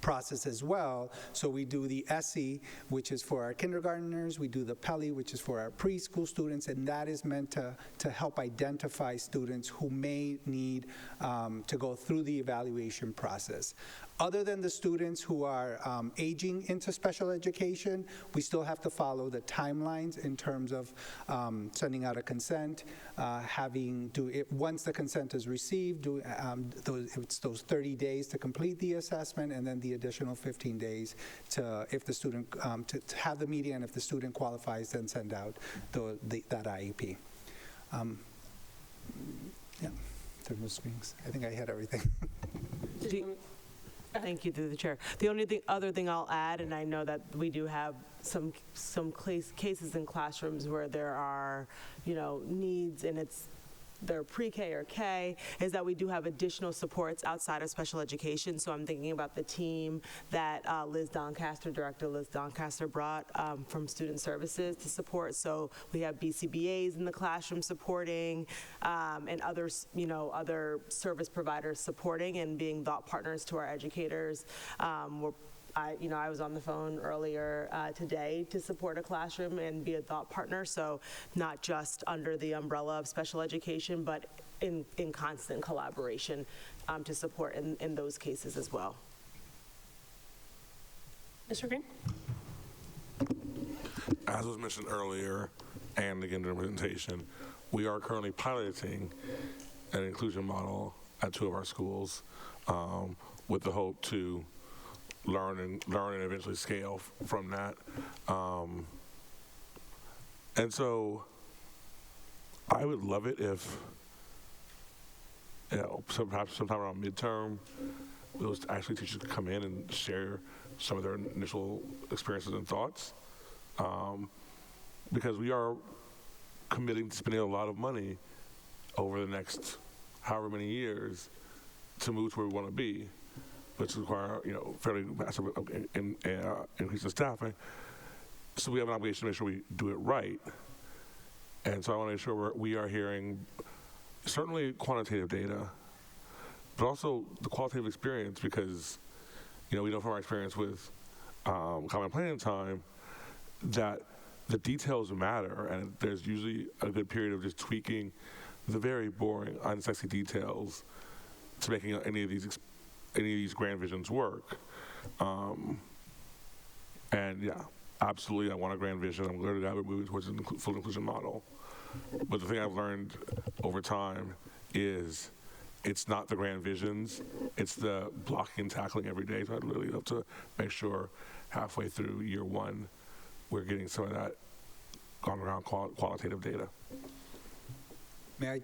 process as well. So we do the ESSE, which is for our kindergartners. We do the PELI, which is for our preschool students, and that is meant to help identify students who may need to go through the evaluation process. Other than the students who are aging into special education, we still have to follow the timelines in terms of sending out a consent, once the consent is received, it's those 30 days to complete the assessment, and then the additional 15 days to, if the student, to have the meeting, and if the student qualifies, then send out that IEP. Yeah, there were screens. I think I had everything. Thank you, through the chair. The only other thing I'll add, and I know that we do have some cases in classrooms where there are, needs, and they're pre-K or K, is that we do have additional supports outside of special education. So I'm thinking about the team that Director Liz Doncaster brought from Student Services to support. So we have BCBAs in the classroom supporting, and others, other service providers supporting and being thought partners to our educators. I was on the phone earlier today to support a classroom and be a thought partner, so not just under the umbrella of special education, but in constant collaboration to support in those cases as well. Mr. Green? As was mentioned earlier, and again in the presentation, we are currently piloting an inclusion model at 2 of our schools with the hope to learn and eventually scale from that. And so I would love it if, perhaps sometime around midterm, those actually teachers could come in and share some of their initial experiences and thoughts. Because we are committing to spending a lot of money over the next however many years to move to where we want to be, which require, fairly massive increase in staffing. So we have an obligation to make sure we do it right. And so I want to make sure we are hearing certainly quantitative data, but also the qualitative experience, because, we know from our experience with Common Planning Time that the details matter, and there's usually a good period of just tweaking the very boring, unsexy details to making any of these grand visions work. And yeah, absolutely, I want a grand vision. I'm glad that we're moving towards a full inclusion model. But the thing I've learned over time is it's not the grand visions, it's the blocking and tackling every day. So I'd really love to make sure halfway through year 1, we're getting some of that on-ground qualitative data. May I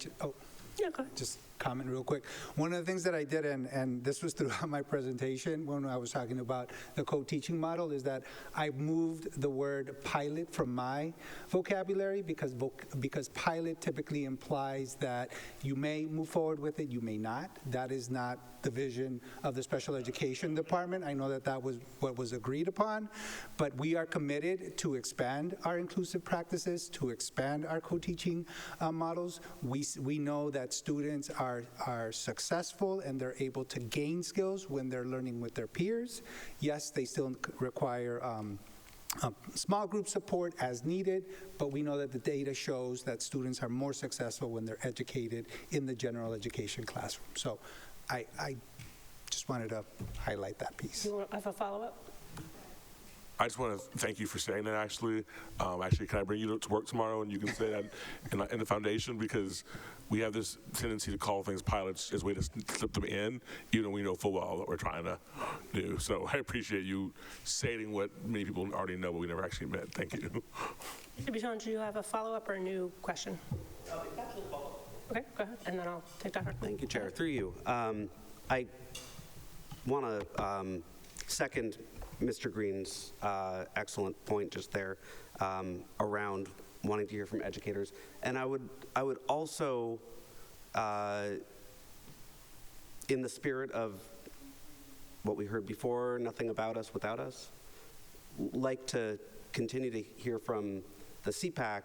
Yeah, go ahead. just comment real quick. One of the things that I did, and this was throughout my presentation when I was talking about the co-teaching model, is that I moved the word pilot from my vocabulary because pilot typically implies that you may move forward with it, you may not. That is not the vision of the special education department. I know that that was what was agreed upon, but we are committed to expand our inclusive practices, to expand our co-teaching models. We know that students are successful and they're able to gain skills when they're learning with their peers. Yes, they still require small group support as needed, but we know that the data shows that students are more successful when they're educated in the general education classroom. So I just wanted to highlight that piece. You have a follow-up? I just want to thank you for saying that, Ashley. Actually, can I bring you to work tomorrow and you can say that in the foundation? Because we have this tendency to call things pilots as a way to slip them in, even though we know full well what we're trying to do. So I appreciate you stating what many people already know, but we never actually met. Thank you. Mr. Buton, do you have a follow-up or a new question? Okay, go ahead, and then I'll take Dr. Thank you, Chair. Through you. I want to second Mr. Green's excellent point just there around wanting to hear from educators. And I would also, in the spirit of what we heard before, nothing about us without us, like to continue to hear from the CPAC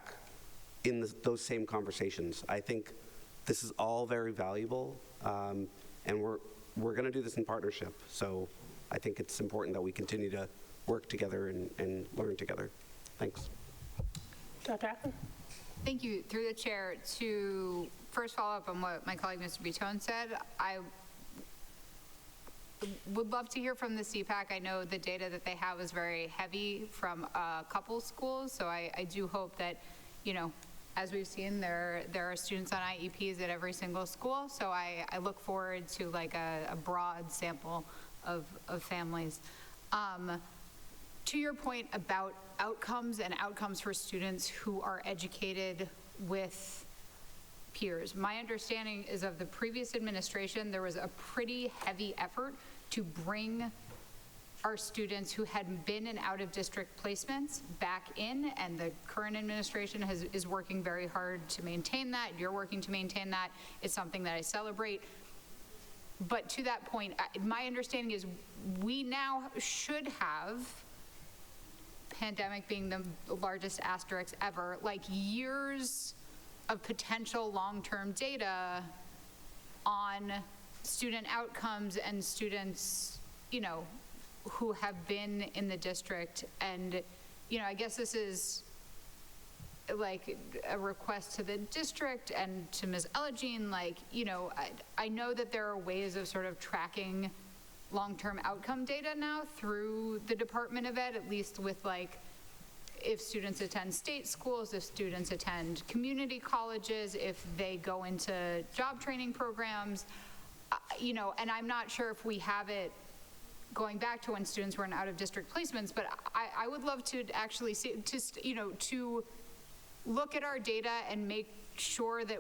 in those same conversations. I think this is all very valuable, and we're going to do this in partnership. So I think it's important that we continue to work together and learn together. Thanks. Dr. Ackman? Thank you. Through the chair, to first follow up on what my colleague Mr. Buton said, I would love to hear from the CPAC. I know the data that they have is very heavy from a couple schools, so I do hope that, you know, as we've seen, there are students on IEPs at every single school, so I look forward to like a broad sample of families. To your point about outcomes and outcomes for students who are educated with peers, my understanding is of the previous administration, there was a pretty heavy effort to bring our students who had been in out-of-district placements back in, and the current administration is working very hard to maintain that. You're working to maintain that. It's something that I celebrate. But to that point, my understanding is we now should have, pandemic being the largest asterisk ever, like years of potential long-term data on student outcomes and students, you know, who have been in the district. And, you know, I guess this is like a request to the district and to Ms. Elagine, like, you know, I know that there are ways of sort of tracking long-term outcome data now through the Department of Ed, at least with like, if students attend state schools, if students attend community colleges, if they go into job training programs, you know, and I'm not sure if we have it going back to when students were in out-of-district placements, but I would love to actually see, you know, to look at our data and make sure that,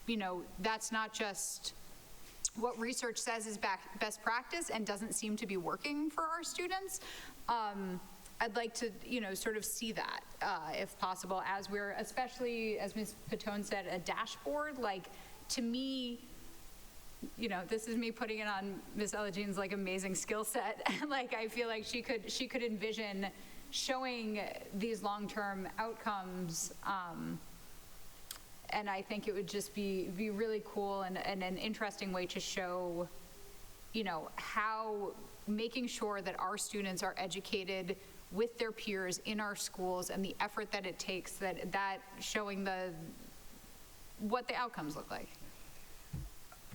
you know, that's not just what research says is best practice and doesn't seem to be working for our students. I'd like to, you know, sort of see that, if possible, as we're, especially, as Ms. Patone said, a dashboard. Like, to me, you know, this is me putting it on Ms. Elagine's like amazing skill set. Like, I feel like she could envision showing these long-term outcomes, and I think it would just be really cool and an interesting way to show, you know, how making sure that our students are educated with their peers in our schools and the effort that it takes, that showing what the outcomes look like.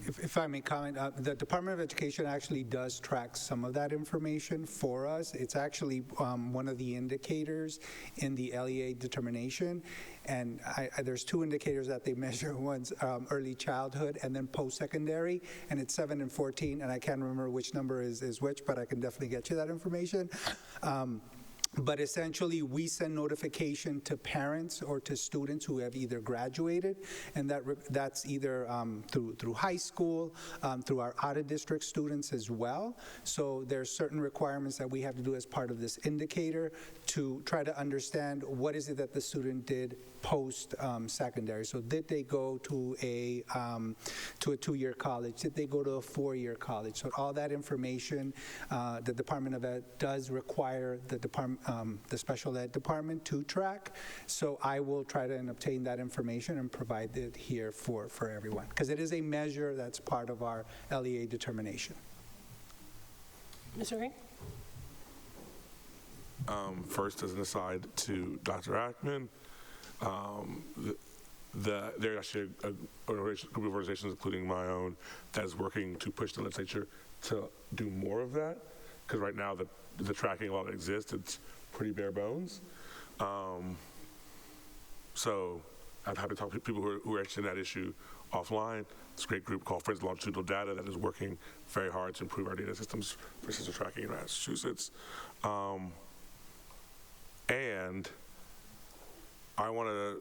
If I may comment, the Department of Education actually does track some of that information for us. It's actually one of the indicators in the LEA determination. And there's two indicators that they measure. One's early childhood and then post-secondary, and it's 7 and 14, and I can't remember which number is which, but I can definitely get you that information. But essentially, we send notification to parents or to students who have either graduated, and that's either through high school, through our out-of-district students as well. So there's certain requirements that we have to do as part of this indicator to try to understand what is it that the student did post-secondary. So did they go to a 2-year college? Did they go to a 4-year college? So all that information, the Department of Ed does require the special ed department to track. So I will try to obtain that information and provide it here for everyone, because it is a measure that's part of our LEA determination. Mr. Green? First, as an aside to Dr. Ackman, there's actually a group of organizations, including my own, that is working to push the legislature to do more of that, because right now the tracking, while it exists, it's pretty bare bones. So I'm happy to talk to people who are interested in that issue offline. It's a great group called Friends of Longitudinal Data that is working very hard to improve our data systems for sister tracking in Massachusetts. And I want to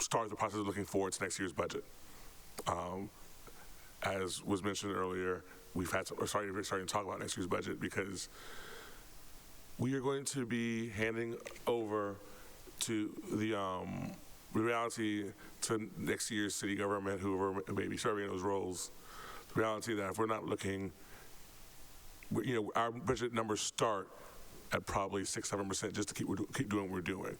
start the process of looking forward to next year's budget. As was mentioned earlier, we're starting to talk about next year's budget because we are going to be handing over to the reality to next year's city government, whoever may be serving those roles, the reality that if we're not looking, our budget numbers start at probably 6-7% just to keep doing what we're doing.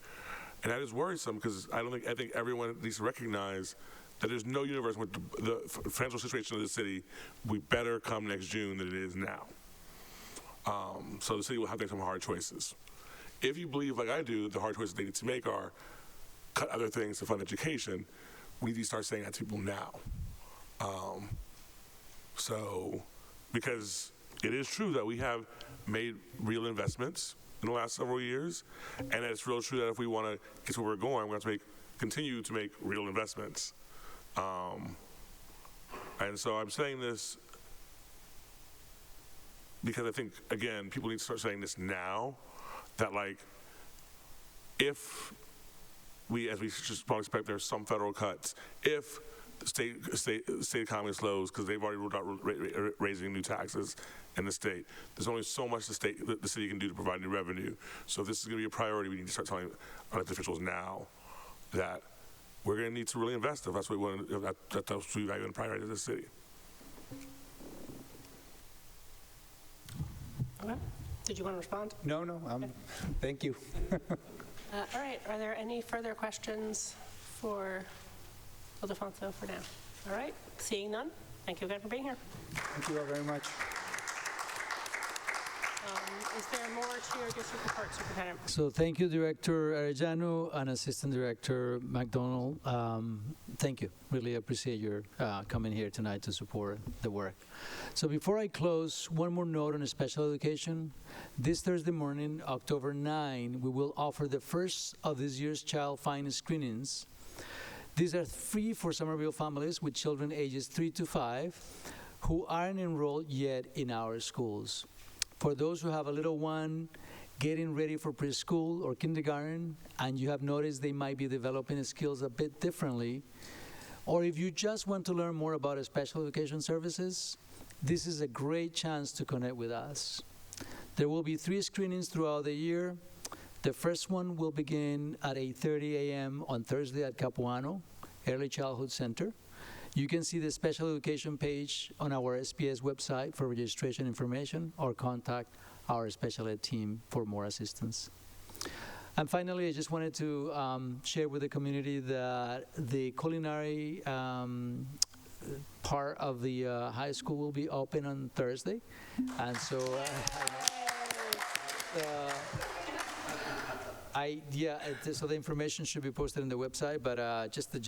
And that is worrisome because I think everyone needs to recognize that there's no universe with the financial situation of the city will be better come next June than it is now. So the city will have to make some hard choices. If you believe, like I do, the hard choices they need to make are cut other things to fund education, we need to start saying that to people now. Because it is true that we have made real investments in the last several years, and it's real true that if we want to get to where we're going, we have to continue to make real investments. And so I'm saying this because I think, again, people need to start saying this now, that if we, as we should probably expect, there's some federal cuts, if the state economy slows, because they've already ruled out raising new taxes in the state, there's only so much the city can do to provide new revenue. So if this is going to be a priority, we need to start telling elected officials now that we're going to need to really invest if that's what we want, if that's what we value and priority of the city. Okay. Did you want to respond? No, thank you. All right, are there any further questions for Ildefonso for now? All right, seeing none, thank you again for being here. Thank you all very much. Is there more to your district report, Superintendent? So thank you, Director Arellano and Assistant Director McDonald. Thank you. Really appreciate your coming here tonight to support the work. So before I close, one more note on special education. This Thursday morning, October 9, we will offer the first of this year's Child Find screenings. These are free for Somerville families with children ages 3 to 5 who aren't enrolled yet in our schools. For those who have a little one getting ready for preschool or kindergarten, and you have noticed they might be developing skills a bit differently, or if you just want to learn more about special education services, this is a great chance to connect with us. There will be 3 screenings throughout the year. The first one will begin at 8:30 a.m. on Thursday at Capuano Early Childhood Center. You can see the special education page on our SPS website for registration information or contact our special ed team for more assistance. And finally, I just wanted to share with the community that the culinary part of the high school will be open on Thursday. And so so the information should be posted on the website, but just the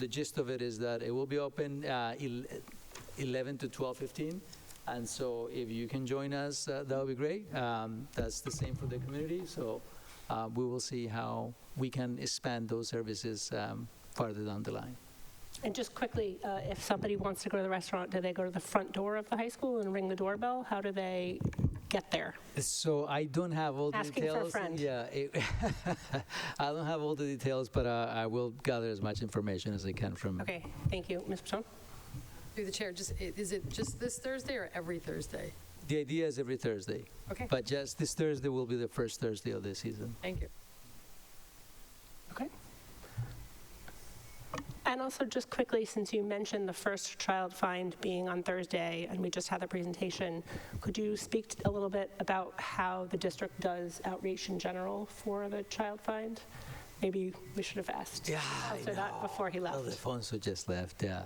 gist of it is that it will be open 11 to 12:15, and so if you can join us, that would be great. That's the same for the community, so we will see how we can expand those services farther down the line. And just quickly, if somebody wants to go to the restaurant, do they go to the front door of the high school and ring the doorbell? How do they get there? So I don't have all the Asking details. for a friend. Yeah, I don't have all the details, but I will gather as much information as I can from. Okay, thank you. Ms. Person? Through the chair, is it just this Thursday or every Thursday? The idea is every Thursday. Okay. But just this Thursday will be the first Thursday of the season. Thank you. Okay. And also just quickly, since you mentioned the first child find being on Thursday, and we just had the presentation, could you speak a little bit about how the district does outreach in general for the child find? Maybe we should have asked Counselor that before he left. Alfonso just left, yeah.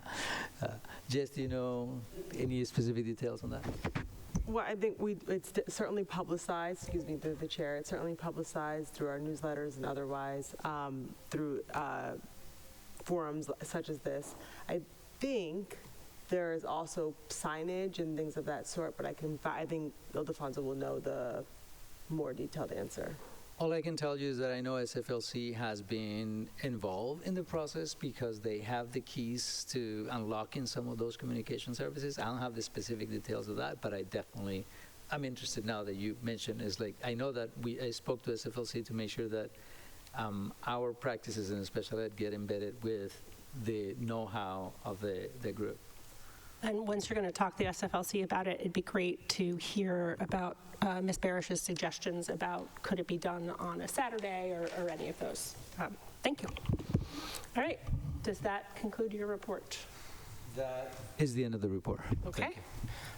Jess, do you know any specific details on that? Well, I think it's certainly publicized, excuse me, through the chair, it's certainly publicized through our newsletters and otherwise, through forums such as this. I think there is also signage and things of that sort, but I think Ildefonso will know the more detailed answer. All I can tell you is that I know SFLC has been involved in the process because they have the keys to unlocking some of those communication services. I don't have the specific details of that, but I'm interested now that you mentioned, is like, I know that I spoke to SFLC to make sure that our practices in special ed get embedded with the know-how of the group. And once you're going to talk to the SFLC about it, it'd be great to hear about Ms. Barish's suggestions about could it be done on a Saturday or any of those. Thank you. All right. Does that conclude your report? That is the end of the report. Okay. Thank you.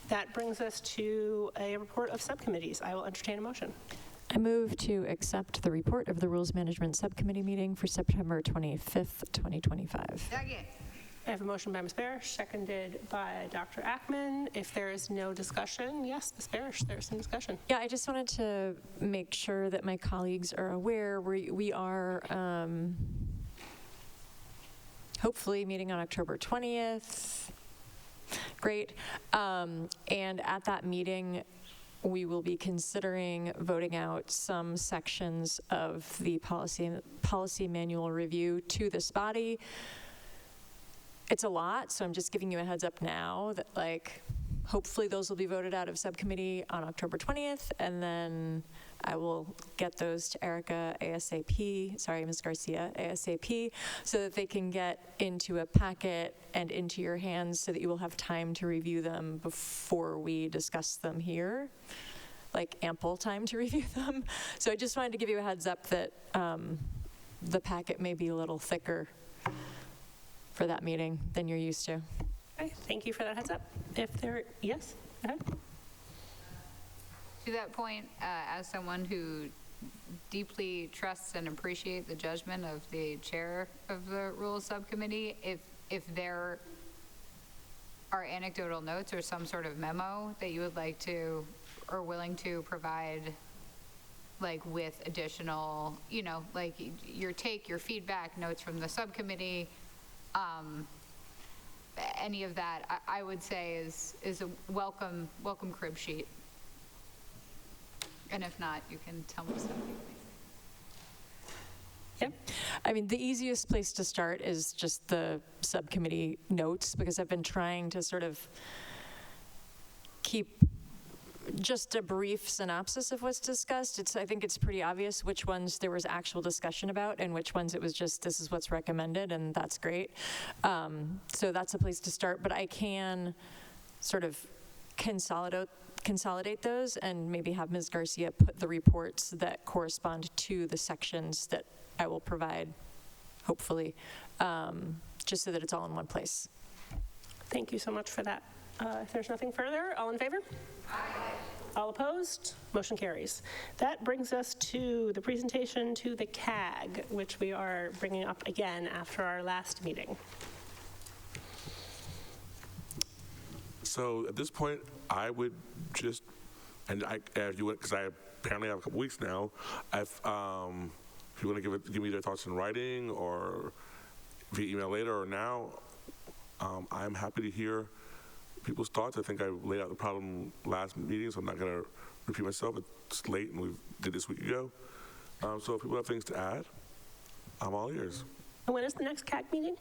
That brings us to a report of subcommittees. I will entertain a motion. I move to accept the report of the Rules Management Subcommittee meeting for September 25th, 2025. Second. I have a motion by Ms. Barish, seconded by Dr. Ackman. If there is no discussion, yes, Ms. Barish, there's some discussion. Yeah, I just wanted to make sure that my colleagues are aware we are hopefully meeting on October 20th. Great. And at that meeting, we will be considering voting out some sections of the policy manual review to this body. It's a lot, so I'm just giving you a heads up now that, like, hopefully those will be voted out of subcommittee on October 20th, and then I will get those to Erica ASAP, sorry, Ms. Garcia, ASAP, so that they can get into a packet and into your hands so that you will have time to review them before we discuss them here, like ample time to review them. So I just wanted to give you a heads up that the packet may be a little thicker for that meeting than you're used to. Okay, thank you for that heads up. Yes, go ahead. To that point, as someone who deeply trusts and appreciates the judgment of the chair of the Rules Subcommittee, if there are anecdotal notes or some sort of memo that you would like to or willing to provide, like with additional, like your feedback, notes from the subcommittee, any of that, I would say is a welcome crib sheet. And if not, you can tell me something. Yep. I mean, the easiest place to start is just the subcommittee notes, because I've been trying to sort of keep just a brief synopsis of what's discussed. I think it's pretty obvious which ones there was actual discussion about and which ones it was just, this is what's recommended, and that's great. So that's a place to start, but I can sort of consolidate those and maybe have Ms. Garcia put the reports that correspond to the sections that I will provide, hopefully, just so that it's all in one place. Thank you so much for that. If there's nothing further, all in favor? Aye. All opposed? Motion carries. That brings us to the presentation to the CAG, which we are bringing up again after our last meeting. So at this point, I would just, and as you went, because I apparently have a couple weeks now, if you want to give me their thoughts in writing or via email later or now, I'm happy to hear people's thoughts. I think I laid out the problem last meeting, so I'm not going to repeat myself. It's late, and we did this a week ago. So if people have things to add, I'm all ears. And when is the next CAG meeting?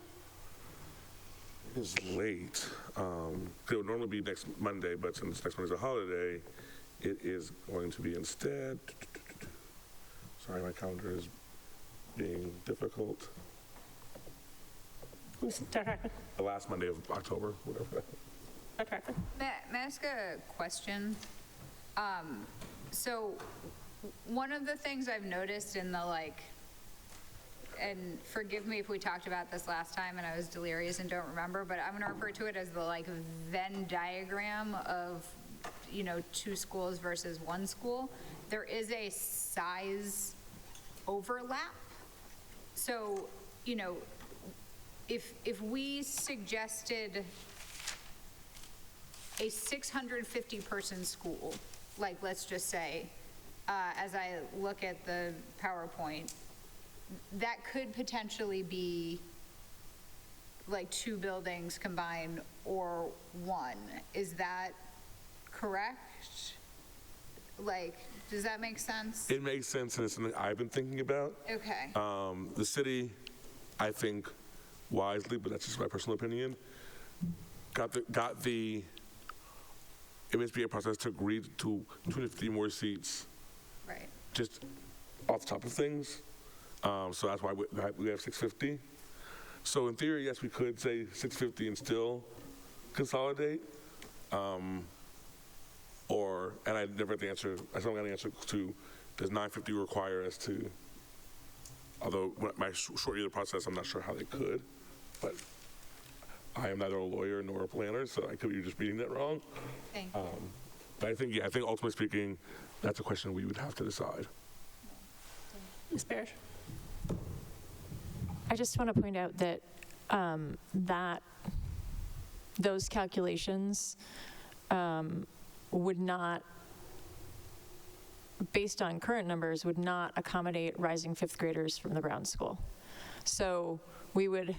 It is late. It would normally be next Monday, but since next Monday's a holiday, It is going to be instead, sorry, my calendar is being difficult. Dr. Hackman? The last Monday of October, whatever. Dr. Hackman? May I ask a question? So one of the things I've noticed in the and forgive me if we talked about this last time and I was delirious and don't remember, but I'm going to refer to it as the Venn diagram of, 2 schools versus 1 school. There is a size overlap. So, if we suggested a 650-person school, let's just say, as I look at the PowerPoint, that could potentially be 2 buildings combined or 1. Is that correct? Does that make sense? It makes sense, and it's something I've been thinking about. Okay. The city, I think, wisely, but that's just my personal opinion, got the MSBA process to agree to 250 more seats. Right. Just off the top of things. So that's why we have 650. So in theory, yes, we could say 650 and still consolidate. And I never got the answer, I still got the answer to, does 950 require us to, although my short year of the process, I'm not sure how they could, but I am neither a lawyer nor a planner, so I could be just reading that wrong. Thank you. But I think ultimately speaking, that's a question we would have to decide. Ms. Parrish? I just want to point out that those calculations would not, based on current numbers, would not accommodate rising 5th graders from the Brown School. So we would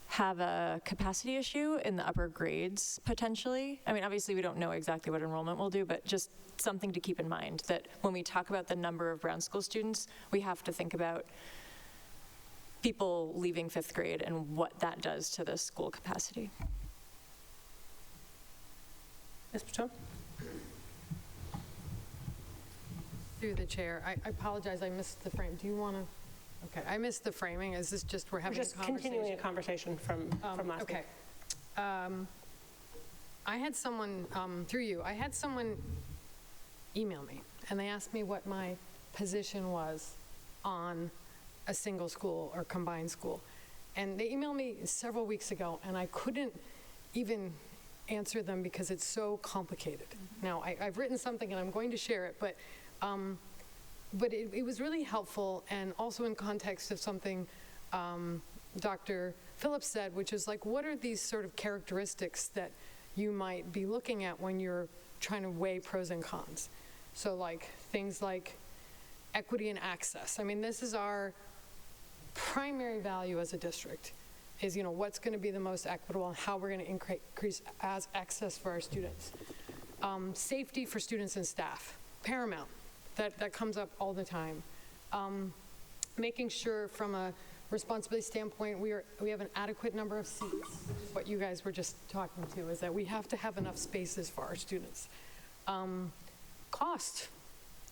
have a capacity issue in the upper grades, potentially. I mean, obviously, we don't know exactly what enrollment will do, but just something to keep in mind, that when we talk about the number of Brown School students, we have to think about people leaving 5th grade and what that does to the school capacity. Ms. Patone? Through the chair, I apologize, I missed the frame. Do you want to? Okay, I missed the framing. Is this just we're having a conversation? Just continuing a conversation from last week. Okay. I had someone, through you, I had someone email me, and they asked me what my position was on a single school or combined school. And they emailed me several weeks ago, and I couldn't even answer them because it's so complicated. Now, I've written something, and I'm going to share it, but it was really helpful, and also in context of something Dr. Phillips said, which is what are these sort of characteristics that you might be looking at when you're trying to weigh pros and cons? So things like equity and access. I mean, this is our primary value as a district, is what's going to be the most equitable and how we're going to increase as access for our students. Safety for students and staff, paramount. That comes up all the time. Making sure from a responsibility standpoint, we have an adequate number of seats. What you guys were just talking to is that we have to have enough spaces for our students. Cost,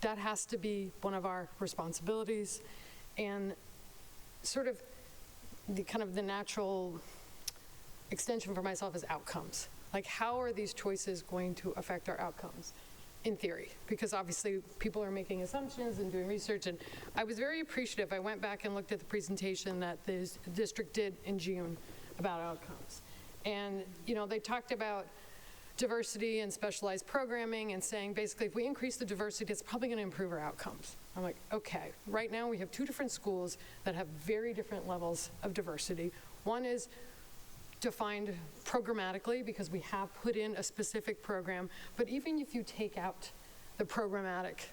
that has to be one of our responsibilities. And sort of the natural extension for myself is outcomes. How are these choices going to affect our outcomes? In theory, because obviously people are making assumptions and doing research, and I was very appreciative. I went back and looked at the presentation that the district did in June about outcomes. And they talked about diversity and specialized programming and saying basically if we increase the diversity, it's probably going to improve our outcomes. I'm like, okay, right now we have 2 different schools that have very different levels of diversity. One is defined programmatically because we have put in a specific program, but even if you take out the programmatic,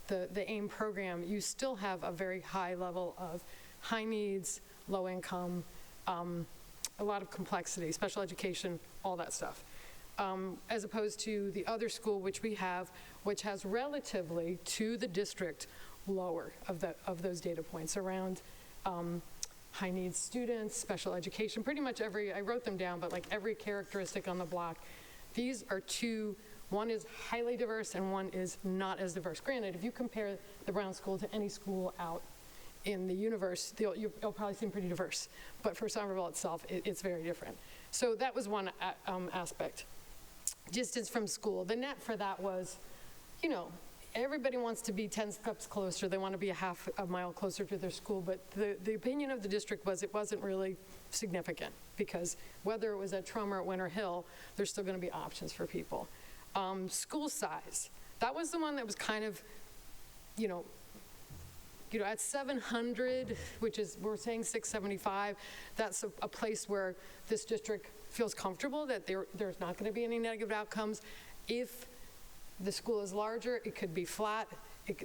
the AIM program, you still have a very high level of high needs, low income, a lot of complexity, special education, all that stuff. As opposed to the other school which we have, which has relatively to the district lower of those data points around high needs students, special education, pretty much I wrote them down, but every characteristic on the block. These are 2 One is highly diverse and one is not as diverse. Granted, if you compare the Brown School to any school out in the universe, it'll probably seem pretty diverse. But for Somerville itself, it's very different. So that was one aspect. Distance from school. The net for that was, you know, everybody wants to be 10 steps closer. They want to be a half a mile closer to their school. But the opinion of the district was it wasn't really significant, because whether it was at Trummer or at Winter Hill, there's still going to be options for people. School size. That was the one that was kind of, you know, at 700, which is, we're saying 675, that's a place where this district feels comfortable that there's not going to be any negative outcomes. If the school is larger, it could be flat.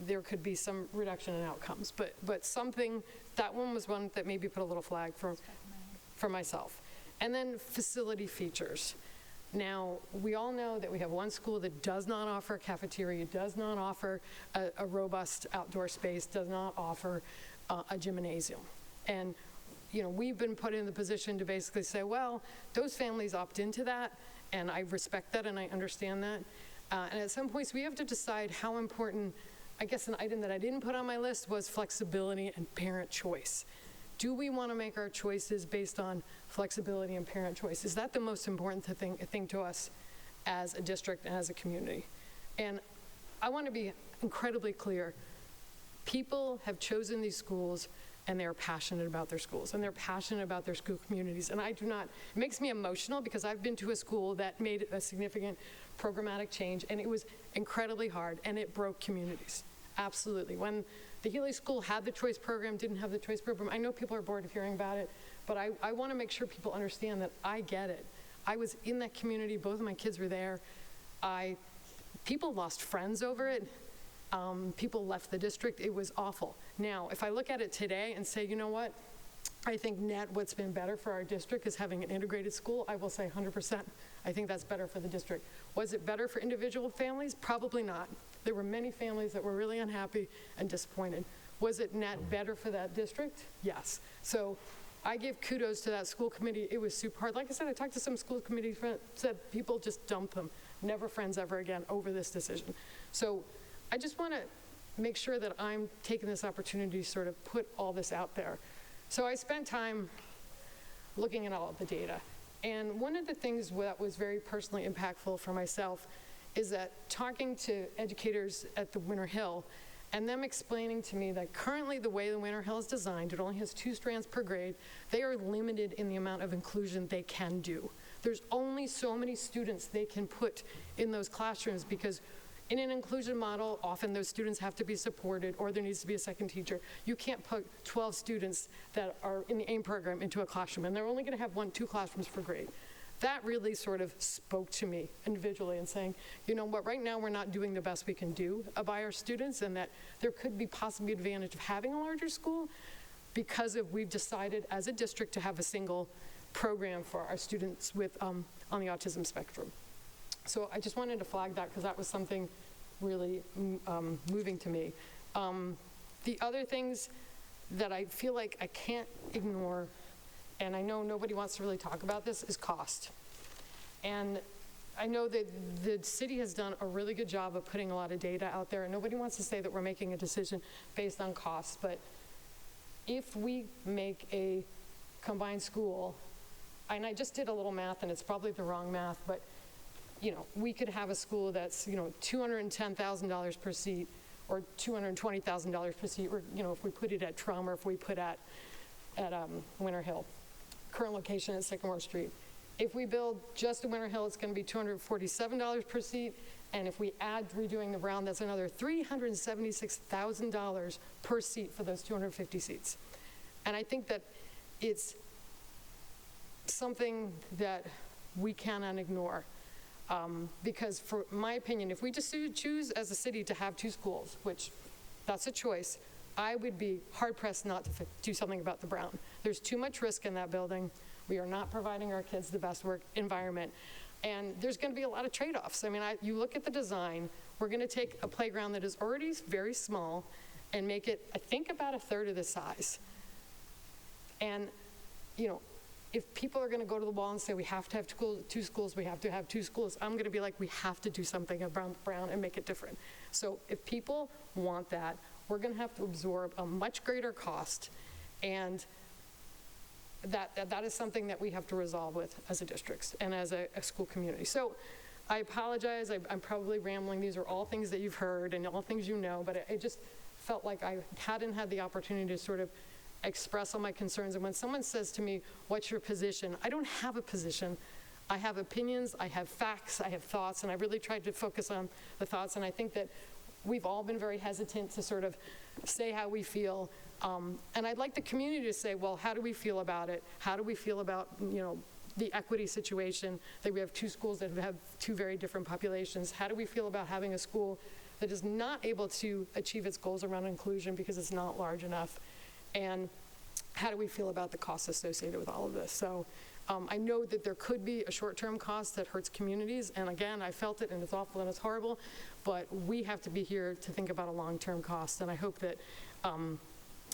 There could be some reduction in outcomes. But something, that one was one that maybe put a little flag for myself. And then facility features. Now, we all know that we have one school that does not offer a cafeteria, does not offer a robust outdoor space, does not offer a gymnasium. And, you know, we've been put in the position to basically say, well, those families opt into that, and I respect that and I understand that. And at some points, we have to decide how important, I guess an item that I didn't put on my list was flexibility and parent choice. Do we want to make our choices based on flexibility and parent choice? Is that the most important thing to us as a district and as a community? And I want to be incredibly clear. People have chosen these schools and they're passionate about their schools and they're passionate about their school communities. And I do not, it makes me emotional because I've been to a school that made a significant programmatic change and it was incredibly hard and it broke communities. Absolutely. When the Healy School had the choice program, didn't have the choice program, I know people are bored of hearing about it, but I want to make sure people understand that I get it. I was in that community, both of my kids were there. People lost friends over it. People left the district. It was awful. Now, if I look at it today and say, you know what, I think net what's been better for our district is having an integrated school, I will say 100%. I think that's better for the district. Was it better for individual families? Probably not. There were many families that were really unhappy and disappointed. Was it net better for that district? Yes. So I give kudos to that school committee. It was super hard. Like I said, I talked to some school committee friends, said people just dump them. Never friends ever again over this decision. So I just want to make sure that I'm taking this opportunity to sort of put all this out there. So I spent time looking at all of the data. And one of the things that was very personally impactful for myself is that talking to educators at the Winter Hill and them explaining to me that currently the way the Winter Hill is designed, it only has 2 strands per grade, they are limited in the amount of inclusion they can do. There's only so many students they can put in those classrooms because in an inclusion model, often those students have to be supported or there needs to be a second teacher. You can't put 12 students that are in the AIM program into a classroom, and they're only going to have 1-2 classrooms per grade. That really sort of spoke to me individually and saying, you know what, right now we're not doing the best we can do by our students, and that there could be possibly advantage of having a larger school because we've decided as a district to have a single program for our students with on the autism spectrum. So I just wanted to flag that because that was something really moving to me. The other things that I feel like I can't ignore, and I know nobody wants to really talk about this, is cost. And I know that the city has done a really good job of putting a lot of data out there, and nobody wants to say that we're making a decision based on costs, but if we make a combined school, and I just did a little math, and it's probably the wrong math, but you know, we could have a school that's, you know, $210,000 per seat or $220,000 per seat, or, you know, if we put it at Trum or if we put at Winter Hill. Current location at Sycamore Street. If we build just a Winter Hill, it's going to be $247 per seat, and if we add redoing the Brown, that's another $376,000 per seat for those 250 seats. And I think that it's something that we cannot ignore. Because for my opinion, if we just choose as a city to have 2 schools, which that's a choice, I would be hard-pressed not to do something about the Brown. There's too much risk in that building. We are not providing our kids the best work environment. And there's going to be a lot of trade-offs. I mean, you look at the design, we're going to take a playground that is already very small and make it, I think, about 1/3 of the size. And, you know, if people are going to go to the wall and say we have to have two schools, we have to have two schools, I'm going to be like, we have to do something about Brown and make it different. So if people want that, we're going to have to absorb a much greater cost, and that is something that we have to resolve with as a district and as a school community. So I apologize, I'm probably rambling. These are all things that you've heard and all things you know, but I just felt like I hadn't had the opportunity to sort of express all my concerns. And when someone says to me, what's your position? I don't have a position. I have opinions, I have facts, I have thoughts, and I really tried to focus on the thoughts. And I think that we've all been very hesitant to sort of say how we feel. And I'd like the community to say, well, how do we feel about it? How do we feel about, the equity situation, that we have two schools that have two very different populations? How do we feel about having a school that is not able to achieve its goals around inclusion because it's not large enough? And how do we feel about the costs associated with all of this? So I know that there could be a short-term cost that hurts communities, and again, I felt it, and it's awful and it's horrible, but we have to be here to think about a long-term cost, and I hope that,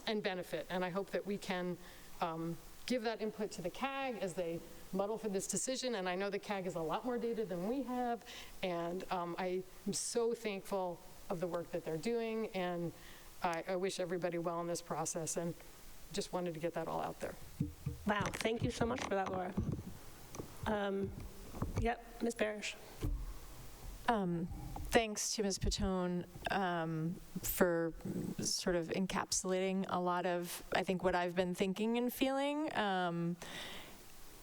and benefit, and I hope that we can give that input to the CAG as they muddle for this decision. And I know the CAG has a lot more data than we have, and I am so thankful of the work that they're doing, and I wish everybody well in this process, and just wanted to get that all out there. Wow, thank you so much for that, Laura. Yep, Ms. Barish. Thanks to Ms. Patone for sort of encapsulating a lot of, I think, what I've been thinking and feeling.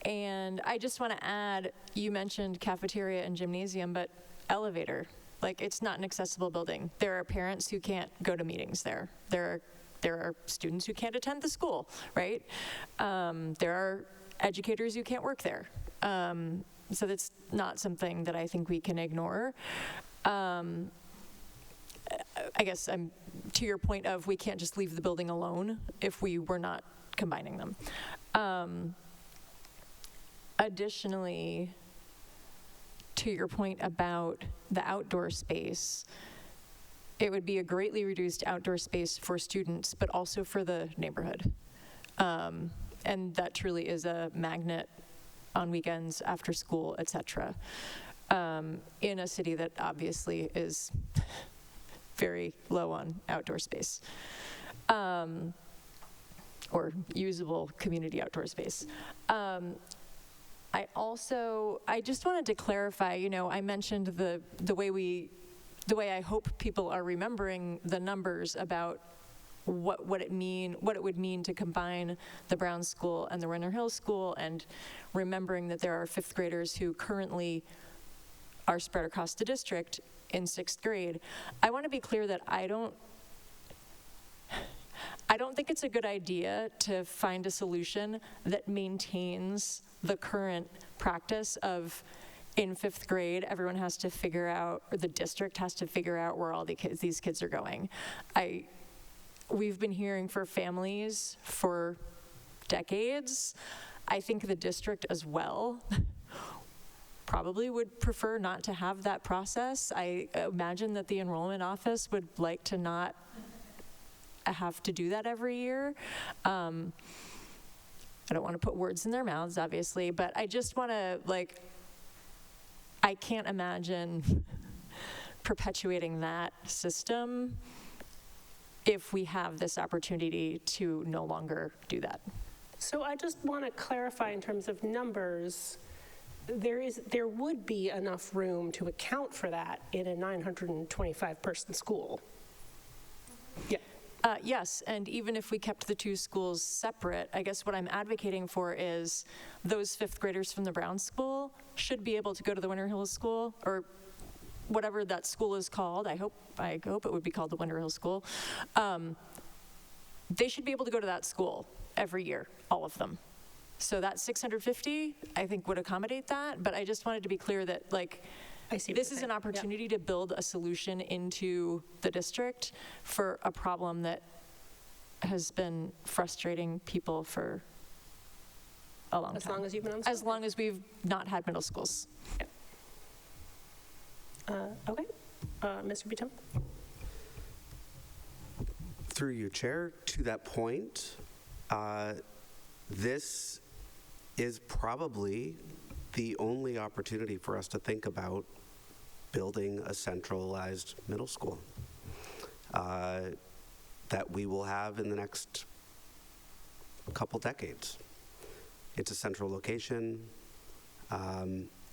And I just want to add, you mentioned cafeteria and gymnasium, but elevator, like, it's not an accessible building. There are parents who can't go to meetings there. There are students who can't attend the school, right? There are educators who can't work there. So that's not something that I think we can ignore. I guess I'm to your point of we can't just leave the building alone if we were not combining them. Additionally, to your point about the outdoor space, it would be a greatly reduced outdoor space for students, but also for the neighborhood. And that truly is a magnet on weekends, after school, et cetera, in a city that obviously is very low on outdoor space, or usable community outdoor space. I just wanted to clarify, I mentioned the way I hope people are remembering the numbers about what it would mean to combine the Brown School and the Winter Hill School, and remembering that there are fifth graders who currently are spread across the district in sixth grade. I want to be clear that I don't think it's a good idea to find a solution that maintains the current practice of, in fifth grade, everyone has to figure out, or the district has to figure out where all these kids are going. We've been hearing for families for decades. I think the district as well probably would prefer not to have that process. I imagine that the enrollment office would like to not have to do that every year. I don't want to put words in their mouths, obviously, but I just want to, I can't imagine perpetuating that system if we have this opportunity to no longer do that. So I just want to clarify in terms of numbers, there would be enough room to account for that in a 925-person school. Yeah. Yes, and even if we kept the two schools separate, I guess what I'm advocating for is those fifth graders from the Brown School should be able to go to the Winter Hill School, or whatever that school is called. I hope it would be called the Winter Hill School. They should be able to go to that school every year, all of them. So that 650, I think, would accommodate that. But I just wanted to be clear that, this is an opportunity to build a solution into the district for a problem that has been frustrating people for a long time. As long as you've been on school? As long as we've not had middle schools. Okay. Mr. Bitton? Through you, Chair, to that point, this is probably the only opportunity for us to think about building a centralized middle school that we will have in the next couple decades. It's a central location.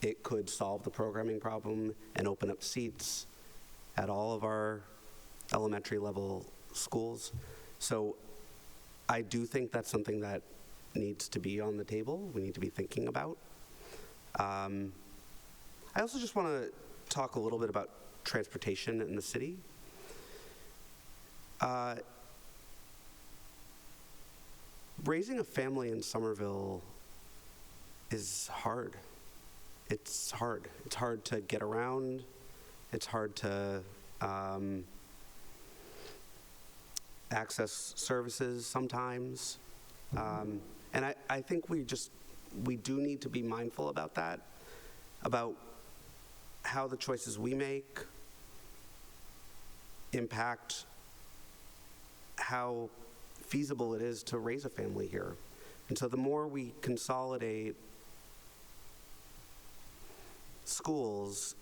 It could solve the programming problem and open up seats at all of our elementary level schools. So I do think that's something that needs to be on the table. We need to be thinking about. I also just want to talk a little bit about transportation in the city. Raising a family in Somerville is hard. It's hard. It's hard to get around. It's hard to access services sometimes. And I think we do need to be mindful about that, about how the choices we make impact how feasible it is to raise a family here. And so the more we consolidate schools,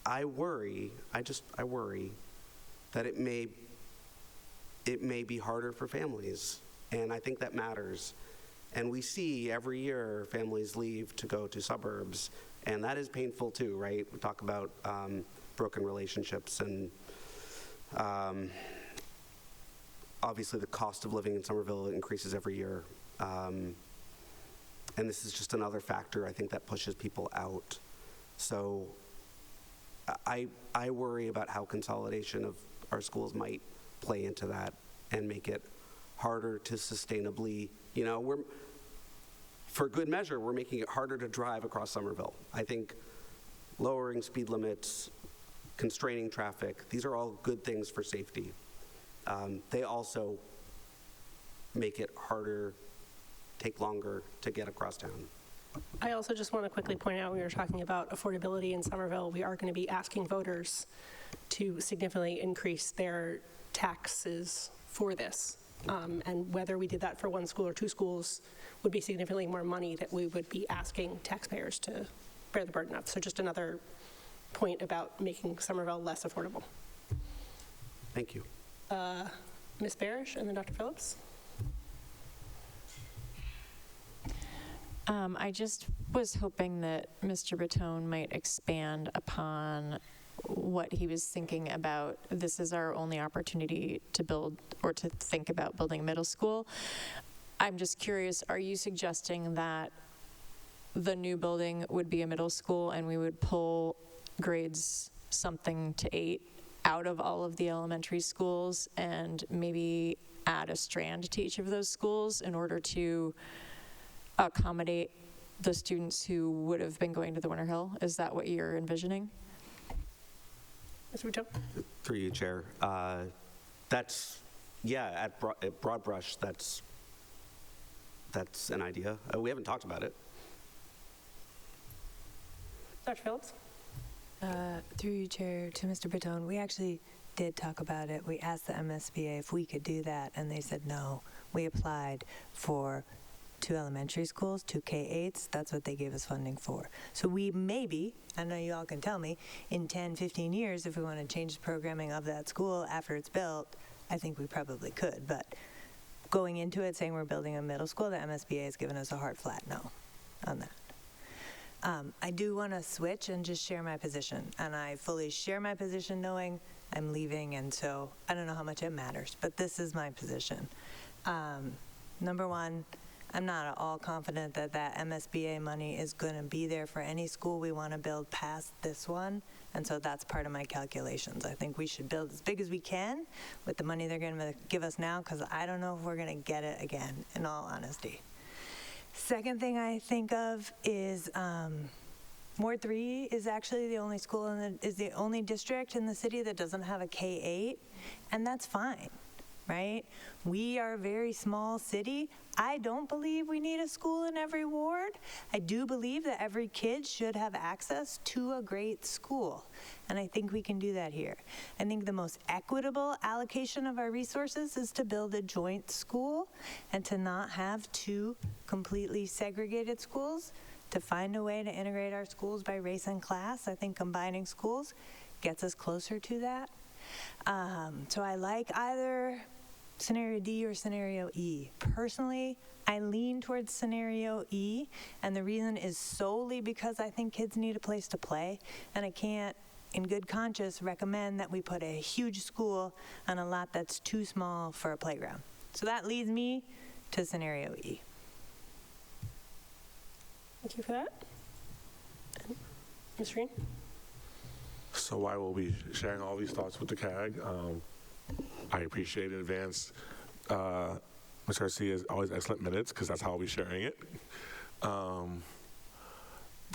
I worry that it may be harder for families. And I think that matters. And we see every year families leave to go to suburbs, and that is painful too, right? We talk about broken relationships, and obviously the cost of living in Somerville increases every year. And this is just another factor, I think, that pushes people out. So I worry about how consolidation of our schools might play into that and make it harder to sustainably, for good measure, we're making it harder to drive across Somerville. I think lowering speed limits, constraining traffic, these are all good things for safety. They also make it harder, take longer to get across town. I also just want to quickly point out, we were talking about affordability in Somerville. We are going to be asking voters to significantly increase their taxes for this. And whether we did that for one school or two schools would be significantly more money that we would be asking taxpayers to bear the burden of. So just another point about making Somerville less affordable. Thank you. Ms. Barish and then Dr. Phillips. I just was hoping that Mr. Bertone might expand upon what he was thinking about. This is our only opportunity to build or to think about building a middle school. I'm just curious, are you suggesting that the new building would be a middle school and we would pull grades something to 8 out of all of the elementary schools and maybe add a strand to each of those schools in order to accommodate the students who would have been going to the Winter Hill? Is that what you're envisioning? Mr. Bertone? Through you, Chair. That's, at broad brush, that's an idea. We haven't talked about it. Dr. Phillips? Through you, Chair, to Mr. Bertone, we actually did talk about it. We asked the MSBA if we could do that, and they said no. We applied for 2 elementary schools, 2 K-8s. That's what they gave us funding for. So we maybe, I know you all can tell me, in 10, 15 years, if we want to change the programming of that school after it's built, I think we probably could. But going into it saying we're building a middle school, the MSBA has given us a hard flat no on that. I do want to switch and just share my position. And I fully share my position knowing I'm leaving, and so I don't know how much it matters, but this is my position. Number one, I'm not at all confident that that MSBA money is going to be there for any school we want to build past this one, and so that's part of my calculations. I think we should build as big as we can with the money they're going to give us now, because I don't know if we're going to get it again, in all honesty. Second thing I think of is Ward 3 is actually the only school is the only district in the city that doesn't have a K-8, and that's fine. Right? We are a very small city. I don't believe we need a school in every ward. I do believe that every kid should have access to a great school, and I think we can do that here. I think the most equitable allocation of our resources is to build a joint school and to not have two completely segregated schools, to find a way to integrate our schools by race and class. I think combining schools gets us closer to that. So I like either scenario D or scenario E. Personally, I lean towards scenario E, and the reason is solely because I think kids need a place to play, and I can't, in good conscience, recommend that we put a huge school on a lot that's too small for a playground. So that leads me to scenario E. Thank you for that. Ms. Green? So I will be sharing all these thoughts with the CAG. I appreciate in advance Ms. Garcia has always excellent minutes, because that's how I'll be sharing it. But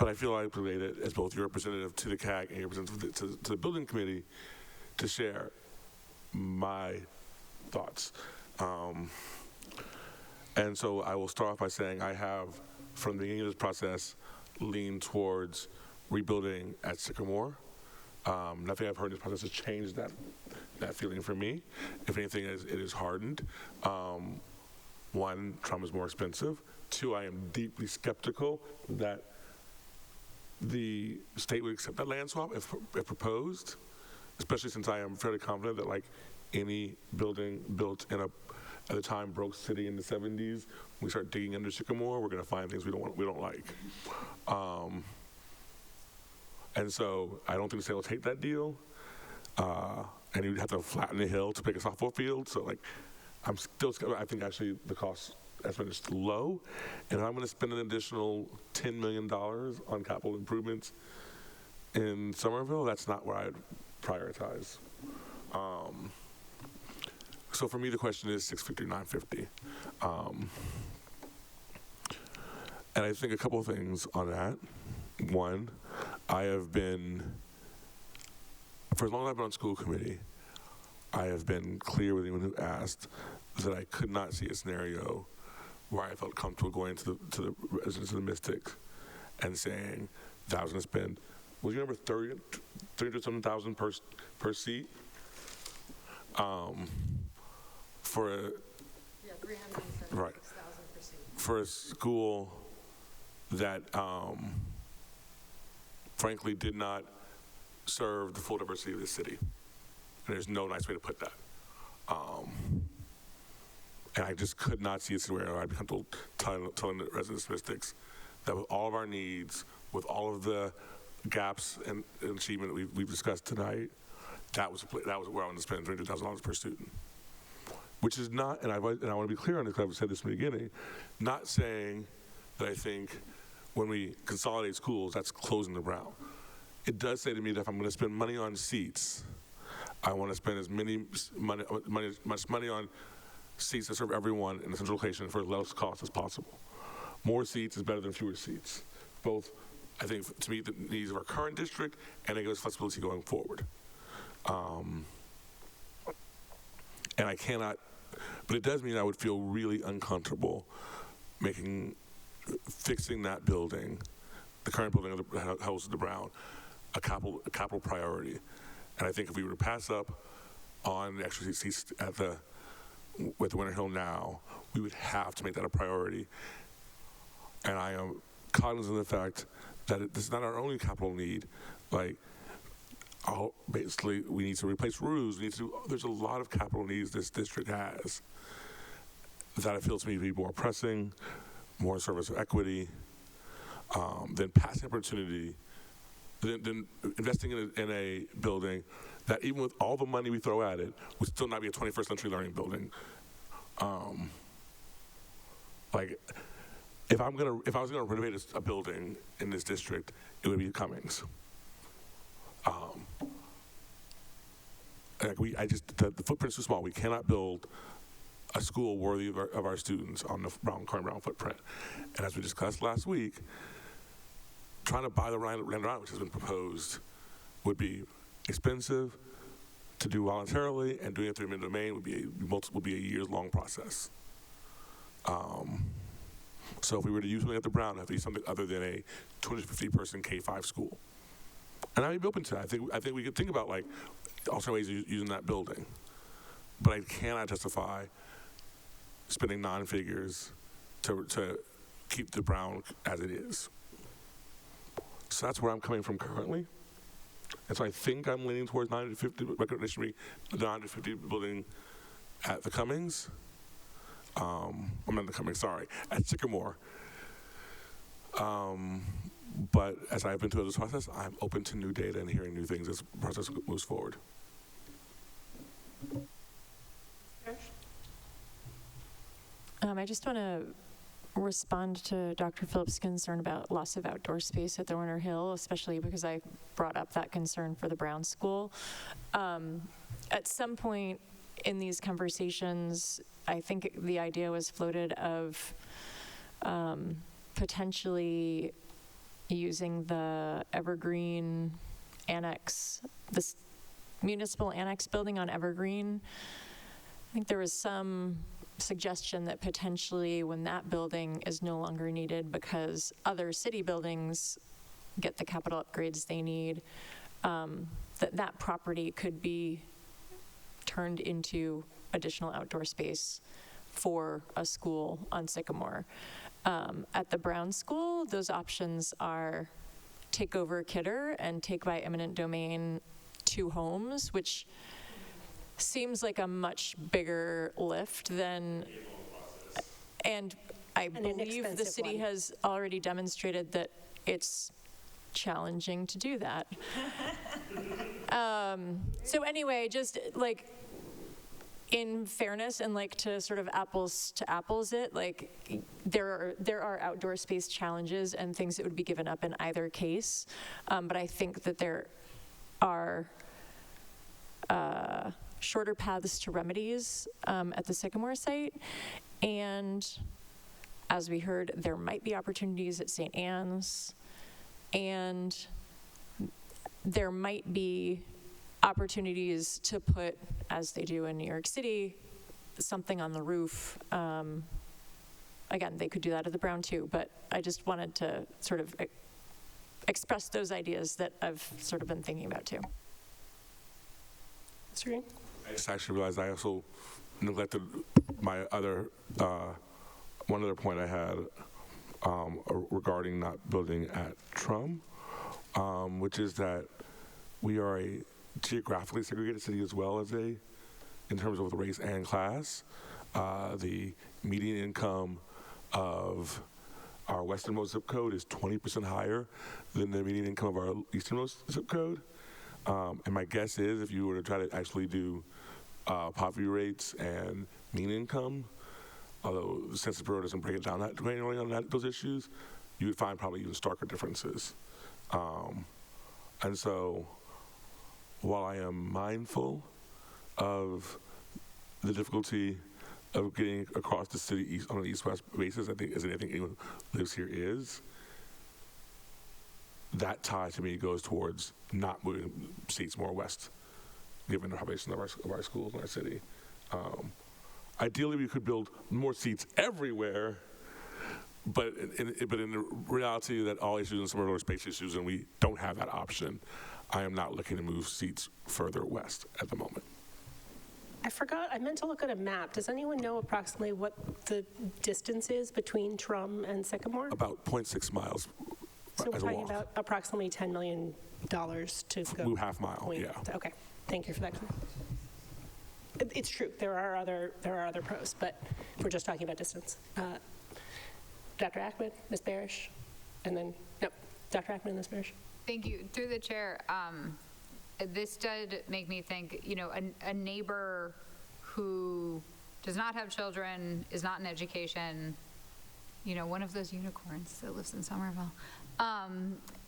I feel like related as both your representative to the CAG and your representative to the building committee to share my thoughts. And so I will start off by saying I have, from the beginning of this process, leaned towards rebuilding at Sycamore. Nothing I've heard in this process has changed that feeling for me. If anything, it is hardened. One, trauma is more expensive. Two, I am deeply skeptical that the state would accept that land swap if proposed, especially since I am fairly confident that like any building built in at the time broke city in the 70s, when we start digging under Sycamore, we're going to find things we don't like. And so I don't think the state will take that deal. And you'd have to flatten the hill to pick a softball field. So like, I'm still, I think actually the cost estimate is low. And if I'm going to spend an additional $10 million on capital improvements in Somerville, that's not where I'd prioritize. So for me, the question is 650, 950. And I think a couple of things on that. One, I have been, for as long as I've been on school committee, I have been clear with anyone who asked that I could not see a scenario where I felt comfortable going to the residents of the Mystics and saying that I was going to spend, was your number 300-something per seat? For a, yeah, 376,000 right, per seat. For a school that frankly did not serve the full diversity of the city. And there's no nice way to put that. And I just could not see a scenario where I'd be comfortable telling the residents of Mystics that with all of our needs, with all of the gaps and achievement that we've discussed tonight, that was where I wanted to spend $300,000 per student. Which is not, and I want to be clear on this because I've said this from the beginning, not saying that I think when we consolidate schools, that's closing the Brown. It does say to me that if I'm going to spend money on seats, I want to spend as much money on seats that serve everyone in a central location for as less cost as possible. More seats is better than fewer seats, both, I think, to meet the needs of our current district and it gives flexibility going forward. And I cannot, but it does mean I would feel really uncomfortable fixing that building, the current building that houses the Brown, a capital priority. And I think if we were to pass up on the extra seats with the Winter Hill now, we would have to make that a priority. And I am cognizant of the fact that this is not our only capital need. Like, basically, we need to replace roofs. There's a lot of capital needs this district has that I feel to me to be more pressing, more service of equity, than passing opportunity, than investing in a building that even with all the money we throw at it, would still not be a 21st century learning building. Like, if I was gonna renovate a building in this district, it would be Cummings. The footprint's too small. We cannot build a school worthy of our students on the current Brown footprint. And as we discussed last week, trying to buy the land around which has been proposed would be expensive to do voluntarily, and doing it through eminent domain would be a years-long process. So if we were to use something at the Brown, it would be something other than a 250-person K-5 school. And I'd be open to that. I think we could think about like alternate ways of using that building. But I cannot justify spending non-figures to keep the Brown as it is. So that's where I'm coming from currently. And so I think I'm leaning towards 950, recognition, the 950 building at the Cummings. I'm not the Cummings, sorry, at Sycamore. But as I've been through this process, I'm open to new data and hearing new things as the process moves forward. I just want to respond to Dr. Phillips' concern about loss of outdoor space at Thorner Hill, especially because I brought up that concern for the Brown School. At some point in these conversations, I think the idea was floated of potentially using the Evergreen Annex, this municipal annex building on Evergreen. I think there was some suggestion that potentially when that building is no longer needed because other city buildings get the capital upgrades they need, that property could be turned into additional outdoor space for a school on Sycamore. At the Brown School, those options are take over Kidder and take by eminent domain 2 homes, which seems like a much bigger lift than, and I believe the city has already demonstrated that it's challenging to do that. So anyway, just like in fairness and like to sort of apples to apples it, like there are outdoor space challenges and things that would be given up in either case. But I think that there are shorter paths to remedies at the Sycamore site. And as we heard, there might be opportunities at St. Anne's, and there might be opportunities to put, as they do in New York City, something on the roof. Again, they could do that at the Brown too, but I just wanted to sort of express those ideas that I've sort of been thinking about too. Mr. Green? I just actually realized I also neglected my other, one other point I had regarding not building at Trum, which is that we are a geographically segregated city as well as in terms of the race and class. The median income of our westernmost zip code is 20% higher than the median income of our easternmost zip code. And my guess is if you were to try to actually do poverty rates and mean income, although the Census Bureau doesn't break it down that granularly on those issues, you would find probably even starker differences. And so while I am mindful of the difficulty of getting across the city on an east-west basis, I think, as anything anyone who lives here is, that tie to me goes towards not moving seats more west, given the population of our schools in our city. Ideally, we could build more seats everywhere, but in the reality that all issues in Somerville are space issues, and we don't have that option, I am not looking to move seats further west at the moment. I forgot, I meant to look at a map. Does anyone know approximately what the distance is between Trum and Sycamore? About 0.6 miles. So we're talking about approximately $10 million to go. Move half mile, yeah. Okay, thank you for that. It's true, there are other pros, but if we're just talking about distance. Dr. Ackman, Ms. Barish, and then, no, Dr. Ackman and Ms. Barish. Thank you. Through the chair, this did make me think, you know, a neighbor who does not have children, is not in education, you know, one of those unicorns that lives in Somerville,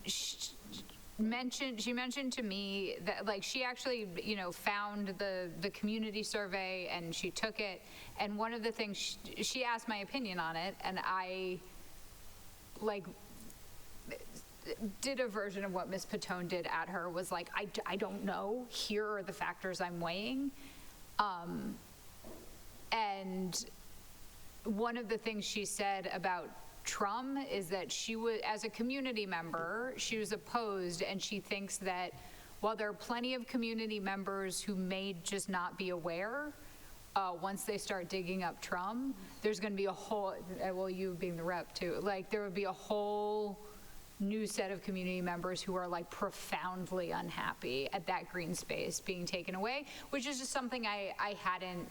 she mentioned to me that, like, she actually, you know, found the community survey and she took it, and one of the things she asked my opinion on it, and I, like, did a version of what Ms. Patone did at her, was like, I don't know, here are the factors I'm weighing. And one of the things she said about TRUM is that she was, as a community member, she was opposed, and she thinks that while there are plenty of community members who may just not be aware, once they start digging up TRUM, there's going to be a whole, well, you being the rep too, like there would be a whole new set of community members who are like profoundly unhappy at that green space being taken away, which is just something I hadn't,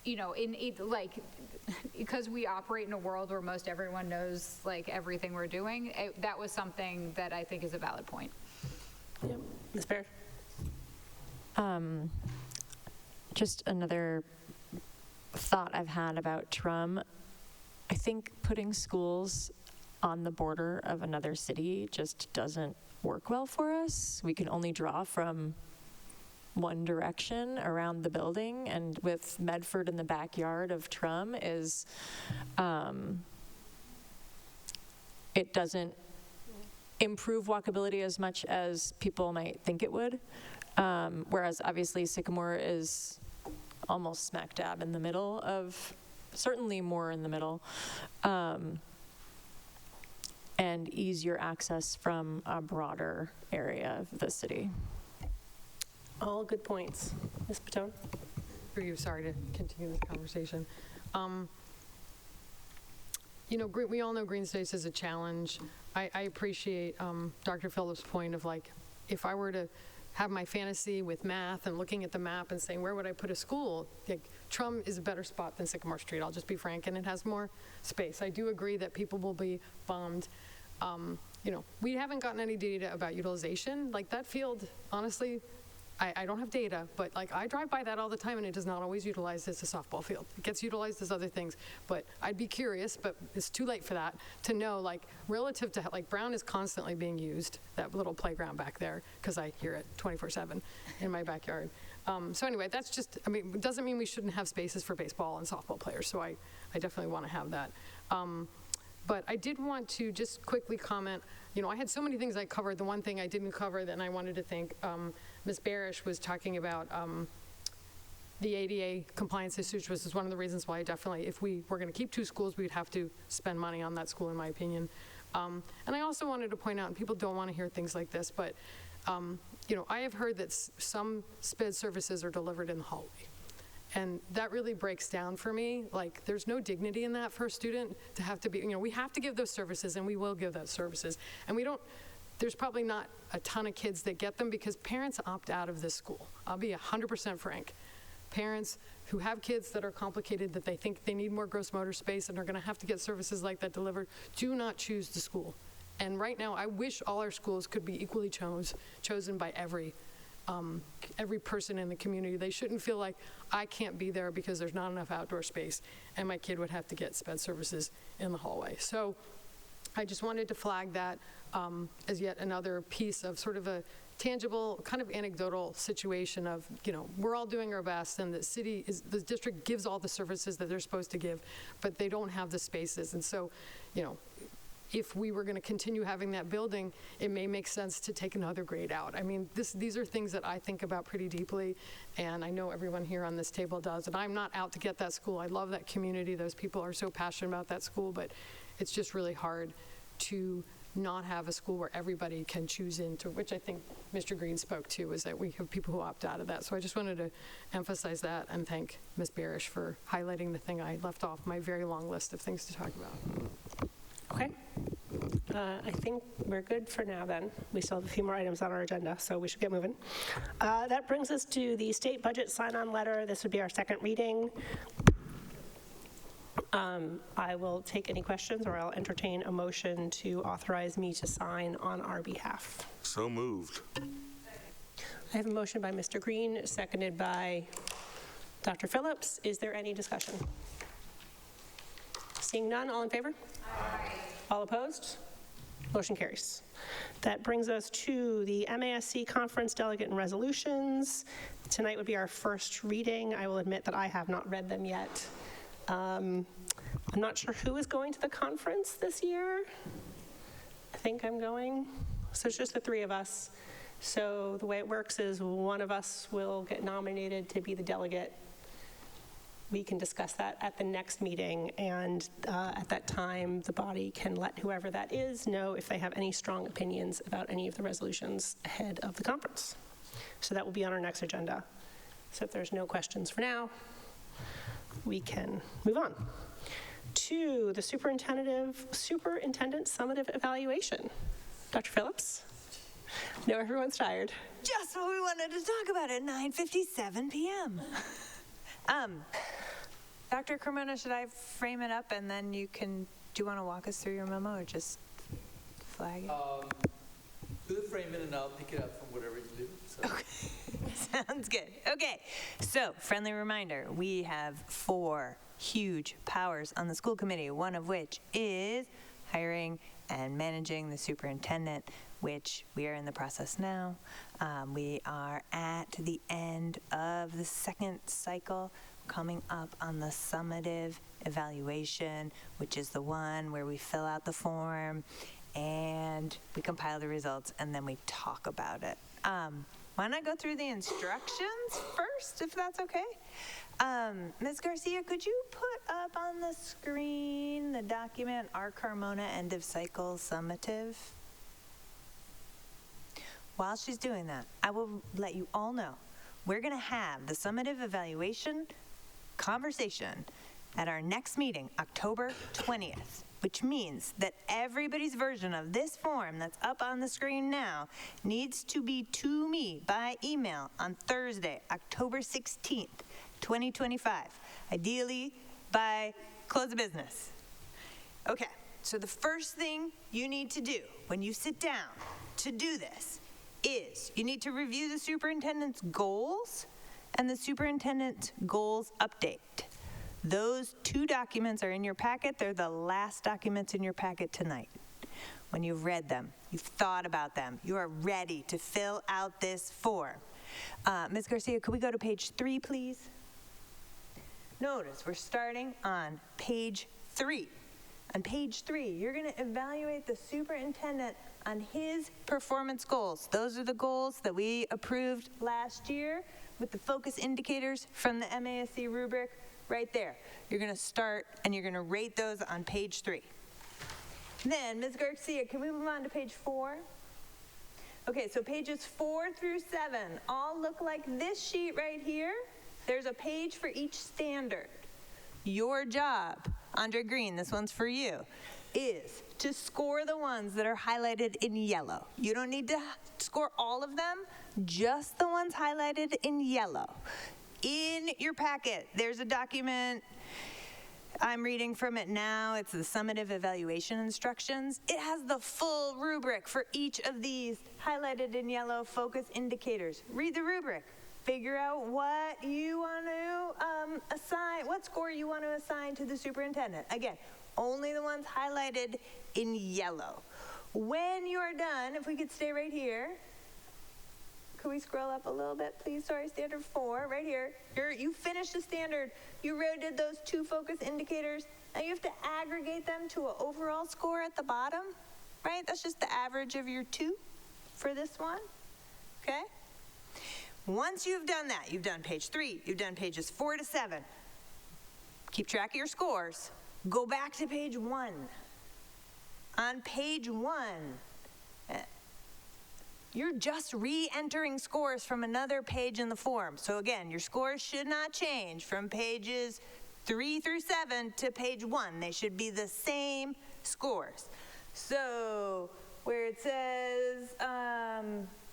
you know, like, because we operate in a world where most everyone knows like everything we're doing, that was something that I think is a valid point. Yep. Ms. Baird? Just another thought I've had about TRUM. I think putting schools on the border of another city just doesn't work well for us. We can only draw from one direction around the building, and with Medford in the backyard of TRUM is, it doesn't improve walkability as much as people might think it would. Whereas obviously Sycamore is almost smack dab in the middle of, certainly more in the middle, and easier access from a broader area of the city. All good points. Ms. Patone? For you, sorry to continue this conversation. You know, we all know green space is a challenge. I appreciate Dr. Phillips' point of like, if I were to have my fantasy with math and looking at the map and saying, where would I put a school? Like, TRUM is a better spot than Sycamore Street, I'll just be frank, and it has more space. I do agree that people will be bummed. You know, we haven't gotten any data about utilization. Like that field, honestly, I don't have data, but like I drive by that all the time and it does not always utilize as a softball field. It gets utilized as other things, but I'd be curious, but it's too late for that, to know like relative to, like Brown is constantly being used, that little playground back there, because I hear it 24/7 in my backyard. So anyway, that's just, I mean, it doesn't mean we shouldn't have spaces for baseball and softball players, so I definitely want to have that. But I did want to just quickly comment, you know, I had so many things I covered. The one thing I didn't cover that I wanted to thank Ms. Barish was talking about the ADA compliance issues, which is one of the reasons why I definitely, if we were going to keep two schools, we'd have to spend money on that school, in my opinion. And I also wanted to point out, and people don't want to hear things like this, but, you know, I have heard that some SPED services are delivered in the hallway. And that really breaks down for me. Like, there's no dignity in that for a student to have to be, you know, we have to give those services, and we will give those services. And we don't, there's probably not a ton of kids that get them because parents opt out of this school. I'll be 100% frank. Parents who have kids that are complicated, that they think they need more gross motor space and are going to have to get services like that delivered, do not choose the school. And right now, I wish all our schools could be equally chosen by every person in the community. They shouldn't feel like I can't be there because there's not enough outdoor space and my kid would have to get SPED services in the hallway. So I just wanted to flag that as yet another piece of sort of a tangible, kind of anecdotal situation of, you know, we're all doing our best and the district gives all the services that they're supposed to give, but they don't have the spaces. And so, you know, if we were going to continue having that building, it may make sense to take another grade out. I mean, these are things that I think about pretty deeply, and I know everyone here on this table does. And I'm not out to get that school. I love that community. Those people are so passionate about that school, but it's just really hard to not have a school where everybody can choose into, which I think Mr. Green spoke to, is that we have people who opt out of that. So I just wanted to emphasize that and thank Ms. Barish for highlighting the thing I left off my very long list of things to talk about. Okay. I think we're good for now then. We still have a few more items on our agenda, so we should get moving. That brings us to the state budget sign-on letter. This would be our second reading. I will take any questions, or I'll entertain a motion to authorize me to sign on our behalf. So moved. I have a motion by Mr. Green, seconded by Dr. Phillips. Is there any discussion? Seeing none, all in favor? Aye. All opposed? Motion carries. That brings us to the MASC conference delegate and resolutions. Tonight would be our first reading. I will admit that I have not read them yet. I'm not sure who is going to the conference this year. I think I'm going. So it's just the three of us. So the way it works is one of us will get nominated to be the delegate, we can discuss that at the next meeting, and at that time, the body can let whoever that is know if they have any strong opinions about any of the resolutions ahead of the conference. So that will be on our next agenda. So if there's no questions for now, we can move on to the superintendent summative evaluation. Dr. Phillips? I know everyone's tired. Just what we wanted to talk about at 9:57 p.m. Dr. Carmona, should I frame it up and then do you want to walk us through your memo or just flag it? Do the framing and I'll pick it up from whatever you do. So. Okay, sounds good. Okay, so friendly reminder, we have 4 huge powers on the school committee, one of which is hiring and managing the superintendent, which we are in the process now. We are at the end of the second cycle, coming up on the summative evaluation, which is the one where we fill out the form and we compile the results and then we talk about it. Why not go through the instructions first, if that's okay? Ms. Garcia, could you put up on the screen the document, R. Carmona End of Cycle Summative? While she's doing that, I will let you all know we're going to have the summative evaluation conversation at our next meeting, October 20th, which means that everybody's version of this form that's up on the screen now needs to be to me by email on Thursday, October 16th, 2025, ideally by close of business. Okay, so the first thing you need to do when you sit down to do this is you need to review the superintendent's goals and the superintendent's goals update. Those 2 documents are in your packet. They're the last documents in your packet tonight. When you've read them, you've thought about them, you are ready to fill out this form. Ms. Garcia, could we go to page 3, please? Notice we're starting on page 3. On page 3, you're going to evaluate the superintendent on his performance goals. Those are the goals that we approved last year with the focus indicators from the MASC rubric right there. You're going to start and you're going to rate those on page 3. Then, Ms. Garcia, can we move on to page 4? Okay, so pages 4 through 7 all look like this sheet right here. There's a page for each standard. Your job, Andre Green, this one's for you, is to score the ones that are highlighted in yellow. You don't need to score all of them, just the ones highlighted in yellow. In your packet, there's a document. I'm reading from it now. It's the summative evaluation instructions. It has the full rubric for each of these highlighted in yellow focus indicators. Read the rubric. Figure out what you want to assign, what score you want to assign to the superintendent. Again, only the ones highlighted in yellow. When you're done, if we could stay right here, could we scroll up a little bit, please? Sorry, standard 4, right here. You finished the standard. You rated those 2 focus indicators. Now you have to aggregate them to an overall score at the bottom, right? That's just the average of your 2 for this one, okay? Once you've done that, you've done page 3, you've done pages 4 to 7. Keep track of your scores. Go back to page 1. On page 1, you're just re-entering scores from another page in the form. So again, your scores should not change from pages 3 through 7 to page 1. They should be the same scores. So where it says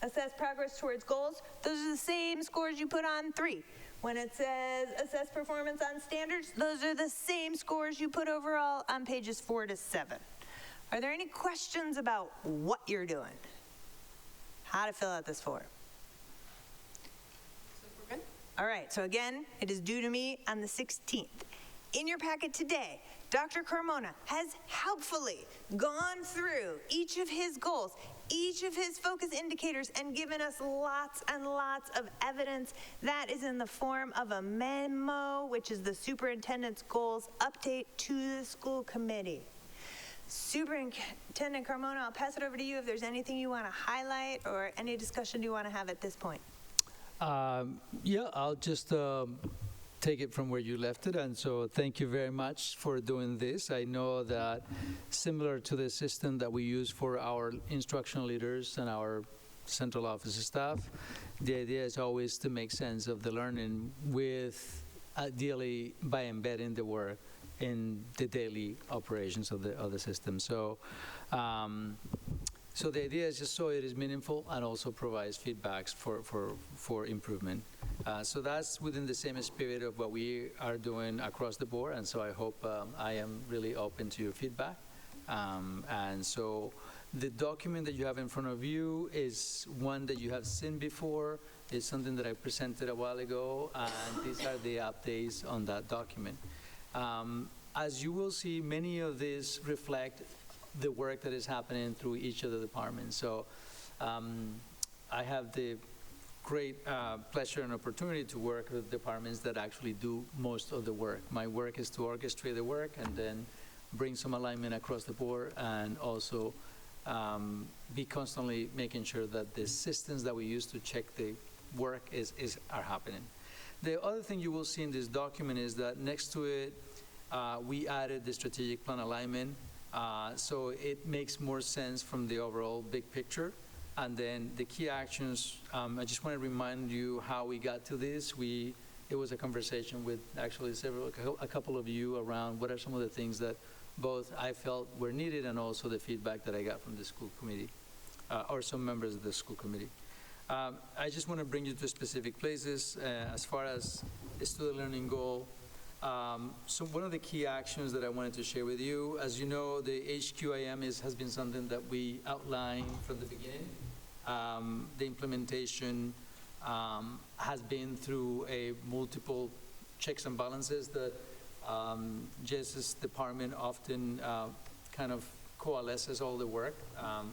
assess progress towards goals, those are the same scores you put on 3. When it says assess performance on standards, those are the same scores you put overall on pages 4 to 7. Are there any questions about what you're doing? How to fill out this form? All right, so again, it is due to me on the 16th. In your packet today, Dr. Carmona has helpfully gone through each of his goals, each of his focus indicators, and given us lots and lots of evidence. That is in the form of a memo, which is the superintendent's goals update to the school committee. Superintendent Carmona, I'll pass it over to you if there's anything you want to highlight or any discussion you want to have at this point. Yeah, I'll just take it from where you left it, and so thank you very much for doing this. I know that similar to the system that we use for our instructional leaders and our central office staff, the idea is always to make sense of the learning with, ideally, by embedding the work in the daily operations of the system. So, so the idea is just so it is meaningful and also provides feedbacks for improvement. So that's within the same spirit of what we are doing across the board, and so I hope I am really open to your feedback. And so the document that you have in front of you is one that you have seen before. It's something that I presented a while ago, and these are the updates on that document. As you will see, many of these reflect the work that is happening through each of the departments. So I have the great pleasure and opportunity to work with departments that actually do most of the work. My work is to orchestrate the work and then bring some alignment across the board, and also be constantly making sure that the systems that we use to check the work are happening. The other thing you will see in this document is that next to it, we added the strategic plan alignment, so it makes more sense from the overall big picture. And then the key actions, I just want to remind you how we got to this. It was a conversation with actually a couple of you around what are some of the things that both I felt were needed, and also the feedback that I got from the school committee, or some members of the school committee. I just want to bring you to specific places as far as the student learning goal. So one of the key actions that I wanted to share with you, as you know, the HQIM has been something that we outlined from the beginning. The implementation has been through a multiple checks and balances that Jess's department often kind of coalesces all the work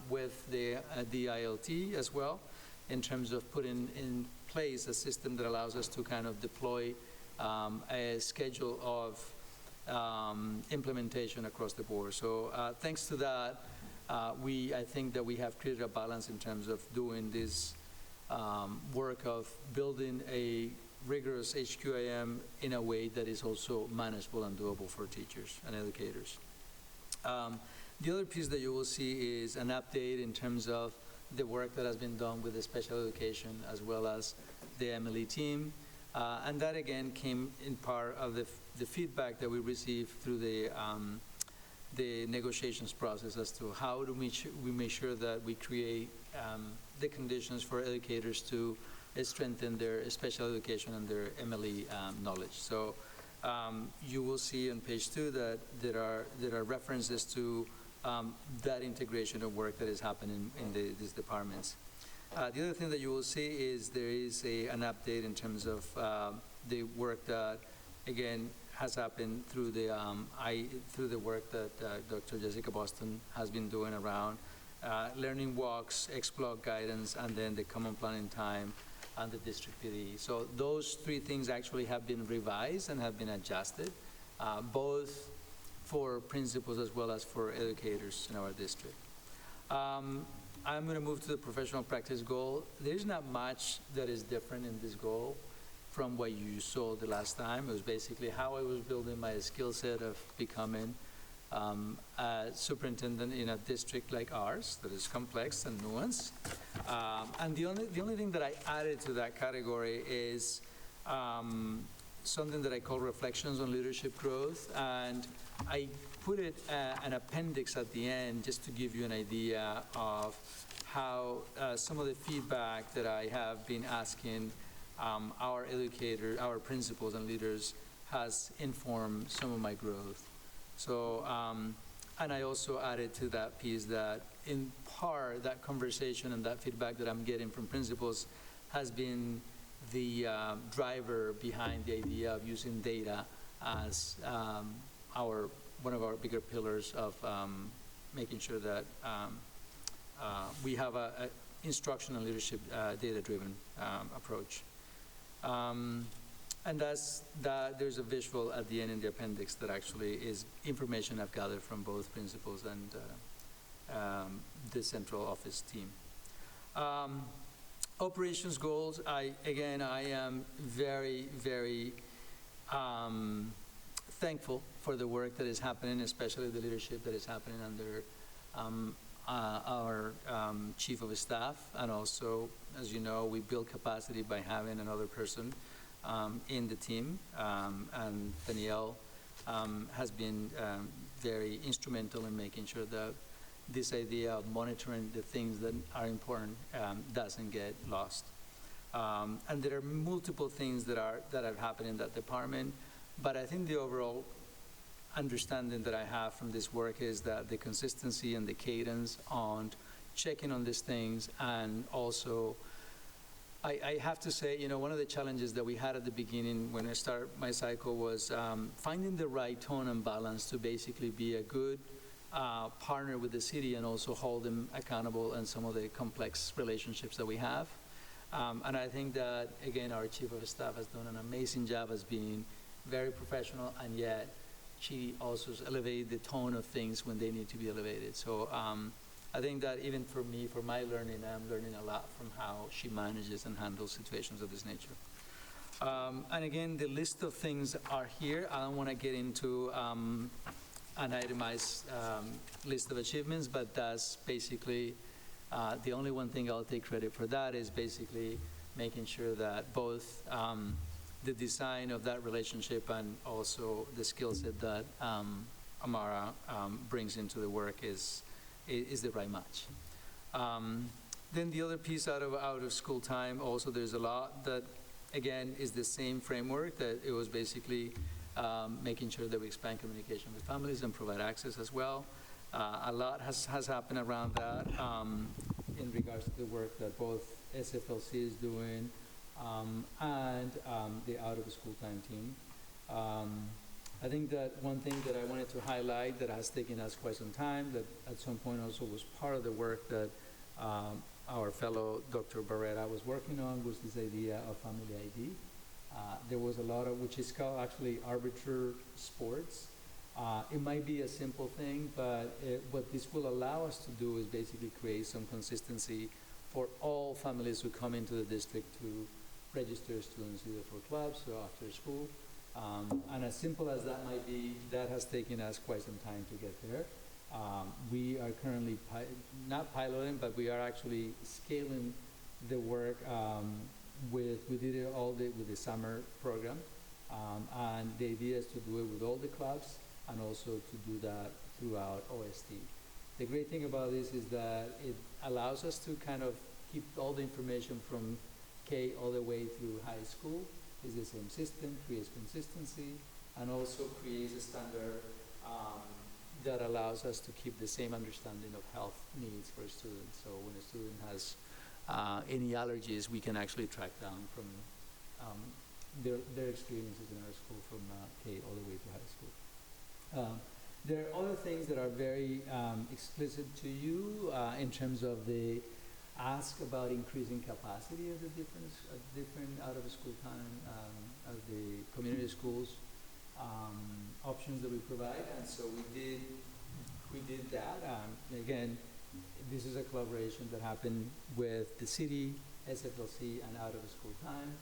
with the ILT as well, in terms of putting in place a system that allows us to kind of deploy a schedule of implementation across the board. So thanks to that, I think that we have created a balance in terms of doing this work of building a rigorous HQIM in a way that is also manageable and doable for teachers and educators. The other piece that you will see is an update in terms of the work that has been done with the special education as well as the MLE team. And that, again, came in part of the feedback that we received through the negotiations process as to how do we make sure that we create the conditions for educators to strengthen their special education and their MLE knowledge. So you will see on page 2 that there are references to that integration of work that is happening in these departments. The other thing that you will see is there is an update in terms of the work that, again, has happened through the work that Dr. Jessica Boston has been doing around learning walks, X-block guidance, and then the common planning time and the district PD. So those 3 things actually have been revised and have been adjusted, both for principals as well as for educators in our district. I'm going to move to the professional practice goal. There's not much that is different in this goal from what you saw the last time. It was basically how I was building my skill set of becoming a superintendent in a district like ours that is complex and nuanced. And the only thing that I added to that category is something that I call reflections on leadership growth, and I put it an appendix at the end just to give you an idea of how some of the feedback that I have been asking our educators, our principals and leaders has informed some of my growth. So, and I also added to that piece that in part that conversation and that feedback that I'm getting from principals has been the driver behind the idea of using data as one of our bigger pillars of making sure that we have a instruction and leadership data-driven approach. And there's a visual at the end in the appendix that actually is information I've gathered from both principals and the central office team. Operations goals, I am very, very thankful for the work that is happening, especially the leadership that is happening under our chief of staff. And also, as you know, we build capacity by having another person in the team. And Danielle has been very instrumental in making sure that this idea of monitoring the things that are important doesn't get lost. And there are multiple things that are happening in that department, but I think the overall understanding that I have from this work is that the consistency and the cadence on checking on these things, and also I have to say, you know, one of the challenges that we had at the beginning when I started my cycle was finding the right tone and balance to basically be a good partner with the city and also hold them accountable in some of the complex relationships that we have. And I think that, again, our chief of staff has done an amazing job as being very professional, and yet she also elevated the tone of things when they need to be elevated. So I think that even for me, for my learning, I'm learning a lot from how she manages and handles situations of this nature. And again, the list of things are here. I don't want to get into an itemized list of achievements, but that's basically the only one thing I'll take credit for that is basically making sure that both the design of that relationship and also the skill set that Amara brings into the work is the right match. Then the other piece out of school time, also there's a lot that, again, is the same framework, that it was basically making sure that we expand communication with families and provide access as well. A lot has happened around that in regards to the work that both SFLC is doing and the out-of-school time team. I think that one thing that I wanted to highlight that has taken us quite some time, that at some point also was part of the work that our fellow Dr. Barrera was working on, was this idea of family ID. There was a lot of, which is called actually arbiter sports. It might be a simple thing, but what this will allow us to do is basically create some consistency for all families who come into the district to register students either for clubs or after school. And as simple as that might be, that has taken us quite some time to get there. We are currently not piloting, but we are actually scaling the work we did it all with the summer program. And the idea is to do it with all the clubs and also to do that throughout OST. The great thing about this is that it allows us to kind of keep all the information from K all the way through high school. It's the same system, creates consistency, and also creates a standard that allows us to keep the same understanding of health needs for students. So when a student has any allergies, we can actually track down from their experiences in our school from K all the way to high school. There are other things that are very explicit to you in terms of the ask about increasing capacity of the different out-of-school time of the community schools options that we provide, and so we did that. Again, this is a collaboration that happened with the city, SFLC, and out-of-school time.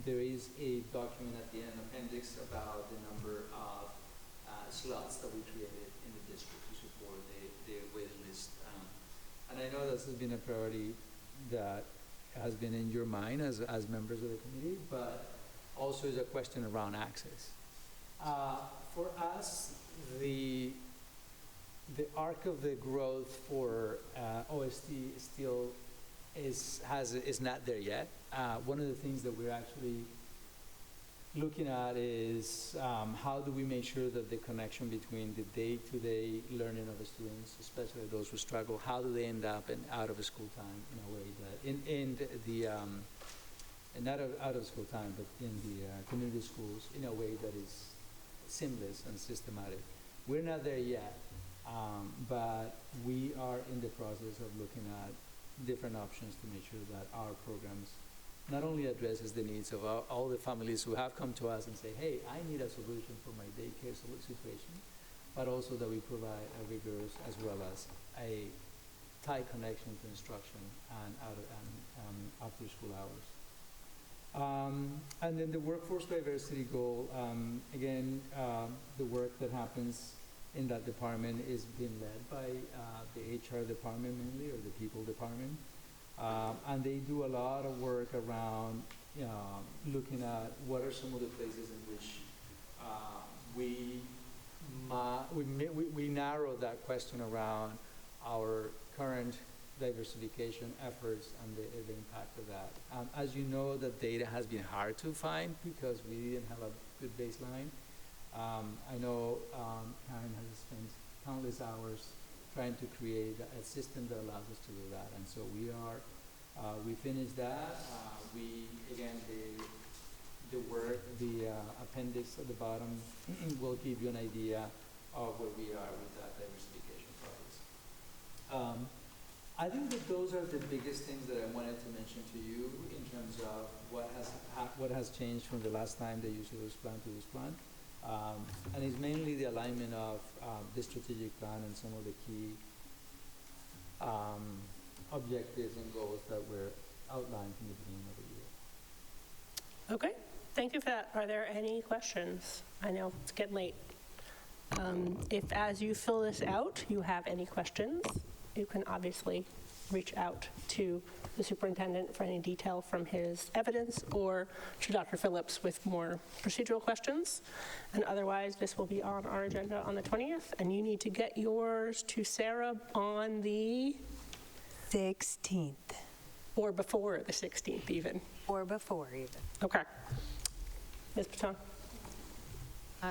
There is a document at the end, appendix, about the number of slots that we created in the district to support the waiting list. And I know this has been a priority that has been in your mind as members of the committee, but also is a question around access. For us, the arc of the growth for OST still is not there yet. One of the things that we're actually looking at is how do we make sure that the connection between the day-to-day learning of the students, especially those who struggle, how do they end up in out-of-school time in a way that not out-of-school time, but in the community schools in a way that is seamless and systematic. We're not there yet, but we are in the process of looking at different options to make sure that our programs not only addresses the needs of all the families who have come to us and say, hey, I need a solution for my daycare situation, but also that we provide a rigorous as well as a tight connection to instruction and after school hours. And then the workforce diversity goal, again, the work that happens in that department is being led by the HR department mainly, or the people department. And they do a lot of work around looking at what are some of the places in which we narrow that question around our current diversification efforts and the impact of that. As you know, the data has been hard to find because we didn't have a good baseline. I know Karen has spent countless hours trying to create a system that allows us to do that, and so we finished that. The appendix at the bottom will give you an idea of where we are with that diversification process. I think that those are the biggest things that I wanted to mention to you in terms of what has changed from the last time they used this plan to this plan. And it's mainly the alignment of the strategic plan and some of the key objectives and goals that were outlined from the beginning of the year. Okay, thank you for that. Are there any questions? I know it's getting late. If as you fill this out, you have any questions, you can obviously reach out to the superintendent for any detail from his evidence, or to Dr. Phillips with more procedural questions. And otherwise, this will be on our agenda on the 20th, and you need to get yours to Sarah on the 16th. Or before the 16th even. Or before even. Okay. Ms. Paton.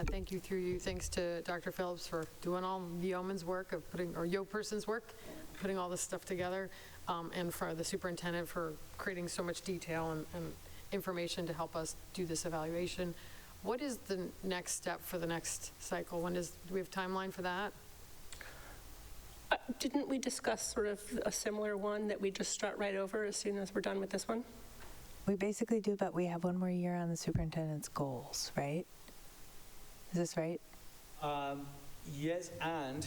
Thank you, through you. Thanks to Dr. Phillips for doing all the yeoman's work of person's work, putting all this stuff together, and for the superintendent for creating so much detail and information to help us do this evaluation. What is the next step for the next cycle? Do we have a timeline for that? Didn't we discuss sort of a similar one that we just start right over as soon as we're done with this one? We basically do, but we have one more year on the superintendent's goals, right? Is this right? Yes, and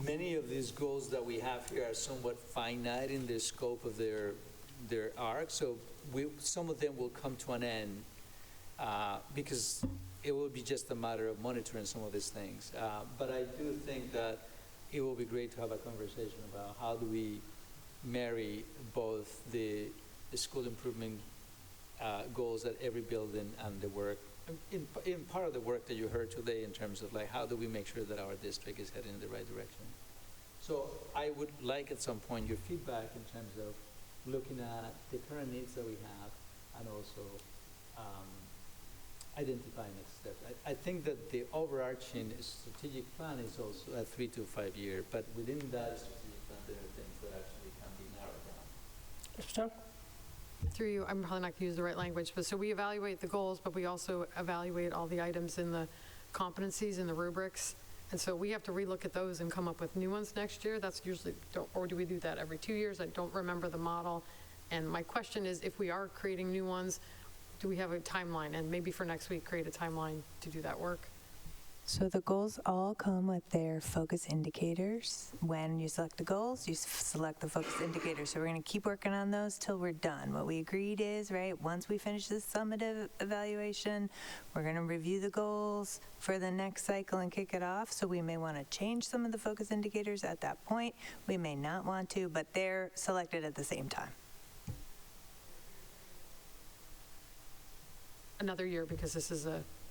many of these goals that we have here are somewhat finite in the scope of their arc, so some of them will come to an end because it will be just a matter of monitoring some of these things. But I do think that it will be great to have a conversation about how do we marry both the school improvement goals at every building and the work, in part of the work that you heard today in terms of like how do we make sure that our district is heading in the right direction. So I would like at some point your feedback in terms of looking at the current needs that we have and also identifying next steps. I think that the overarching strategic plan is also a 3 to 5 year, but within that strategic plan there are things that actually can be narrowed down. Mr. Stone? Through you, I'm probably not going to use the right language, but so we evaluate the goals, but we also evaluate all the items in the competencies and the rubrics. And so we have to relook at those and come up with new ones next year. That's usually, or do we do that every 2 years? I don't remember the model. And my question is, if we are creating new ones, do we have a timeline? And maybe for next week, create a timeline to do that work. So the goals all come with their focus indicators. When you select the goals, you select the focus indicators. So we're going to keep working on those till we're done. What we agreed is, right, once we finish this summative evaluation, we're going to review the goals for the next cycle and kick it off. So we may want to change some of the focus indicators at that point. We may not want to, but they're selected at the same time. Another year, because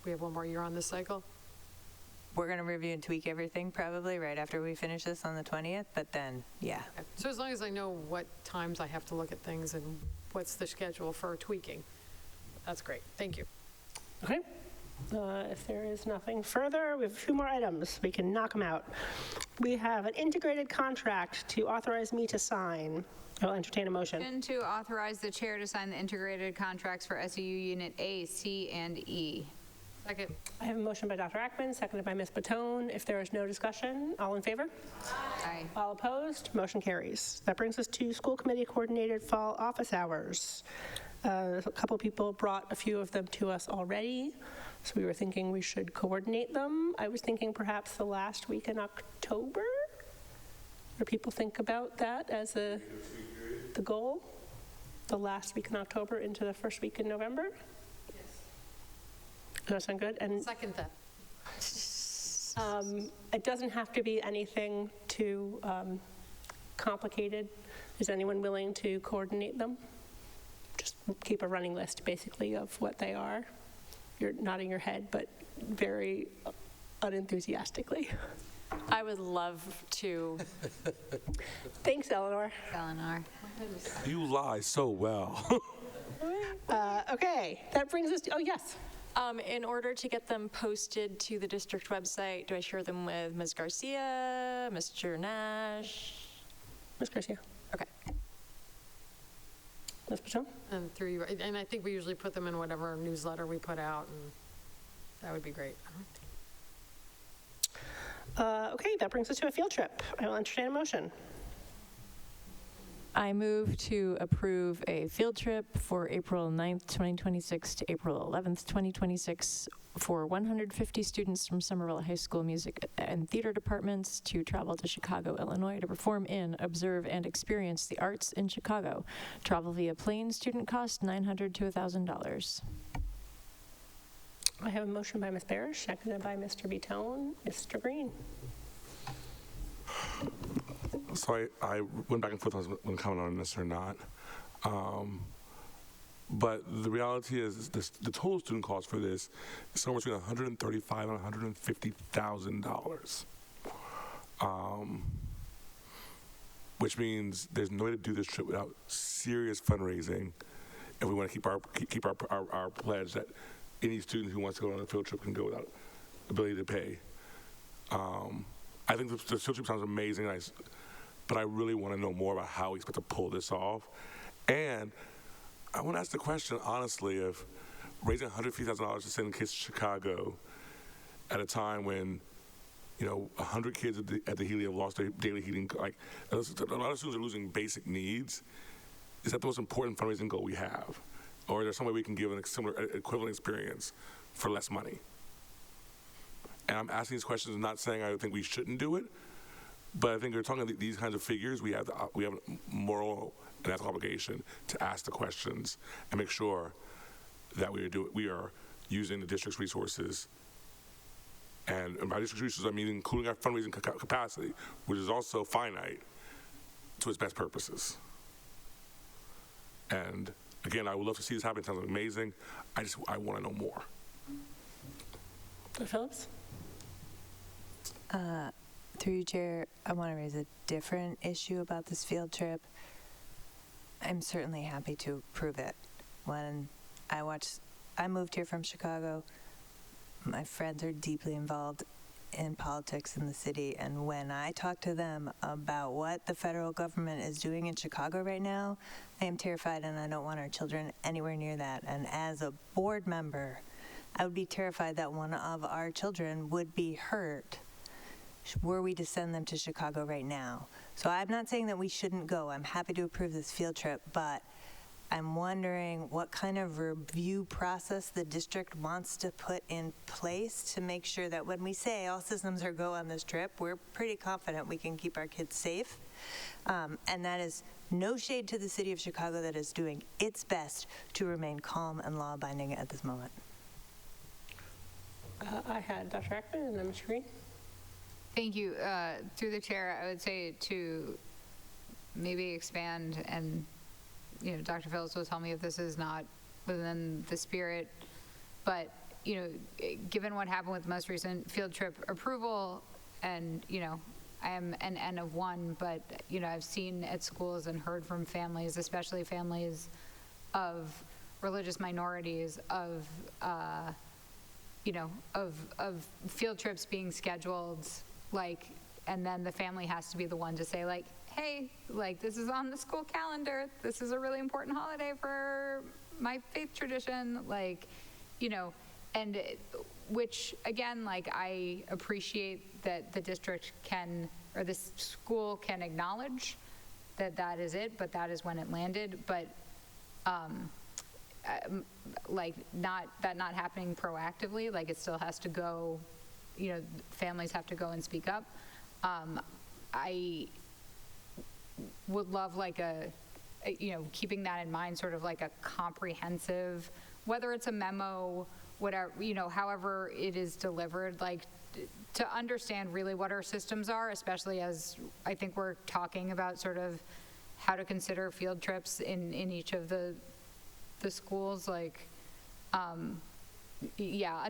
we have one more year on this cycle. We're going to review and tweak everything probably right after we finish this on the 20th, but then, yeah. Okay. So as long as I know what times I have to look at things and what's the schedule for tweaking, that's great. Thank you. Okay. If there is nothing further, we have a few more items. We can knock them out. We have an integrated contract to authorize me to sign. I'll entertain a motion. Motion to authorize the chair to sign the integrated contracts for SEU Unit A, C, and E. Second. I have a motion by Dr. Ackman, seconded by Ms. Batone. If there is no discussion, all in favor? Aye. All opposed? Motion carries. That brings us to school committee coordinated fall office hours. A couple people brought a few of them to us already, so we were thinking we should coordinate them. I was thinking perhaps the last week in October? What do people think about that as the goal? the last week in October into the first week in November? Yes. Does that sound good? And Second that. it doesn't have to be anything too complicated. Is anyone willing to coordinate them? Just keep a running list, basically, of what they are. You're nodding your head, but very unenthusiastically. I would love to. Thanks, Eleanor. Eleanor. You lie so well. Okay, that brings us to, oh, yes. In order to get them posted to the district website, do I share them with Ms. Garcia, Mr. Nash? Ms. Garcia. Okay. Ms. Patel? And through you, and I think we usually put them in whatever newsletter we put out, and that would be great. Okay, that brings us to a field trip. I will entertain a motion. I move to approve a field trip for April 9th, 2026 to April 11th, 2026 for 150 students from Somerville High School Music and Theater Departments to travel to Chicago, Illinois to perform in, observe, and experience the arts in Chicago. Travel via plane, student cost $900 to $1,000. I have a motion by Ms. Barish, seconded by Mr. Vitone. Mr. Green. So I went back and forth on commenting on this or not. But the reality is the total student cost for this is somewhere between $135,000 and $150,000. Which means there's no way to do this trip without serious fundraising if we want to keep our pledge that any student who wants to go on a field trip can go without ability to pay. I think the field trip sounds amazing, but I really want to know more about how we expect to pull this off. And I want to ask the question, honestly, of raising $150,000 to send kids to Chicago at a time when, 100 kids at the Healy have lost their daily heating. Like, a lot of students are losing basic needs. Is that the most important fundraising goal we have? Or is there some way we can give a similar, equivalent experience for less money? And I'm asking these questions, not saying I think we shouldn't do it, but I think we're talking about these kinds of figures. We have a moral and ethical obligation to ask the questions and make sure that we are using the district's resources. And by district resources, I mean including our fundraising capacity, which is also finite, to its best purposes. And again, I would love to see this happen. It sounds amazing. I want to know more. Phillips? Through you, Chair, I want to raise a different issue about this field trip. I'm certainly happy to approve it. When I moved here from Chicago, my friends are deeply involved in politics in the city, and when I talk to them about what the federal government is doing in Chicago right now, I am terrified, and I don't want our children anywhere near that. And as a board member, I would be terrified that one of our children would be hurt were we to send them to Chicago right now. So I'm not saying that we shouldn't go. I'm happy to approve this field trip, but I'm wondering what kind of review process the district wants to put in place to make sure that when we say all systems are go on this trip, we're pretty confident we can keep our kids safe. And that is no shade to the city of Chicago that is doing its best to remain calm and law-abiding at this moment. I had Dr. Ackman and then Mr. Green. Thank you. Through the chair, I would say to maybe expand, and Dr. Phillips will tell me if this is not within the spirit, but given what happened with the most recent field trip approval, and I am an N of one, but I've seen at schools and heard from families, especially families of religious minorities, of field trips being scheduled, and then the family has to be the one to say, hey, this is on the school calendar. This is a really important holiday for my faith tradition, and which, again, I appreciate that the district can, or the school can acknowledge that that is it, but that is when it landed. But not happening proactively, it still has to go, families have to go and speak up. I would love keeping that in mind, sort of like a comprehensive, whether it's a memo, whatever, however it is delivered, like to understand really what our systems are, especially as I think we're talking about sort of how to consider field trips in each of the schools, like, yeah,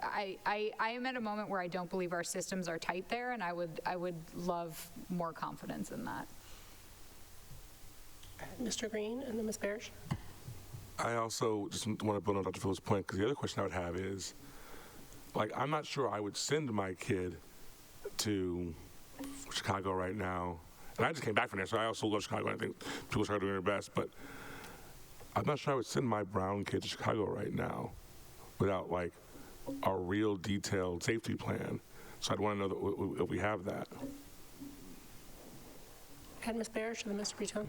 I am at a moment where I don't believe our systems are tight there, and I would love more confidence in that. Mr. Green and then Ms. Barish. I also just want to build on Dr. Phillips' point, because the other question I would have is, like, I'm not sure I would send my kid to Chicago right now. And I just came back from there, so I also love Chicago, and I think people are doing their best, but I'm not sure I would send my Brown kid to Chicago right now without, like, a real detailed safety plan. So I'd want to know that if we have that. And Ms. Barish and then Mr. Breton.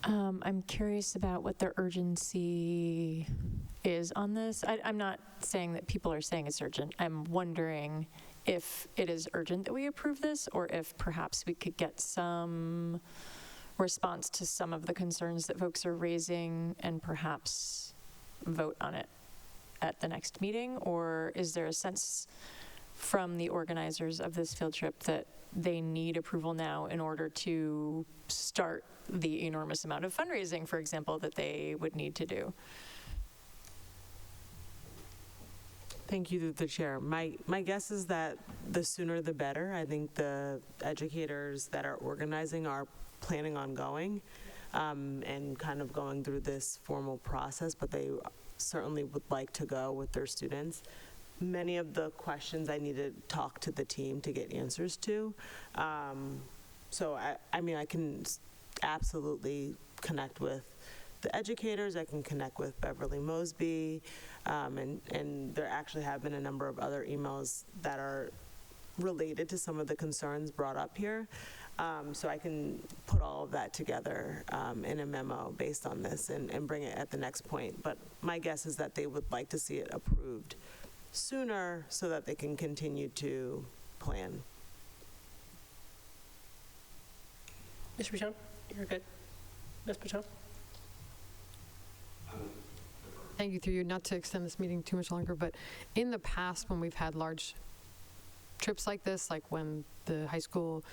I'm curious about what the urgency is on this. I'm not saying that people are saying it's urgent. I'm wondering if it is urgent that we approve this, or if perhaps we could get some response to some of the concerns that folks are raising and perhaps vote on it at the next meeting. Or is there a sense from the organizers of this field trip that they need approval now in order to start the enormous amount of fundraising, for example, that they would need to do? Thank you, the chair. My guess is that the sooner the better. I think the educators that are organizing are planning on going and kind of going through this formal process, but they certainly would like to go with their students. Many of the questions I need to talk to the team to get answers to. So I mean, I can absolutely connect with the educators. I can connect with Beverly Mosby, and there actually have been a number of other emails that are related to some of the concerns brought up here. So I can put all of that together in a memo based on this and bring it at the next point. But my guess is that they would like to see it approved sooner so that they can continue to plan. Mr. Breton, you're good. Ms. Breton? Thank you, through you, not to extend this meeting too much longer, but in the past when we've had large trips like this, like when the high school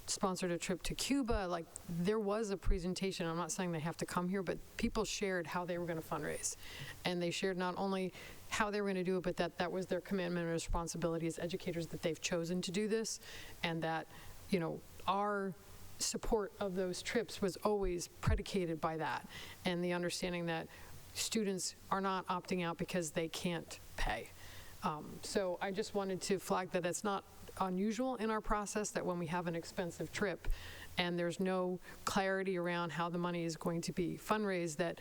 sponsored a trip to Cuba, like there was a presentation. I'm not saying they have to come here, but people shared how they were going to fundraise. And they shared not only how they were going to do it, but that was their commitment and responsibility as educators, that they've chosen to do this, and that, our support of those trips was always predicated by that, and the understanding that students are not opting out because they can't pay. So I just wanted to flag that it's not unusual in our process that when we have an expensive trip and there's no clarity around how the money is going to be fundraised, that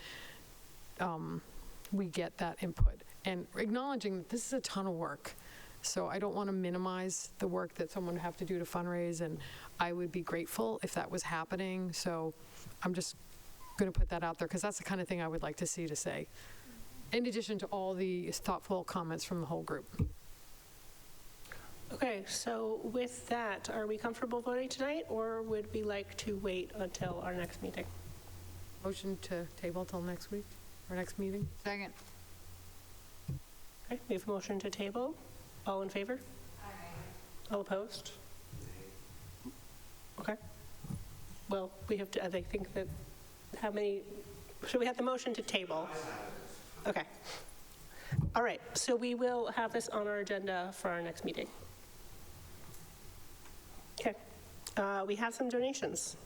we get that input. And acknowledging that this is a ton of work. So I don't want to minimize the work that someone would have to do to fundraise, and I would be grateful if that was happening. So I'm just going to put that out there, because that's the kind of thing I would like to see to say, in addition to all the thoughtful comments from the whole group. Okay, so with that, are we comfortable voting tonight, or would we like to wait until our next meeting? Motion to table till next week, our next meeting. Second. Okay, we have a motion to table. All in favor? Aye. All opposed? Okay. Well, we have to, I think that, how many, so we have the motion to table. Okay. All right, so we will have this on our agenda for our next meeting. Okay. We have some donations.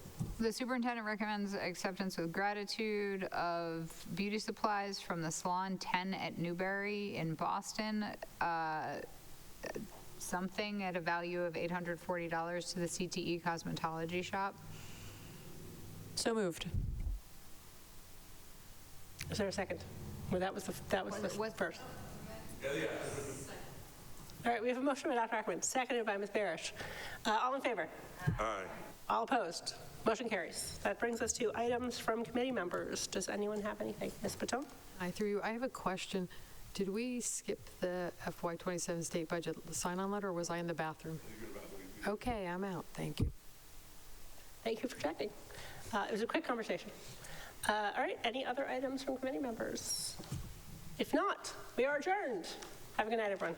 The superintendent recommends acceptance with gratitude of beauty supplies from the Salon 10 at Newbury in Boston, something at a value of $840 to the CTE Cosmetology Shop. So moved. Is there a second? Well, that was the first. All right, we have a motion by Dr. Ackerman, seconded by Ms. Barish. All in favor? Aye. All opposed? Motion carries. That brings us to items from committee members. Does anyone have anything? Ms. Patone? I have a question. Did we skip the FY27 state budget sign-on letter, or was I in the bathroom? Okay, I'm out. Thank you. Thank you for checking. It was a quick conversation. All right, any other items from committee members? If not, we are adjourned. Have a good night, everyone.